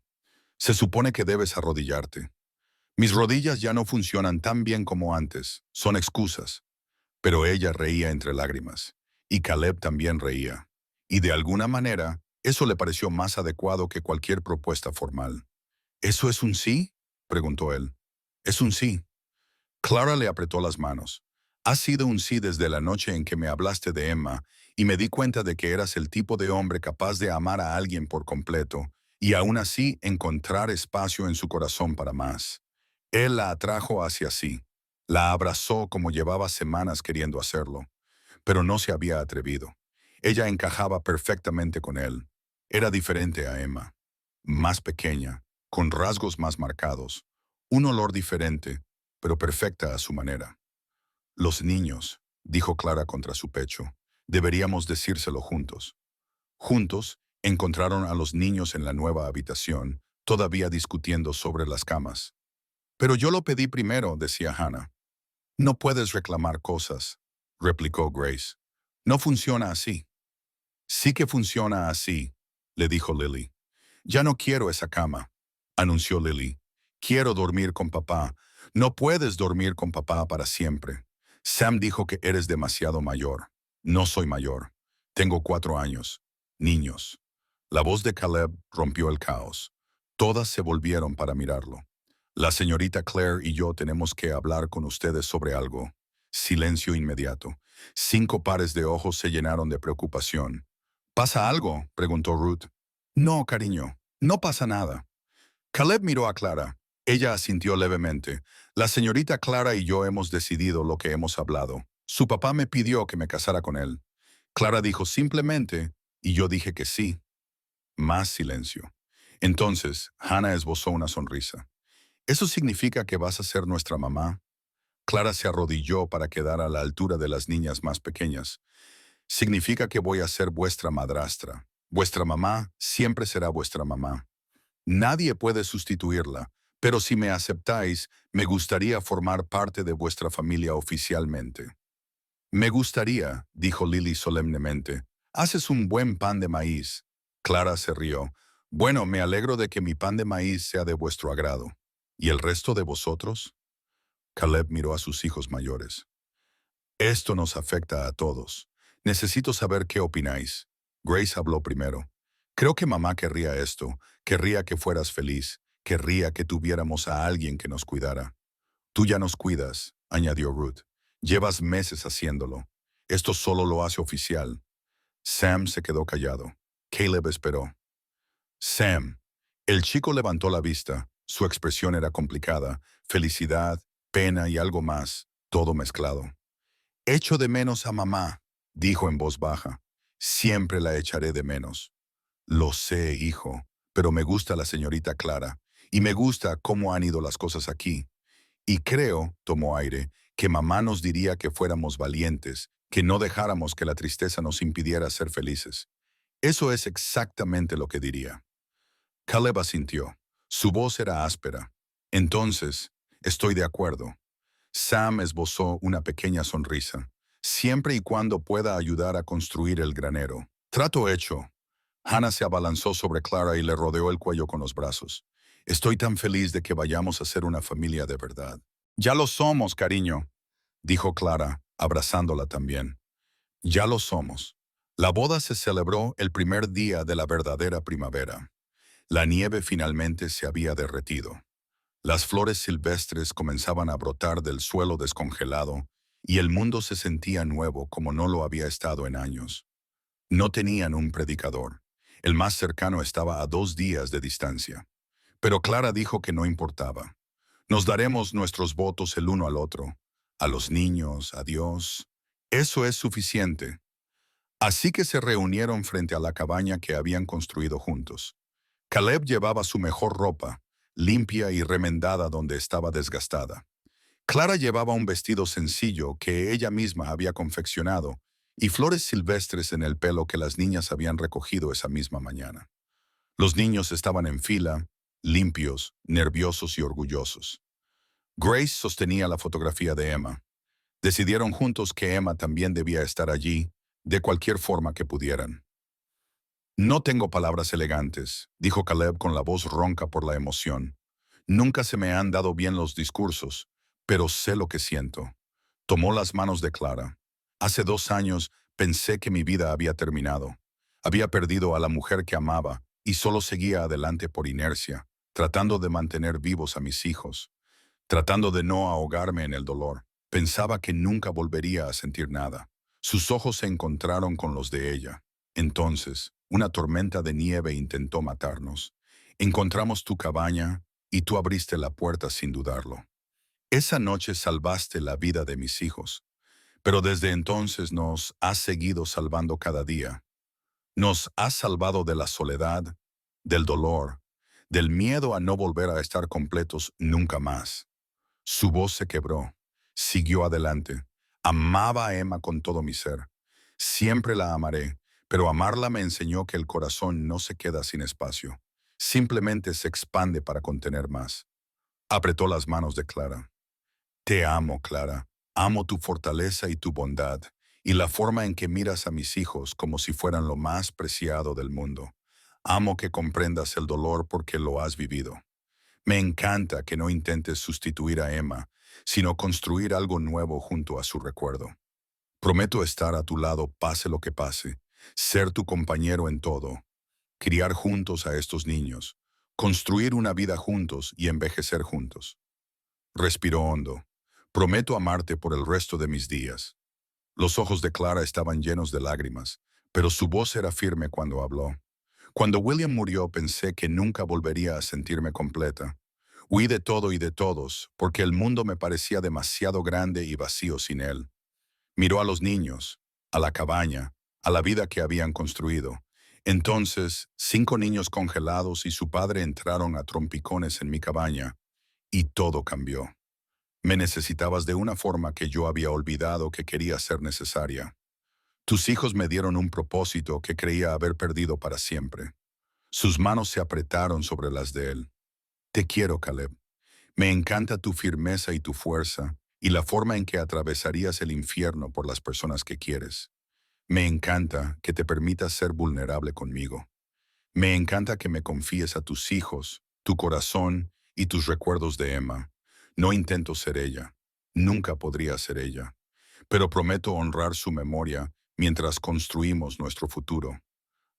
Se supone que debes arrodillarte. Mis rodillas ya no funcionan tan bien como antes, son excusas. Pero ella reía entre lágrimas, y Caleb también reía. Y de alguna manera, eso le pareció más adecuado que cualquier propuesta formal. ¿Eso es un sí? Preguntó él. Es un sí. Clara le apretó las manos. Ha sido un sí desde la noche en que me hablaste de Emma y me di cuenta de que eras el tipo de hombre capaz de amar a alguien por completo y aún así encontrar espacio en su corazón para más. Él la atrajo hacia sí. La abrazó como llevaba semanas queriendo hacerlo, pero no se había atrevido. Ella encajaba perfectamente con él. Era diferente a Emma. Más pequeña, con rasgos más marcados, un olor diferente, pero perfecta a su manera. Los niños, dijo Clara contra su pecho, deberíamos decírselo juntos. Juntos, encontraron a los niños en la nueva habitación, todavía discutiendo sobre las camas. Pero yo lo pedí primero, decía Hannah. No puedes reclamar cosas, replicó Grace. No funciona así. Sí que funciona así, le dijo Lily. Ya no quiero esa cama, anunció Lily. Quiero dormir con papá. No puedes dormir con papá para siempre. Sam dijo que eres demasiado mayor. No soy mayor. Tengo 4 años. Niños. La voz de Caleb rompió el caos. Todas se volvieron para mirarlo. La señorita Claire y yo tenemos que hablar con ustedes sobre algo. Silencio inmediato. 5 pares de ojos se llenaron de preocupación. ¿Pasa algo?, preguntó Ruth. No, cariño, no pasa nada. Caleb miró a Clara. Ella asintió levemente. La señorita Clara y yo hemos decidido lo que hemos hablado. Su papá me pidió que me casara con él. Clara dijo simplemente, y yo dije que sí. Más silencio. Entonces, Hannah esbozó una sonrisa. ¿Eso significa que vas a ser nuestra mamá? Clara se arrodilló para quedar a la altura de las niñas más pequeñas. Significa que voy a ser vuestra madrastra. Vuestra mamá siempre será vuestra mamá. Nadie puede sustituirla, pero si me aceptáis, me gustaría formar parte de vuestra familia oficialmente. Me gustaría, dijo Lily solemnemente. Haces un buen pan de maíz. Clara se rió. Bueno, me alegro de que mi pan de maíz sea de vuestro agrado. ¿Y el resto de vosotros? Caleb miró a sus hijos mayores. Esto nos afecta a todos. Necesito saber qué opináis. Grace habló primero. Creo que mamá querría esto. Querría que fueras feliz. Querría que tuviéramos a alguien que nos cuidara. Tú ya nos cuidas, añadió Ruth. Llevas meses haciéndolo. Esto solo lo hace oficial. Sam se quedó callado. Caleb esperó. Sam. El chico levantó la vista. Su expresión era complicada. Felicidad, pena y algo más, todo mezclado. Echo de menos a mamá, dijo en voz baja. Siempre la echaré de menos. Lo sé, hijo, pero me gusta la señorita Clara, y me gusta cómo han ido las cosas aquí. Y creo, tomó aire, que mamá nos diría que fuéramos valientes, que no dejáramos que la tristeza nos impidiera ser felices. Eso es exactamente lo que diría. Caleb asintió. Su voz era áspera. Entonces, estoy de acuerdo. Sam esbozó una pequeña sonrisa. Siempre y cuando pueda ayudar a construir el granero. Trato hecho. Hannah se abalanzó sobre Clara y le rodeó el cuello con los brazos. Estoy tan feliz de que vayamos a ser una familia de verdad. Ya lo somos, cariño, dijo Clara, abrazándola también. Ya lo somos. La boda se celebró el primer día de la verdadera primavera. La nieve finalmente se había derretido. Las flores silvestres comenzaban a brotar del suelo descongelado y el mundo se sentía nuevo como no lo había estado en años. No tenían un predicador. El más cercano estaba a 2 días de distancia. Pero Clara dijo que no importaba. Nos daremos nuestros votos el uno al otro, a los niños, a Dios. Eso es suficiente. Así que se reunieron frente a la cabaña que habían construido juntos. Caleb llevaba su mejor ropa, limpia y remendada donde estaba desgastada. Clara llevaba un vestido sencillo que ella misma había confeccionado y flores silvestres en el pelo que las niñas habían recogido esa misma mañana. Los niños estaban en fila, limpios, nerviosos y orgullosos. Grace sostenía la fotografía de Emma. Decidieron juntos que Emma también debía estar allí, de cualquier forma que pudieran. No tengo palabras elegantes, dijo Caleb con la voz ronca por la emoción. Nunca se me han dado bien los discursos, pero sé lo que siento. Tomó las manos de Clara. Hace 2 años pensé que mi vida había terminado. Había perdido a la mujer que amaba y solo seguía adelante por inercia, tratando de mantener vivos a mis hijos, tratando de no ahogarme en el dolor. Pensaba que nunca volvería a sentir nada. Sus ojos se encontraron con los de ella. Entonces, una tormenta de nieve intentó matarnos. Encontramos tu cabaña y tú abriste la puerta sin dudarlo. Esa noche salvaste la vida de mis hijos, pero desde entonces nos has seguido salvando cada día. Nos has salvado de la soledad, del dolor, del miedo a no volver a estar completos nunca más. Su voz se quebró. Siguió adelante. Amaba a Emma con todo mi ser. Siempre la amaré, pero amarla me enseñó que el corazón no se queda sin espacio. Simplemente se expande para contener más. Apretó las manos de Clara. Te amo, Clara. Amo tu fortaleza y tu bondad, y la forma en que miras a mis hijos como si fueran lo más preciado del mundo. Amo que comprendas el dolor porque lo has vivido. Me encanta que no intentes sustituir a Emma, sino construir algo nuevo junto a su recuerdo. Prometo estar a tu lado pase lo que pase, ser tu compañero en todo, criar juntos a estos niños, construir una vida juntos y envejecer juntos. Respiró hondo. Prometo amarte por el resto de mis días. Los ojos de Clara estaban llenos de lágrimas, pero su voz era firme cuando habló. Cuando William murió pensé que nunca volvería a sentirme completa. Huí de todo y de todos, porque el mundo me parecía demasiado grande y vacío sin él. Miró a los niños, a la cabaña, a la vida que habían construido. Entonces, 5 niños congelados y su padre entraron a trompicones en mi cabaña, y todo cambió. Me necesitabas de una forma que yo había olvidado que quería ser necesaria. Tus hijos me dieron un propósito que creía haber perdido para siempre. Sus manos se apretaron sobre las de él. Te quiero, Caleb. Me encanta tu firmeza y tu fuerza, y la forma en que atravesarías el infierno por las personas que quieres. Me encanta que te permitas ser vulnerable conmigo. Me encanta que me confíes a tus hijos, tu corazón y tus recuerdos de Emma. No intento ser ella. Nunca podría ser ella. Pero prometo honrar su memoria mientras construimos nuestro futuro.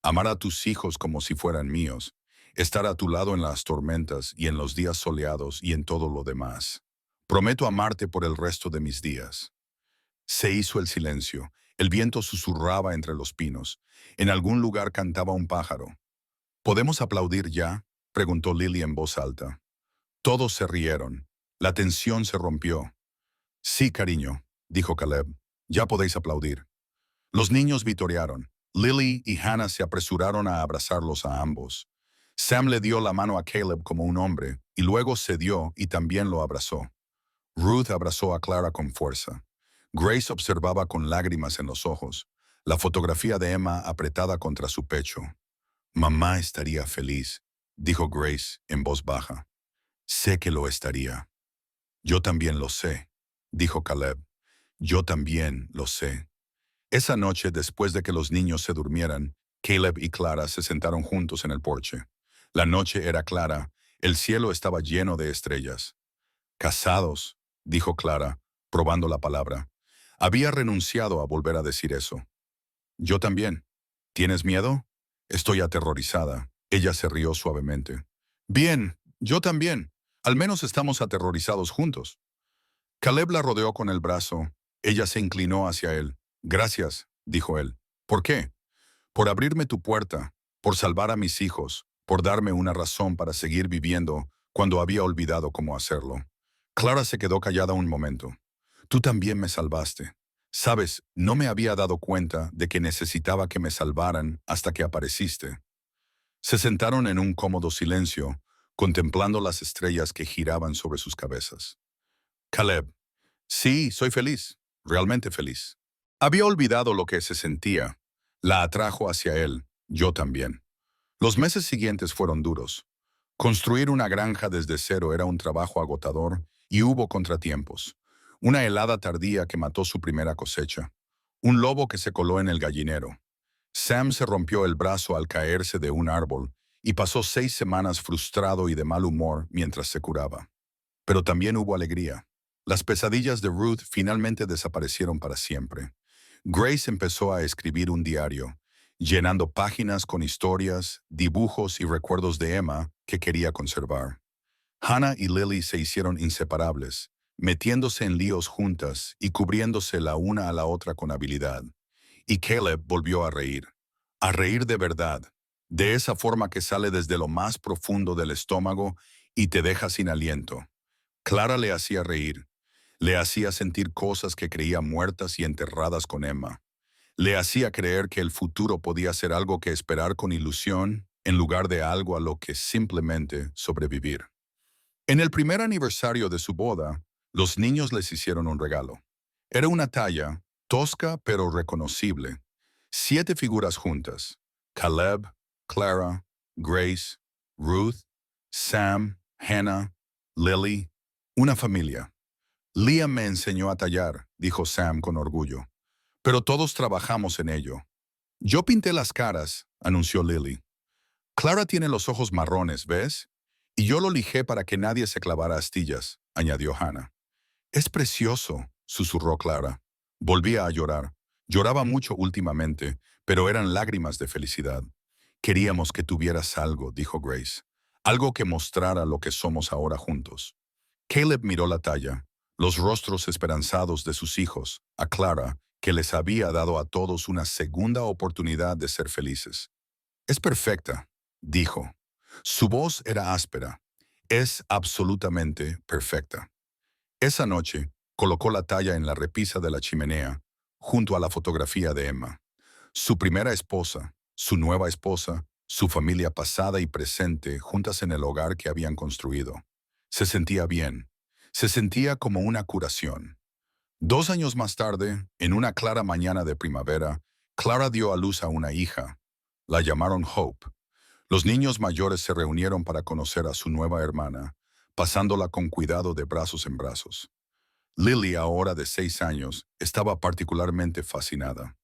Amar a tus hijos como si fueran míos. Estar a tu lado en las tormentas y en los días soleados y en todo lo demás. Prometo amarte por el resto de mis días. Se hizo el silencio. El viento susurraba entre los pinos. En algún lugar cantaba un pájaro. ¿Podemos aplaudir ya?, preguntó Lily en voz alta. Todos se rieron. La tensión se rompió. Sí, cariño, dijo Caleb. Ya podéis aplaudir. Los niños vitorearon. Lily y Hannah se apresuraron a abrazarlos a ambos. Sam le dio la mano a Caleb como un hombre, y luego cedió y también lo abrazó. Ruth abrazó a Clara con fuerza. Grace observaba con lágrimas en los ojos, la fotografía de Emma apretada contra su pecho. Mamá estaría feliz, dijo Grace en voz baja. Sé que lo estaría. Yo también lo sé, dijo Caleb. Yo también lo sé. Esa noche, después de que los niños se durmieran, Caleb y Clara se sentaron juntos en el porche. La noche era clara, el cielo estaba lleno de estrellas. Casados, dijo Clara, probando la palabra. Había renunciado a volver a decir eso. Yo también. ¿Tienes miedo? Estoy aterrorizada. Ella se rió suavemente. Bien, yo también. Al menos estamos aterrorizados juntos. Caleb la rodeó con el brazo. Ella se inclinó hacia él. Gracias, dijo él. ¿Por qué? Por abrirme tu puerta, por salvar a mis hijos, por darme una razón para seguir viviendo cuando había olvidado cómo hacerlo. Clara se quedó callada un momento. Tú también me salvaste. Sabes, no me había dado cuenta de que necesitaba que me salvaran hasta que apareciste. Se sentaron en un cómodo silencio, contemplando las estrellas que giraban sobre sus cabezas. Caleb. Sí, soy feliz, realmente feliz. Había olvidado lo que se sentía. La atrajo hacia él, yo también. Los meses siguientes fueron duros. Construir una granja desde cero era un trabajo agotador y hubo contratiempos. Una helada tardía que mató su primera cosecha. Un lobo que se coló en el gallinero. Sam se rompió el brazo al caerse de un árbol y pasó 6 semanas frustrado y de mal humor mientras se curaba. Pero también hubo alegría. Las pesadillas de Ruth finalmente desaparecieron para siempre. Grace empezó a escribir un diario, llenando páginas con historias, dibujos y recuerdos de Emma que quería conservar. Hannah y Lily se hicieron inseparables, metiéndose en líos juntas y cubriéndose la una a la otra con habilidad. Y Caleb volvió a reír de verdad, de esa forma que sale desde lo más profundo del estómago y te deja sin aliento. Clara le hacía reír, le hacía sentir cosas que creía muertas y enterradas con Emma. Le hacía creer que el futuro podía ser algo que esperar con ilusión en lugar de algo a lo que simplemente sobrevivir. En el primer aniversario de su boda, los niños les hicieron un regalo. Era una talla, tosca pero reconocible. 7 figuras juntas. Caleb, Clara, Grace, Ruth, Sam, Hannah, Lily. Una familia. Liam me enseñó a tallar, dijo Sam con orgullo. Pero todos trabajamos en ello. Yo pinté las caras, anunció Lily. Clara tiene los ojos marrones, ¿ves? Y yo lo lijé para que nadie se clavara astillas, añadió Hannah. Es precioso, susurró Clara. Volvía a llorar. Lloraba mucho últimamente, pero eran lágrimas de felicidad. Queríamos que tuvieras algo, dijo Grace. Algo que mostrara lo que somos ahora juntos. Caleb miró la talla, los rostros esperanzados de sus hijos, a Clara, que les había dado a todos una segunda oportunidad de ser felices. Es perfecta, dijo. Su voz era áspera. Es absolutamente perfecta. Esa noche, colocó la talla en la repisa de la chimenea, junto a la fotografía de Emma. Su primera esposa, su nueva esposa, su familia pasada y presente juntas en el hogar que habían construido. Se sentía bien. Se sentía como una curación. 2 años más tarde, en una clara mañana de primavera, Clara dio a luz a una hija. La llamaron Hope. Los niños mayores se reunieron para conocer a su nueva hermana, pasándola con cuidado de brazos en brazos. Lily, ahora de 6 años, estaba particularmente fascinada.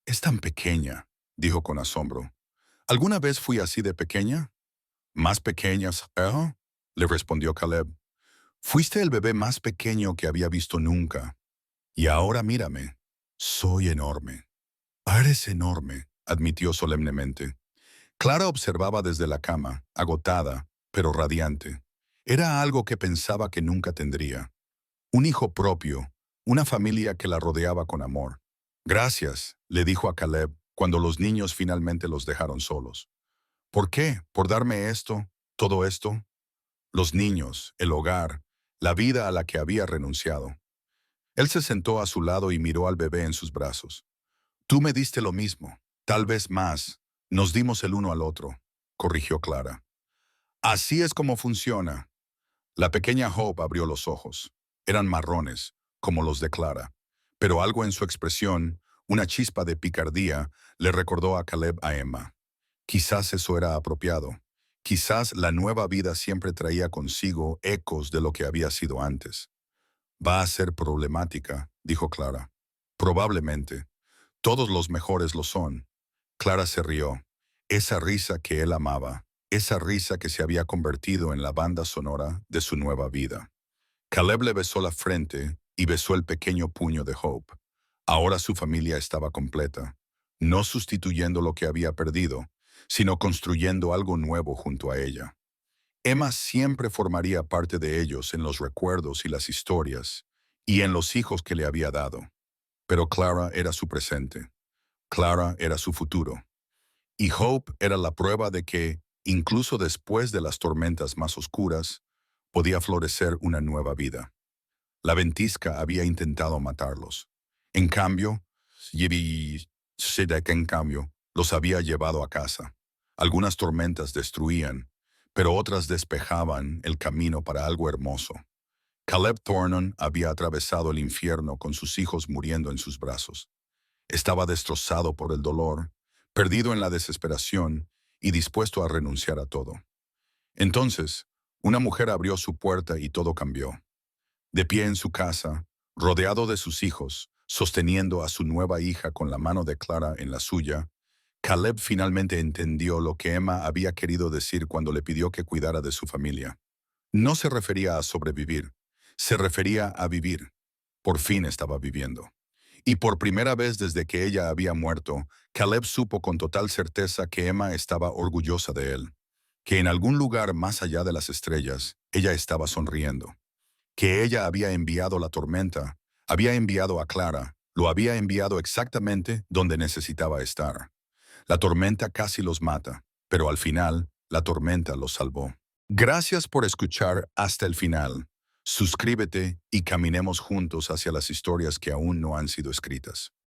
«Es tan pequeña», dijo con asombro. «¿Alguna vez fui así de pequeña?» «¿Más pequeñas, le respondió Caleb. «Fuiste el bebé más pequeño que había visto nunca. Y ahora mírame. Soy enorme». «Eres enorme», admitió solemnemente. Clara observaba desde la cama, agotada, pero radiante. Era algo que pensaba que nunca tendría. Un hijo propio, una familia que la rodeaba con amor. «Gracias», le dijo a Caleb cuando los niños finalmente los dejaron solos. «¿Por qué? ¿Por darme esto? ¿Todo esto?» Los niños, el hogar, la vida a la que había renunciado. Él se sentó a su lado y miró al bebé en sus brazos. «Tú me diste lo mismo, tal vez más. Nos dimos el uno al otro», corrigió Clara. «Así es como funciona». La pequeña Hope abrió los ojos. Eran marrones, como los de Clara, pero algo en su expresión, una chispa de picardía, le recordó a Caleb a Emma. Quizás eso era apropiado. Quizás la nueva vida siempre traía consigo ecos de lo que había sido antes. «Va a ser problemática», dijo Clara. «Probablemente. Todos los mejores lo son». Clara se rió. Esa risa que él amaba, esa risa que se había convertido en la banda sonora de su nueva vida. Caleb le besó la frente y besó el pequeño puño de Hope. Ahora su familia estaba completa, no sustituyendo lo que había perdido, sino construyendo algo nuevo junto a ella. Emma siempre formaría parte de ellos en los recuerdos y las historias, y en los hijos que le había dado. Pero Clara era su presente. Clara era su futuro. Y Hope era la prueba de que, incluso después de las tormentas más oscuras, podía florecer una nueva vida. La ventisca había intentado matarlos. En cambio, los había llevado a casa. Algunas tormentas destruían, pero otras despejaban el camino para algo hermoso. Caleb Thornton había atravesado el infierno con sus hijos muriendo en sus brazos. Estaba destrozado por el dolor, perdido en la desesperación y dispuesto a renunciar a todo. Entonces, una mujer abrió su puerta y todo cambió. De pie en su casa, rodeado de sus hijos, sosteniendo a su nueva hija con la mano de Clara en la suya, Caleb finalmente entendió lo que Emma había querido decir cuando le pidió que cuidara de su familia. No se refería a sobrevivir, se refería a vivir. Por fin estaba viviendo. Y por primera vez desde que ella había muerto, Caleb supo con total certeza que Emma estaba orgullosa de él, que en algún lugar más allá de las estrellas, ella estaba sonriendo, que ella había enviado la tormenta, había enviado a Clara, lo había enviado exactamente donde necesitaba estar. La tormenta casi los mata, pero al final, la tormenta los salvó. Gracias por escuchar hasta el final. Suscríbete y caminemos juntos hacia las historias que aún no han sido escritas.